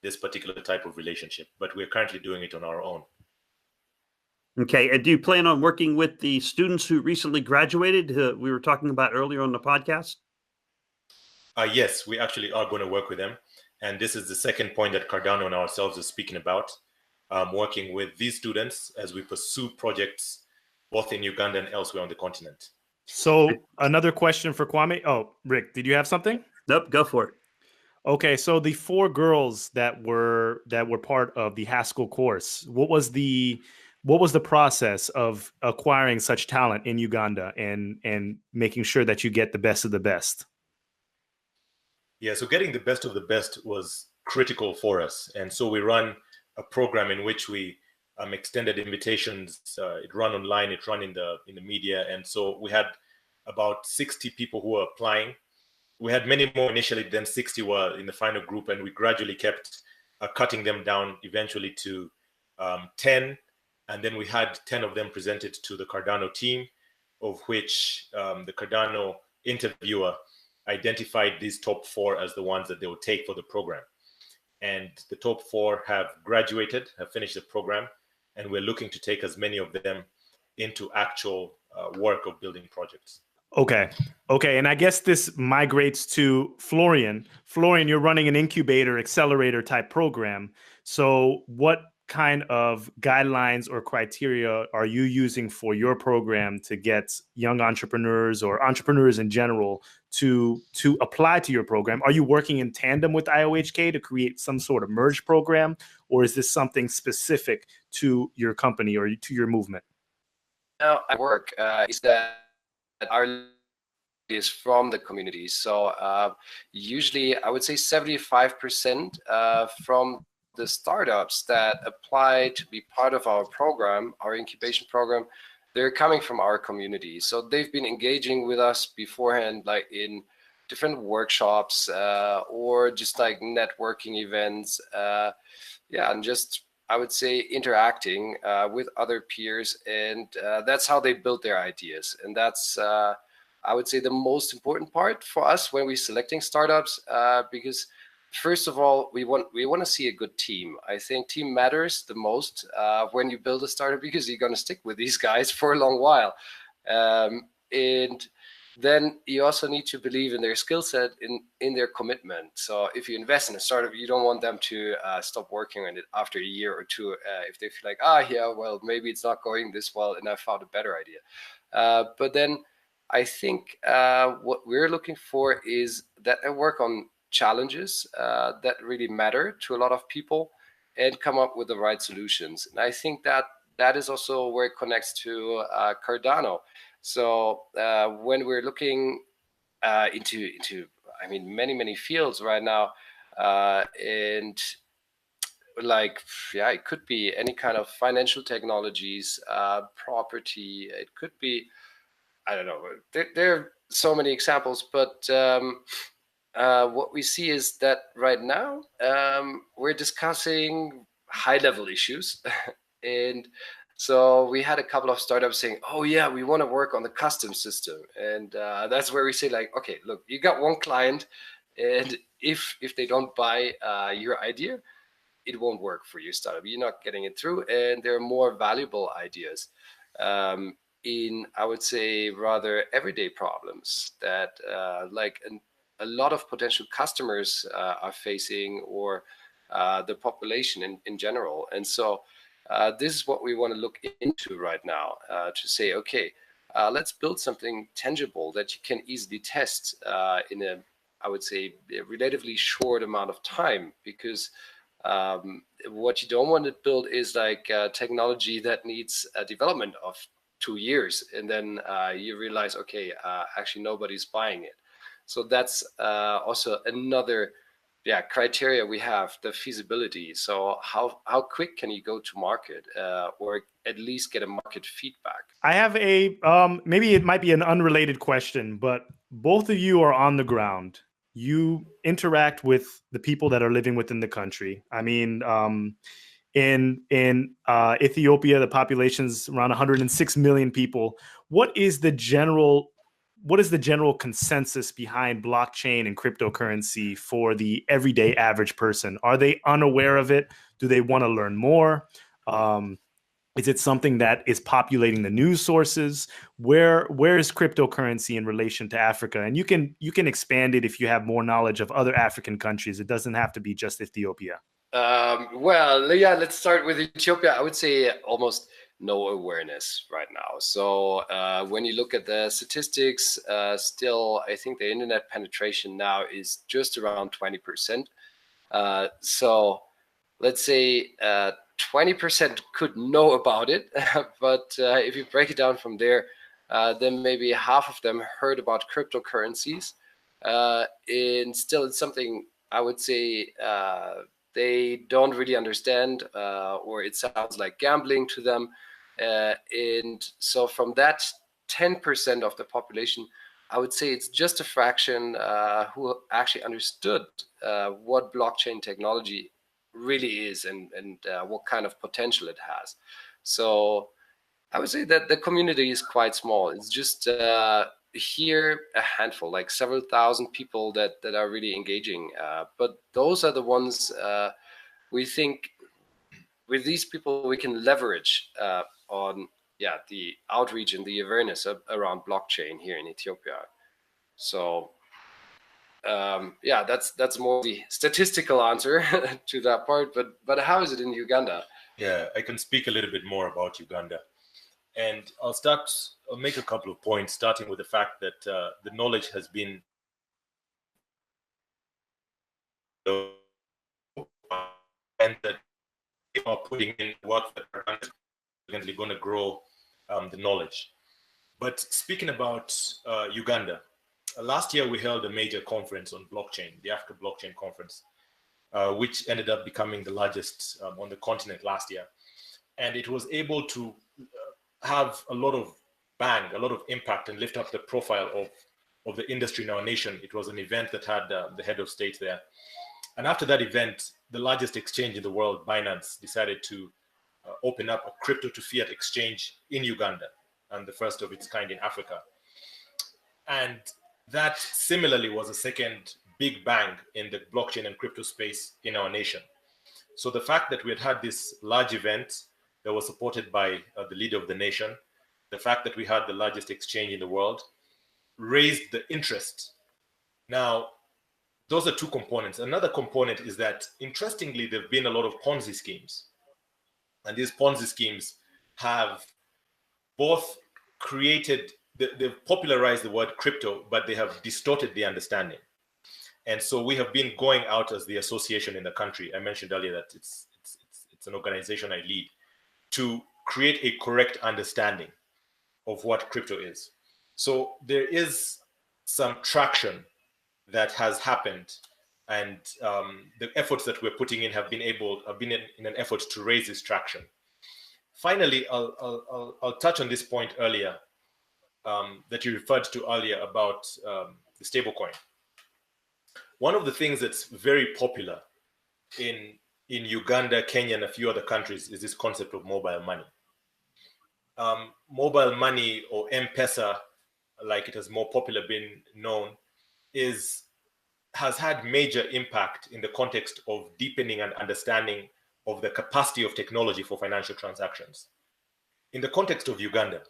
this particular type of relationship, but we're currently doing it on our own. Okay, and do you plan on working with the students who recently graduated, we were talking about earlier on the podcast? Yes, we actually are going to work with them. And this is the second point that Cardano and ourselves are speaking about, working with these students as we pursue projects both in Uganda and elsewhere on the continent. So another question for Kwame. Oh, Rick, did you have something? Nope, go for it. Okay, so the 4 girls that were part of the Haskell course, what was the process of acquiring such talent in Uganda and making sure that you get the best of the best? Yeah, so getting the best of the best was critical for us. And so we run a program in which we extended invitations. It ran online, it ran in the media. And so we had about 60 people who were applying. We had many more initially than 60 were in the final group, and we gradually kept cutting them down eventually to 10. And then we had 10 of them presented to the Cardano team, of which the Cardano interviewer identified these top 4 as the ones that they would take for the program. And the top 4 have graduated, have finished the program, and we're looking to take as many of them into actual work of building projects. Okay. And I guess this migrates to Florian. Florian, you're running an incubator, accelerator type program. So what kind of guidelines or criteria are you using for your program to get young entrepreneurs or entrepreneurs in general to apply to your program? Are you working in tandem with IOHK to create some sort of merge program, or is this something specific to your company or to your movement? Now, I work is that our is from the community. So usually I would say 75% from the startups that apply to be part of our program, our incubation program, they're coming from our community. So they've been engaging with us beforehand, like in different workshops or just like networking events. Yeah, and just, I would say, interacting with other peers. And that's how they build their ideas. And that's, I would say, the most important part for us when we're selecting startups, because first of all, we want to see a good team. I think team matters the most when you build a startup, because you're going to stick with these guys for a long while. And then you also need to believe in their skill set, in their commitment. So if you invest in a startup, you don't want them to stop working on it after a year or two if they feel like, yeah, well, maybe it's not going this well and I found a better idea. But then I think what we're looking for is that I work on challenges that really matter to a lot of people and come up with the right solutions. And I think that is also where it connects to Cardano. So when we're looking into I mean, many fields right now, and like, yeah, it could be any kind of financial technologies, property, it could be, I don't know, there are so many examples, but what we see is that right now we're discussing high-level issues. And so we had a couple of startups saying, oh yeah, we want to work on the custom system. And that's where we say, like, okay, look, you got one client, and if they don't buy your idea, it won't work for your startup. You're not getting it through. And there are more valuable ideas in, I would say, rather everyday problems that like a lot of potential customers are facing, or the population in general. And so this is what we want to look into right now, to say, okay, let's build something tangible that you can easily test in a, I would say, a relatively short amount of time, because what you don't want to build is like technology that needs a development of 2 years, and then you realize, okay, actually nobody's buying it. So that's also another criteria we have, the feasibility. So how quick can you go to market, or at least get a market feedback? I have a maybe it might be an unrelated question, but both of you are on the ground. You interact with the people that are living within the country. I mean, in Ethiopia, the population's around 106 million people. What is the general consensus behind blockchain and cryptocurrency for the everyday average person? Are they unaware of it? Do they want to learn more? Is it something that is populating the news sources? Where is cryptocurrency in relation to Africa? And you can expand it if you have more knowledge of other African countries. It doesn't have to be just Ethiopia. Well, yeah, let's start with Ethiopia. I would say almost no awareness right now. So when you look at the statistics, still, I think the internet penetration now is just around 20%. So let's say 20% could know about it, but if you break it down from there, then maybe half of them heard about cryptocurrencies. And still, it's something I would say they don't really understand, or it sounds like gambling to them. And so from that 10% of the population, I would say it's just a fraction who actually understood what blockchain technology really is and what kind of potential it has. So I would say that the community is quite small. It's just here a handful, like several thousand people that are really engaging. But those are the ones we think with these people we can leverage on the outreach and the awareness around blockchain here in Ethiopia. So that's more the statistical answer to that part. But how is it in Uganda? Yeah, I can speak a little bit more about Uganda. And I'll make a couple of points, starting with the fact that the knowledge has been and that they are putting in work that are significantly going to grow the knowledge. But speaking about Uganda, last year we held a major conference on blockchain, the Africa Blockchain Conference, which ended up becoming the largest on the continent last year. And it was able to have a lot of bang, a lot of impact, and lift up the profile of the industry in our nation. It was an event that had the head of state there. And after that event, the largest exchange in the world, Binance, decided to open up a crypto to fiat exchange in Uganda, and the first of its kind in Africa. And that similarly was a second big bang in the blockchain and crypto space in our nation. So the fact that we had this large event that was supported by the leader of the nation, the fact that we had the largest exchange in the world, raised the interest. Now, those are two components. Another component is that, interestingly, there have been a lot of Ponzi schemes. And these Ponzi schemes have both created, they've popularized the word crypto, but they have distorted the understanding. And so we have been going out as the association in the country. I mentioned earlier that it's an organization I lead, to create a correct understanding of what crypto is. So there is some traction that has happened, and the efforts that we're putting in have been in an effort to raise this traction. Finally, I'll touch on this point earlier that you referred to earlier about the stablecoin. One of the things that's very popular in Uganda, Kenya, and a few other countries is this concept of mobile money. Mobile money, or M-Pesa, like it has more popular been known, has had major impact in the context of deepening and understanding of the capacity of technology for financial transactions. In the context of Uganda,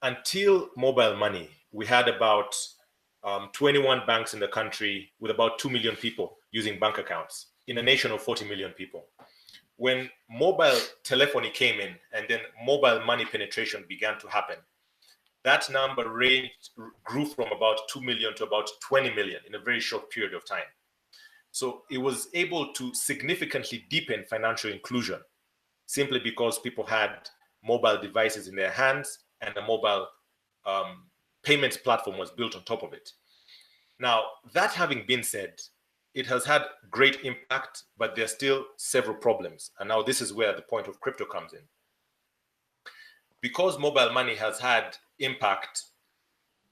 until mobile money, we had about 21 banks in the country with about 2 million people using bank accounts in a nation of 40 million people. When mobile telephony came in and then mobile money penetration began to happen, that number grew from about 2 million to about 20 million in a very short period of time. So it was able to significantly deepen financial inclusion simply because people had mobile devices in their hands and a mobile payments platform was built on top of it. Now, that having been said, it has had great impact, but there are still several problems. And now this is where the point of crypto comes in. Because mobile money has had impact,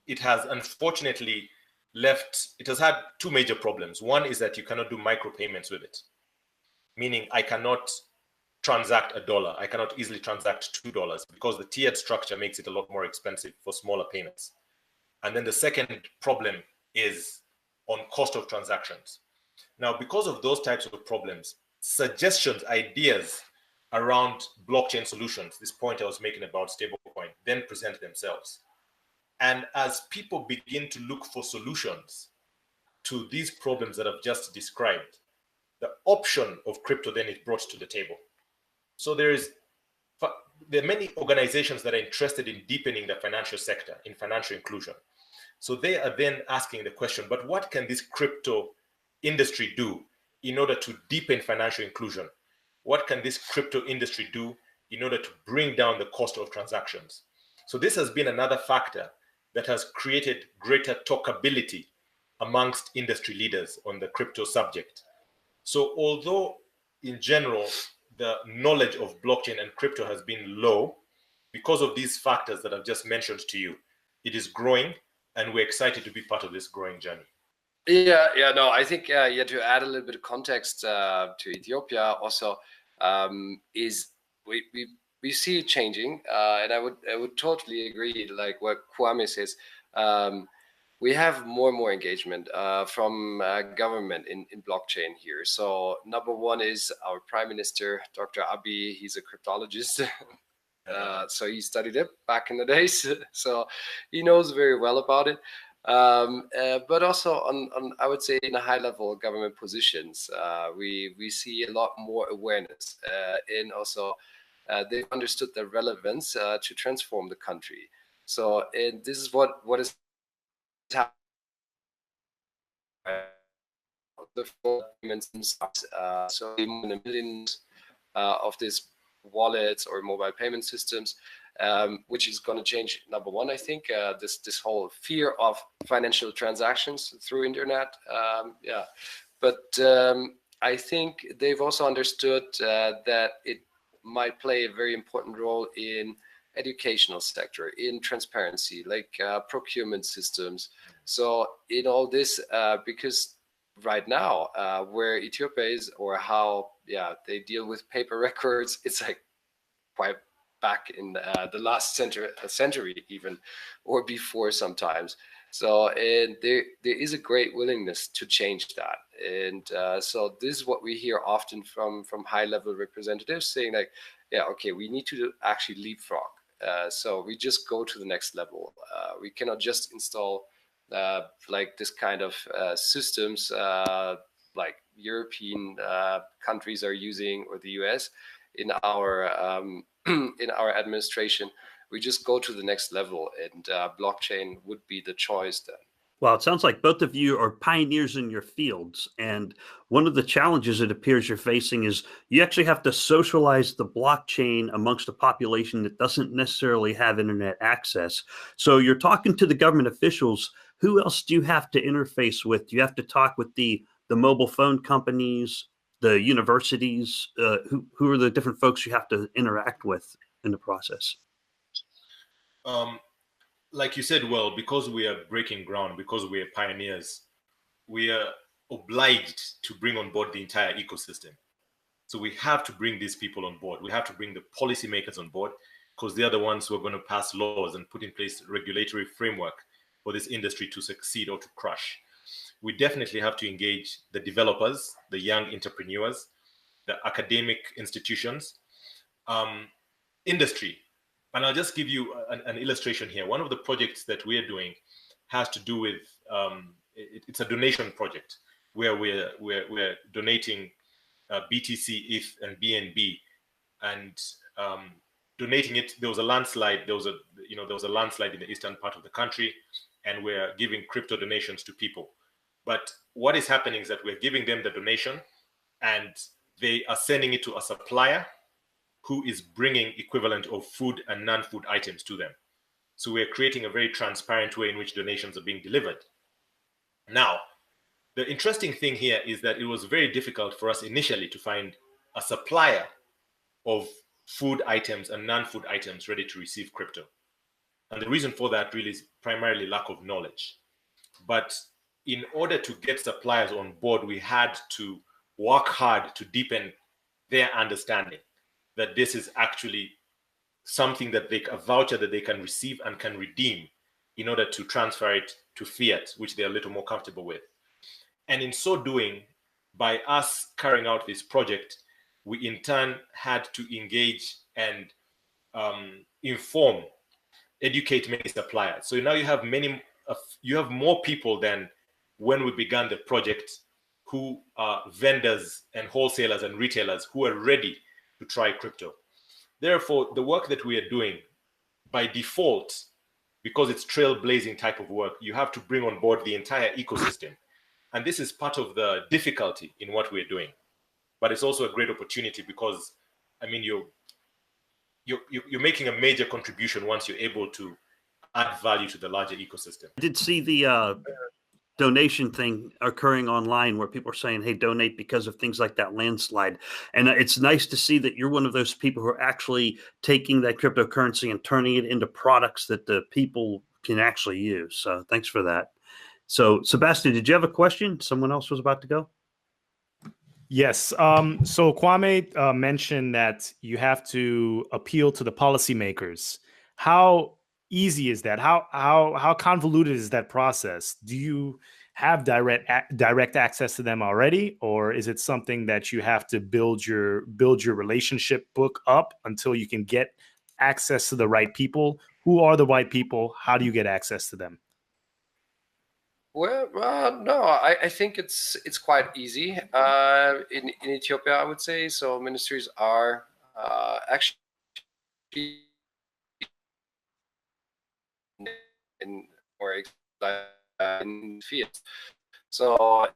it has unfortunately it has had two major problems. One is that you cannot do micropayments with it, meaning I cannot transact $1. I cannot easily transact $2 because the tiered structure makes it a lot more expensive for smaller payments. And then the second problem is on cost of transactions. Now, because of those types of problems, suggestions, ideas around blockchain solutions, this point I was making about stablecoin, then present themselves. And as people begin to look for solutions to these problems that I've just described, the option of crypto then is brought to the table. So there are many organizations that are interested in deepening the financial sector, in financial inclusion. So they are then asking the question, but what can this crypto industry do in order to deepen financial inclusion? What can this crypto industry do in order to bring down the cost of transactions? So this has been another factor that has created greater talkability amongst industry leaders on the crypto subject. So although in general, the knowledge of blockchain and crypto has been low, because of these factors that I've just mentioned to you, it is growing, and we're excited to be part of this growing journey. No, I think to add a little bit of context to Ethiopia also is we see it changing, and I would totally agree, like what Kwame says. We have more and more engagement from government in blockchain here. So number one is our Prime Minister, Dr. Abiy. He's a cryptologist. So he studied it back in the days. So he knows very well about it. But also on I would say in a high level government positions, we see a lot more awareness, and also they've understood the relevance to transform the country. So and this is what is happening. The payments, so more than millions of these wallets or mobile payment systems, which is going to change. Number one, I think this whole fear of financial transactions through internet. But I think they've also understood that it might play a very important role in educational sector, in transparency, like procurement systems. So in all this, because right now where Ethiopia is, or how they deal with paper records, it's like quite back in the last century even, or before sometimes. So and there is a great willingness to change that, and so this is what we hear often from high level representatives saying like, okay, we need to actually leapfrog. So we just go to the next level. We cannot just install like this kind of systems like European countries are using, or the US in our administration. We just go to the next level, and blockchain would be the choice then. Well, it sounds like both of you are pioneers in your fields. And one of the challenges it appears you're facing is you actually have to socialize the blockchain amongst a population that doesn't necessarily have internet access. So you're talking to the government officials. Who else do you have to interface with? Do you have to talk with the mobile phone companies, the universities? Who are the different folks you have to interact with in the process? Like you said, well, because we are breaking ground, because we are pioneers, we are obliged to bring on board the entire ecosystem. So we have to bring these people on board. We have to bring the policymakers on board, because they are the ones who are going to pass laws and put in place regulatory framework for this industry to succeed or to crush. We definitely have to engage the developers, the young entrepreneurs, the academic institutions, industry. And I'll just give you an illustration here. One of the projects that we're doing has to do with, it's a donation project where we're donating BTC, ETH, and BNB, and donating it. There was a landslide. There was a landslide in the eastern part of the country, and we're giving crypto donations to people. But what is happening is that we're giving them the donation, and they are sending it to a supplier who is bringing equivalent of food and non-food items to them. So we're creating a very transparent way in which donations are being delivered. Now, the interesting thing here is that it was very difficult for us initially to find a supplier of food items and non-food items ready to receive crypto. And the reason for that really is primarily lack of knowledge. But in order to get suppliers on board, we had to work hard to deepen their understanding that this is actually something that a voucher that they can receive and can redeem in order to transfer it to fiat, which they're a little more comfortable with. And in so doing, by us carrying out this project, we in turn had to engage and inform, educate many suppliers. So now you have more people than when we began the project who are vendors and wholesalers and retailers who are ready to try crypto. Therefore, the work that we are doing by default, because it's trailblazing type of work, you have to bring on board the entire ecosystem. And this is part of the difficulty in what we're doing. But it's also a great opportunity because, I mean, you're making a major contribution once you're able to add value to the larger ecosystem. I did see the donation thing occurring online where people are saying, hey, donate because of things like that landslide. And it's nice to see that you're one of those people who are actually taking that cryptocurrency and turning it into products that the people can actually use. So thanks for that. So Sebastien, did you have a question? Someone else was about to go. Yes. So Kwame mentioned that you have to appeal to the policymakers. How easy is that? How convoluted is that process? Do you have direct access to them already, or is it something that you have to build your relationship book up until you can get access to the right people? Who are the right people? How do you get access to them? Well, no, I think it's quite easy in Ethiopia, I would say. So ministries are actually in fiat. So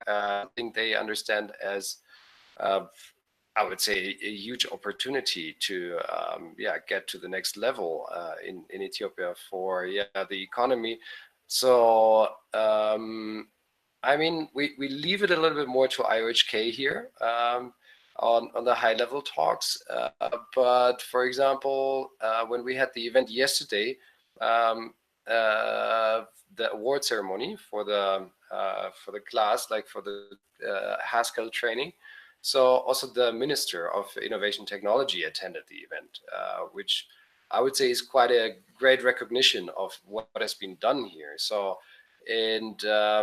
I think they understand as I would say a huge opportunity to get to the next level in Ethiopia for the economy. So I mean, we leave it a little bit more to IOHK here on the high level talks. But for example, when we had the event yesterday, the award ceremony for the class, like for the haskell training. So also the Minister of Innovation Technology attended the event, which I would say is quite a great recognition of what has been done here. So, and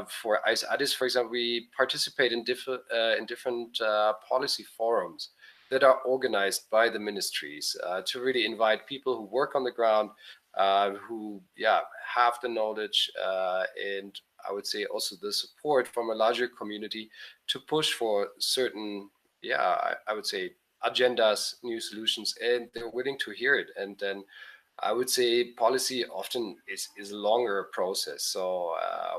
for ICE-ADIS, for example, we participate in different policy forums that are organized by the ministries to really invite people who work on the ground, who have the knowledge, and I would say also the support from a larger community to push for certain, I would say agendas, new solutions, and they're willing to hear it. And then I would say policy often is a longer process. So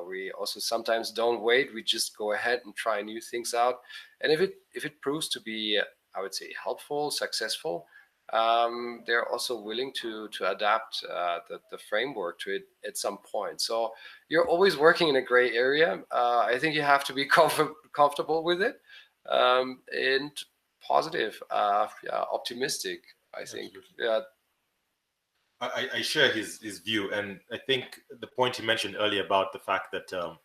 we also sometimes don't wait. We just go ahead and try new things out. And if it proves to be, I would say, helpful, successful, they're also willing to adapt the framework to it at some point. So you're always working in a gray area. I think you have to be comfortable with it and positive, optimistic, I think. Absolutely. Yeah. I share his view, and I think the point he mentioned earlier about the fact that the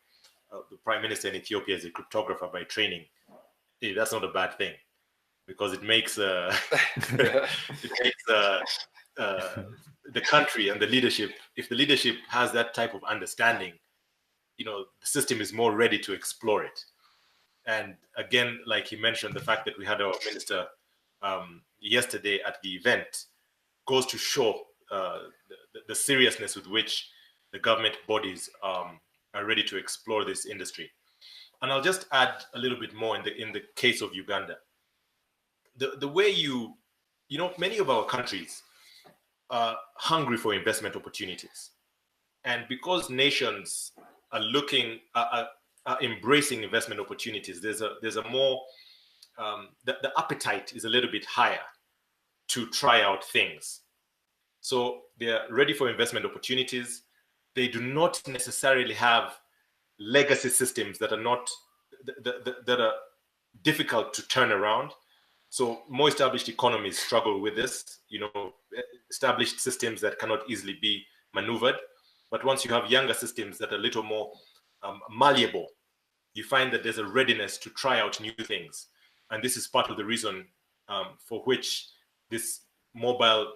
Prime Minister in Ethiopia is a cryptographer by training, that's not a bad thing, because it makes the country and the leadership, if the leadership has that type of understanding, the system is more ready to explore it. And again, like he mentioned, the fact that we had our minister yesterday at the event goes to show the seriousness with which the government bodies are ready to explore this industry. And I'll just add a little bit more in the case of Uganda. The way many of our countries are hungry for investment opportunities, and because nations are embracing investment opportunities, there's a more the appetite is a little bit higher to try out things. So they are ready for investment opportunities. They do not necessarily have legacy systems that are not that are difficult to turn around. So more established economies struggle with this, established systems that cannot easily be maneuvered. But once you have younger systems that are a little more malleable, you find that there's a readiness to try out new things. And this is part of the reason for which this mobile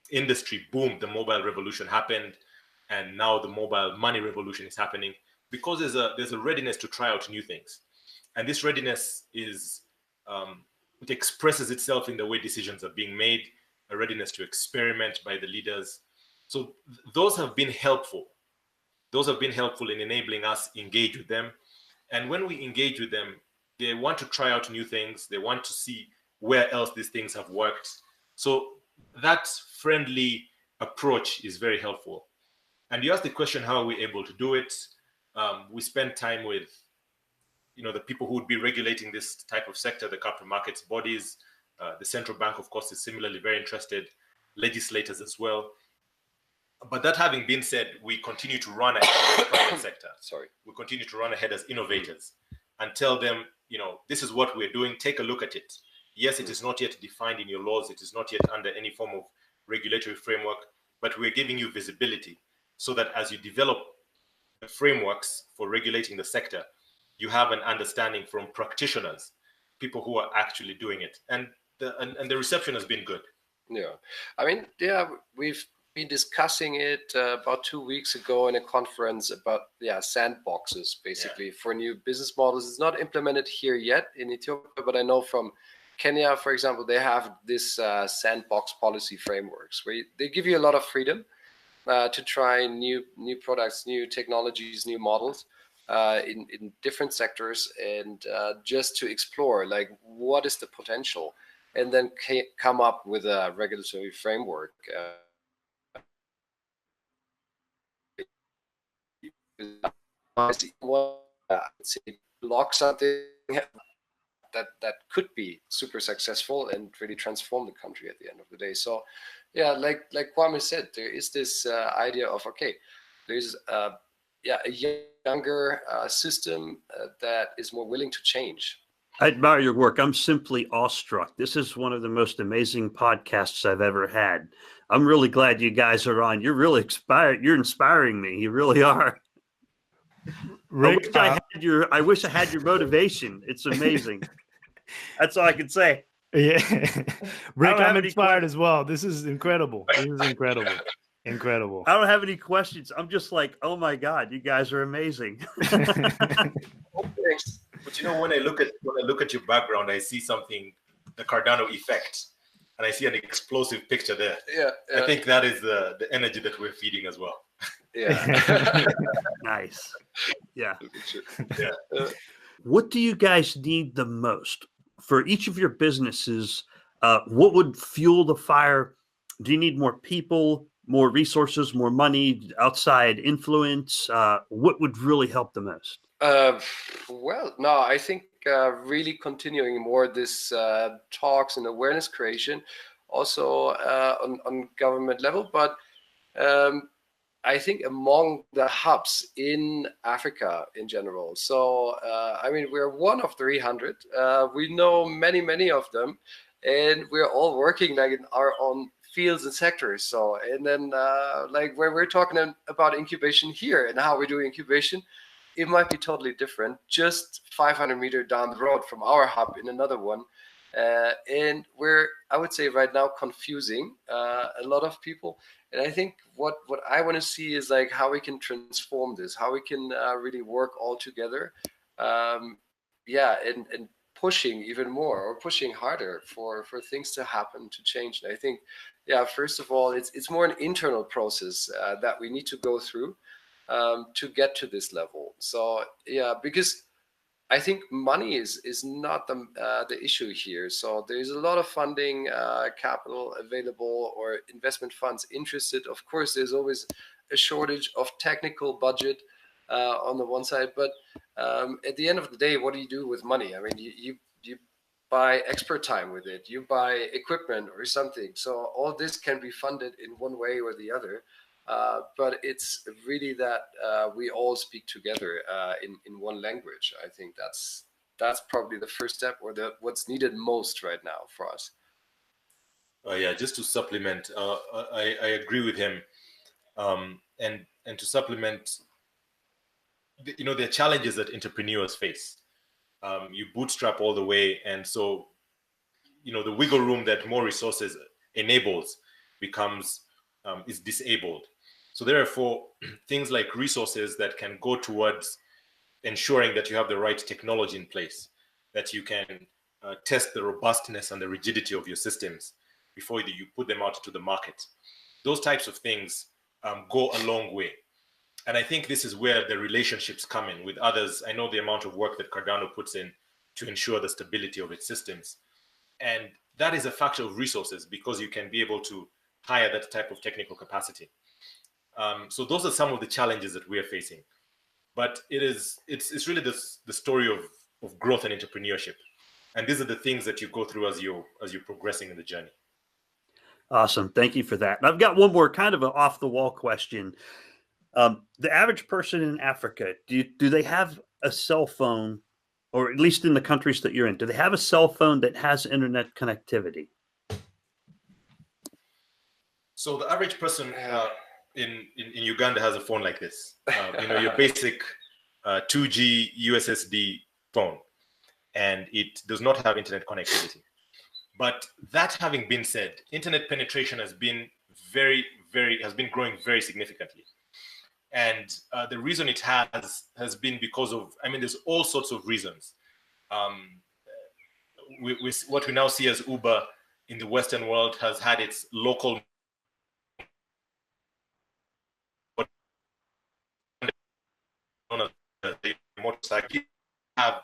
industry boomed. The mobile revolution happened, and now the mobile money revolution is happening, because there's a readiness to try out new things. And this readiness is it expresses itself in the way decisions are being made, a readiness to experiment by the leaders. So those have been helpful. Those have been helpful in enabling us engage with them. And when we engage with them, they want to try out new things. They want to see where else these things have worked. So that friendly approach is very helpful. And you asked the question, how are we able to do it? We spend time with the people who would be regulating this type of sector, the capital markets bodies. The central bank, of course, is similarly very interested, legislators as well. But that having been said, we continue to run ahead of the private sector. We continue to run ahead as innovators and tell them, this is what we're doing. Take a look at it. Yes, it is not yet defined in your laws. It is not yet under any form of regulatory framework, but we're giving you visibility so that as you develop the frameworks for regulating the sector, you have an understanding from practitioners, people who are actually doing it. And the reception has been good. Yeah. I mean, we've been discussing it about 2 weeks ago in a conference about sandboxes, basically, for new business models. It's not implemented here yet in Ethiopia, but I know from Kenya, for example, they have this sandbox policy frameworks where they give you a lot of freedom to try new products, new technologies, new models in different sectors, and just to explore like what is the potential, and then come up with a regulatory framework. Block something that could be super successful and really transform the country at the end of the day. So like Kwame said, there is this idea of, okay, there's a younger system that is more willing to change. I admire your work. I'm simply awestruck. This is one of the most amazing podcasts I've ever had. I'm really glad you guys are on. You're really inspired. You're inspiring me. You really are. Rick, I wish I had your motivation. It's amazing. That's all I can say. Yeah. Rick, I'm inspired as well. This is incredible. This is incredible. Incredible. I don't have any questions. I'm just like, oh my God, you guys are amazing. But when I look at your background, I see something, the Cardano effect, and I see an explosive picture there. Yeah. I think that is the energy that we're feeding as well. Yeah. Nice. Yeah. What do you guys need the most for each of your businesses? What would fuel the fire? Do you need more people, more resources, more money, outside influence? What would really help the most? Well, no, I think really continuing more this talks and awareness creation, also on government level, but I think among the hubs in Africa in general. So, I mean, we're one of 300. We know many of them, and we're all working like in our own fields and sectors. So, and then like where we're talking about incubation here and how we do incubation, it might be totally different, just 500 meters down the road from our hub in another one. And we're, I would say right now, confusing a lot of people. And I think what I want to see is like how we can transform this, how we can really work all together. And pushing even more or pushing harder for things to happen, to change. And I think, first of all, it's more an internal process that we need to go through to get to this level. So, because I think money is not the issue here. So there's a lot of funding, capital available, or investment funds interested. Of course, there's always a shortage of technical budget on the one side, but at the end of the day, what do you do with money? I mean, you buy expert time with it, you buy equipment or something. So all this can be funded in one way or the other. But it's really that we all speak together in one language. I think that's probably the first step, or what's needed most right now for us. Yeah, just to supplement, I agree with him, and to supplement, there are challenges that entrepreneurs face. You bootstrap all the way, and so the wiggle room that more resources enables becomes is disabled. So therefore, things like resources that can go towards ensuring that you have the right technology in place, that you can test the robustness and the rigidity of your systems before you put them out into the market. Those types of things go a long way. And I think this is where the relationships come in with others. I know the amount of work that Cardano puts in to ensure the stability of its systems. And that is a factor of resources, because you can be able to hire that type of technical capacity. So those are some of the challenges that we are facing. But it's really the story of growth and entrepreneurship. And these are the things that you go through as you're progressing in the journey. Awesome. Thank you for that. And I've got one more kind of an off the wall question. The average person in Africa, do they have a cell phone, or at least in the countries that you're in, do they have a cell phone that has internet connectivity? So the average person in Uganda has a phone like this, your basic 2G USSD phone, and it does not have internet connectivity. But that having been said, internet penetration has been growing very significantly. And the reason it has been because of, there's all sorts of reasons. What we now see as Uber in the Western world has had its local motorcycle have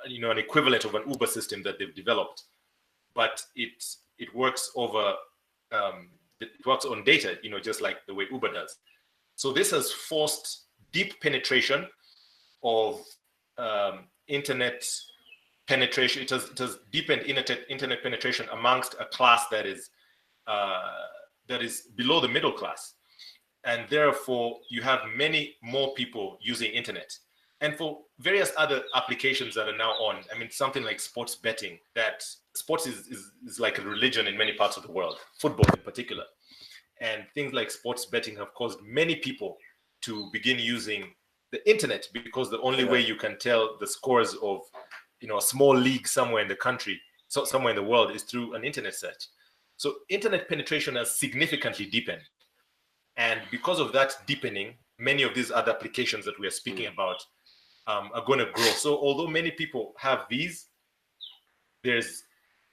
an equivalent of an Uber system that they've developed, but it works over it works on data, just like the way Uber does. So this has forced deep penetration of internet penetration. It has deepened internet penetration amongst a class that is below the middle class, and therefore you have many more people using internet. And for various other applications that are now on, something like sports betting, that sports is like a religion in many parts of the world, football in particular. And things like sports betting have caused many people to begin using the internet, because the only way you can tell the scores of a small league somewhere in the country, somewhere in the world, is through an internet search. So internet penetration has significantly deepened. And because of that deepening, many of these other applications that we are speaking about are going to grow. So although many people have these, there's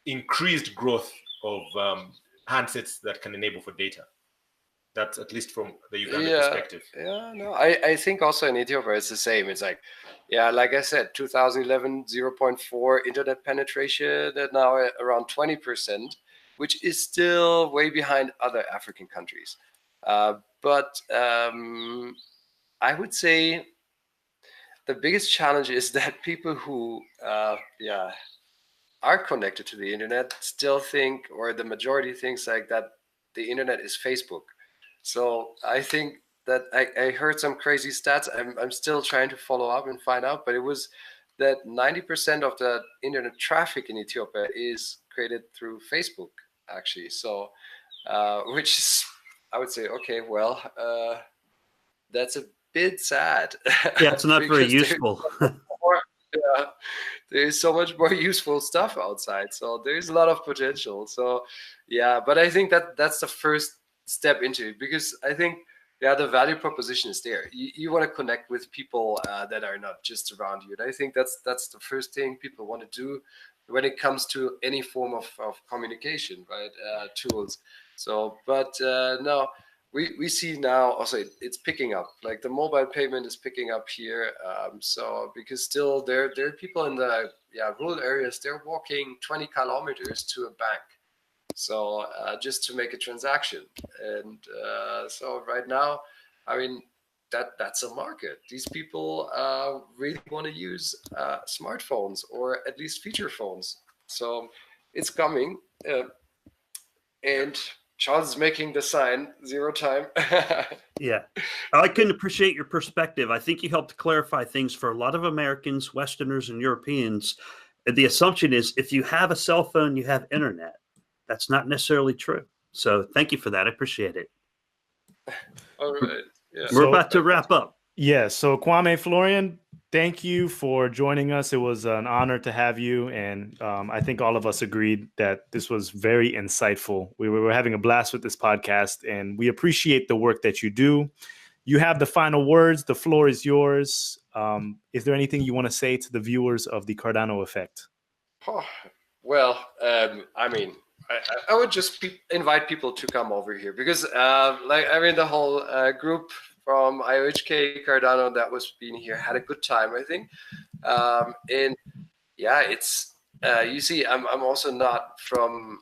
increased growth of handsets that can enable for data. That's at least from the Uganda perspective. Yeah, no, I think also in Ethiopia it's the same. It's like, like I said, 2011, 0.4 internet penetration, and now around 20%, which is still way behind other African countries. But I would say the biggest challenge is that people who are connected to the internet still think, or the majority thinks, like that the internet is Facebook. So I think that I heard some crazy stats. I'm still trying to follow up and find out, but it was that 90% of the internet traffic in Ethiopia is created through Facebook, actually. So, which is, I would say, okay, well, that's a bit sad. Yeah, it's not very useful. There's so much more useful stuff outside. So there's a lot of potential. So, but I think that's the first step into it, because I think the value proposition is there. You want to connect with people that are not just around you, and I think that's the first thing people want to do when it comes to any form of communication, right? Tools. So, but no, we see now also it's picking up. Like the mobile payment is picking up here. So because still there are people in the rural areas, they're walking 20 kilometers to a bank. So just to make a transaction. And so right now, that's a market. These people really want to use smartphones, or at least feature phones. So it's coming. And Charles is making the sign 0 time. Yeah. I can appreciate your perspective. I think you helped clarify things for a lot of Americans, Westerners, and Europeans. And the assumption is if you have a cell phone, you have internet. That's not necessarily true. So thank you for that. I appreciate it. All right. Yeah. We're about to wrap up. Yeah. So Kwame, Florian, thank you for joining us. It was an honor to have you. And I think all of us agreed that this was very insightful. We were having a blast with this podcast, and we appreciate the work that you do. You have the final words. The floor is yours. Is there anything you want to say to the viewers of the Cardano Effect? Oh, well, I mean, I would just invite people to come over here because, the whole group from IOHK Cardano that was being here had a good time, I think. And yeah, it's you see, I'm also not from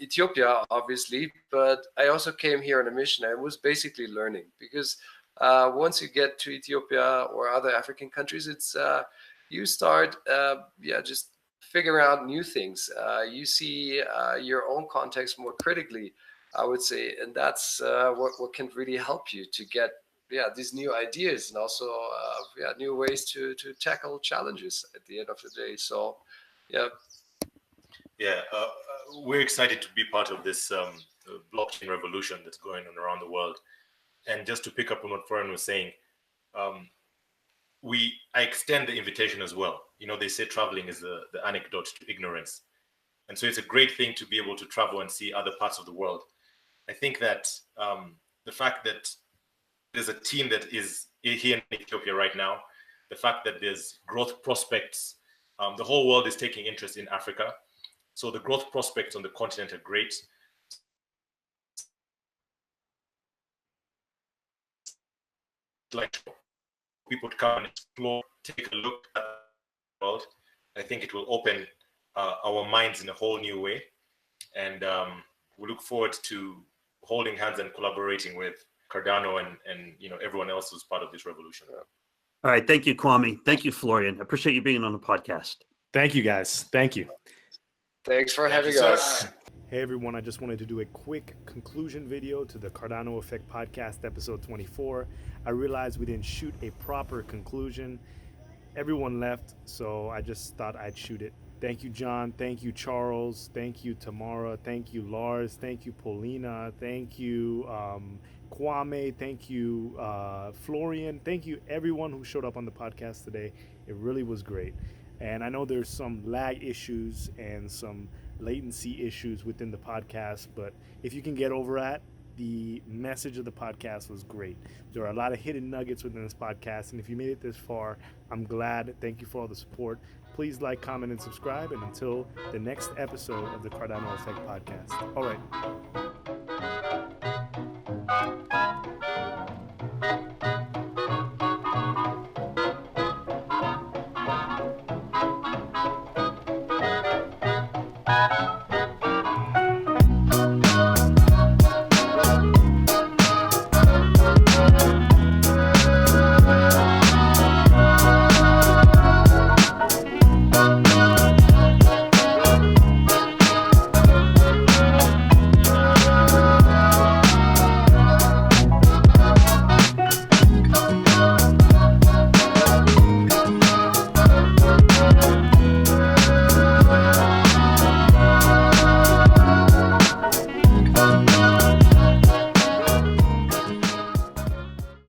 Ethiopia, obviously, but I also came here on a mission. I was basically learning because once you get to Ethiopia or other African countries, it's you start just figure out new things. You see your own context more critically, I would say, and that's what can really help you to get these new ideas and also new ways to tackle challenges at the end of the day. So we're excited to be part of this blockchain revolution that's going on around the world. And just to pick up on what Florian was saying, I extend the invitation as well. You know, they say traveling is the antidote to ignorance. And so it's a great thing to be able to travel and see other parts of the world. I think that the fact that there's a team that is here in Ethiopia right now, the fact that there's growth prospects, the whole world is taking interest in Africa. So the growth prospects on the continent are great. Like people to come and explore, take a look at the world. I think it will open our minds in a whole new way. And we look forward to holding hands and collaborating with Cardano and everyone else who's part of this revolution. All right. Thank you, Kwame. Thank you, Florian. I appreciate you being on the podcast. Thank you, guys. Thank you. Thanks for having us. Hey, everyone. I just wanted to do a quick conclusion video to the Cardano Effect podcast, episode 24. I realized we didn't shoot a proper conclusion. Everyone left, so I just thought I'd shoot it. Thank you, John. Thank you, Charles. Thank you, Tamara. Thank you, Lars. Thank you, Polina. Thank you, Kwame. Thank you, Florian. Thank you, everyone who showed up on the podcast today. It really was great. And I know there's some lag issues and some latency issues within the podcast, but if you can get over that, the message of the podcast was great. There are a lot of hidden nuggets within this podcast, and if you made it this far, I'm glad. Thank you for all the support. Please like, comment, and subscribe, and until the next episode of the Cardano Effect podcast. All right.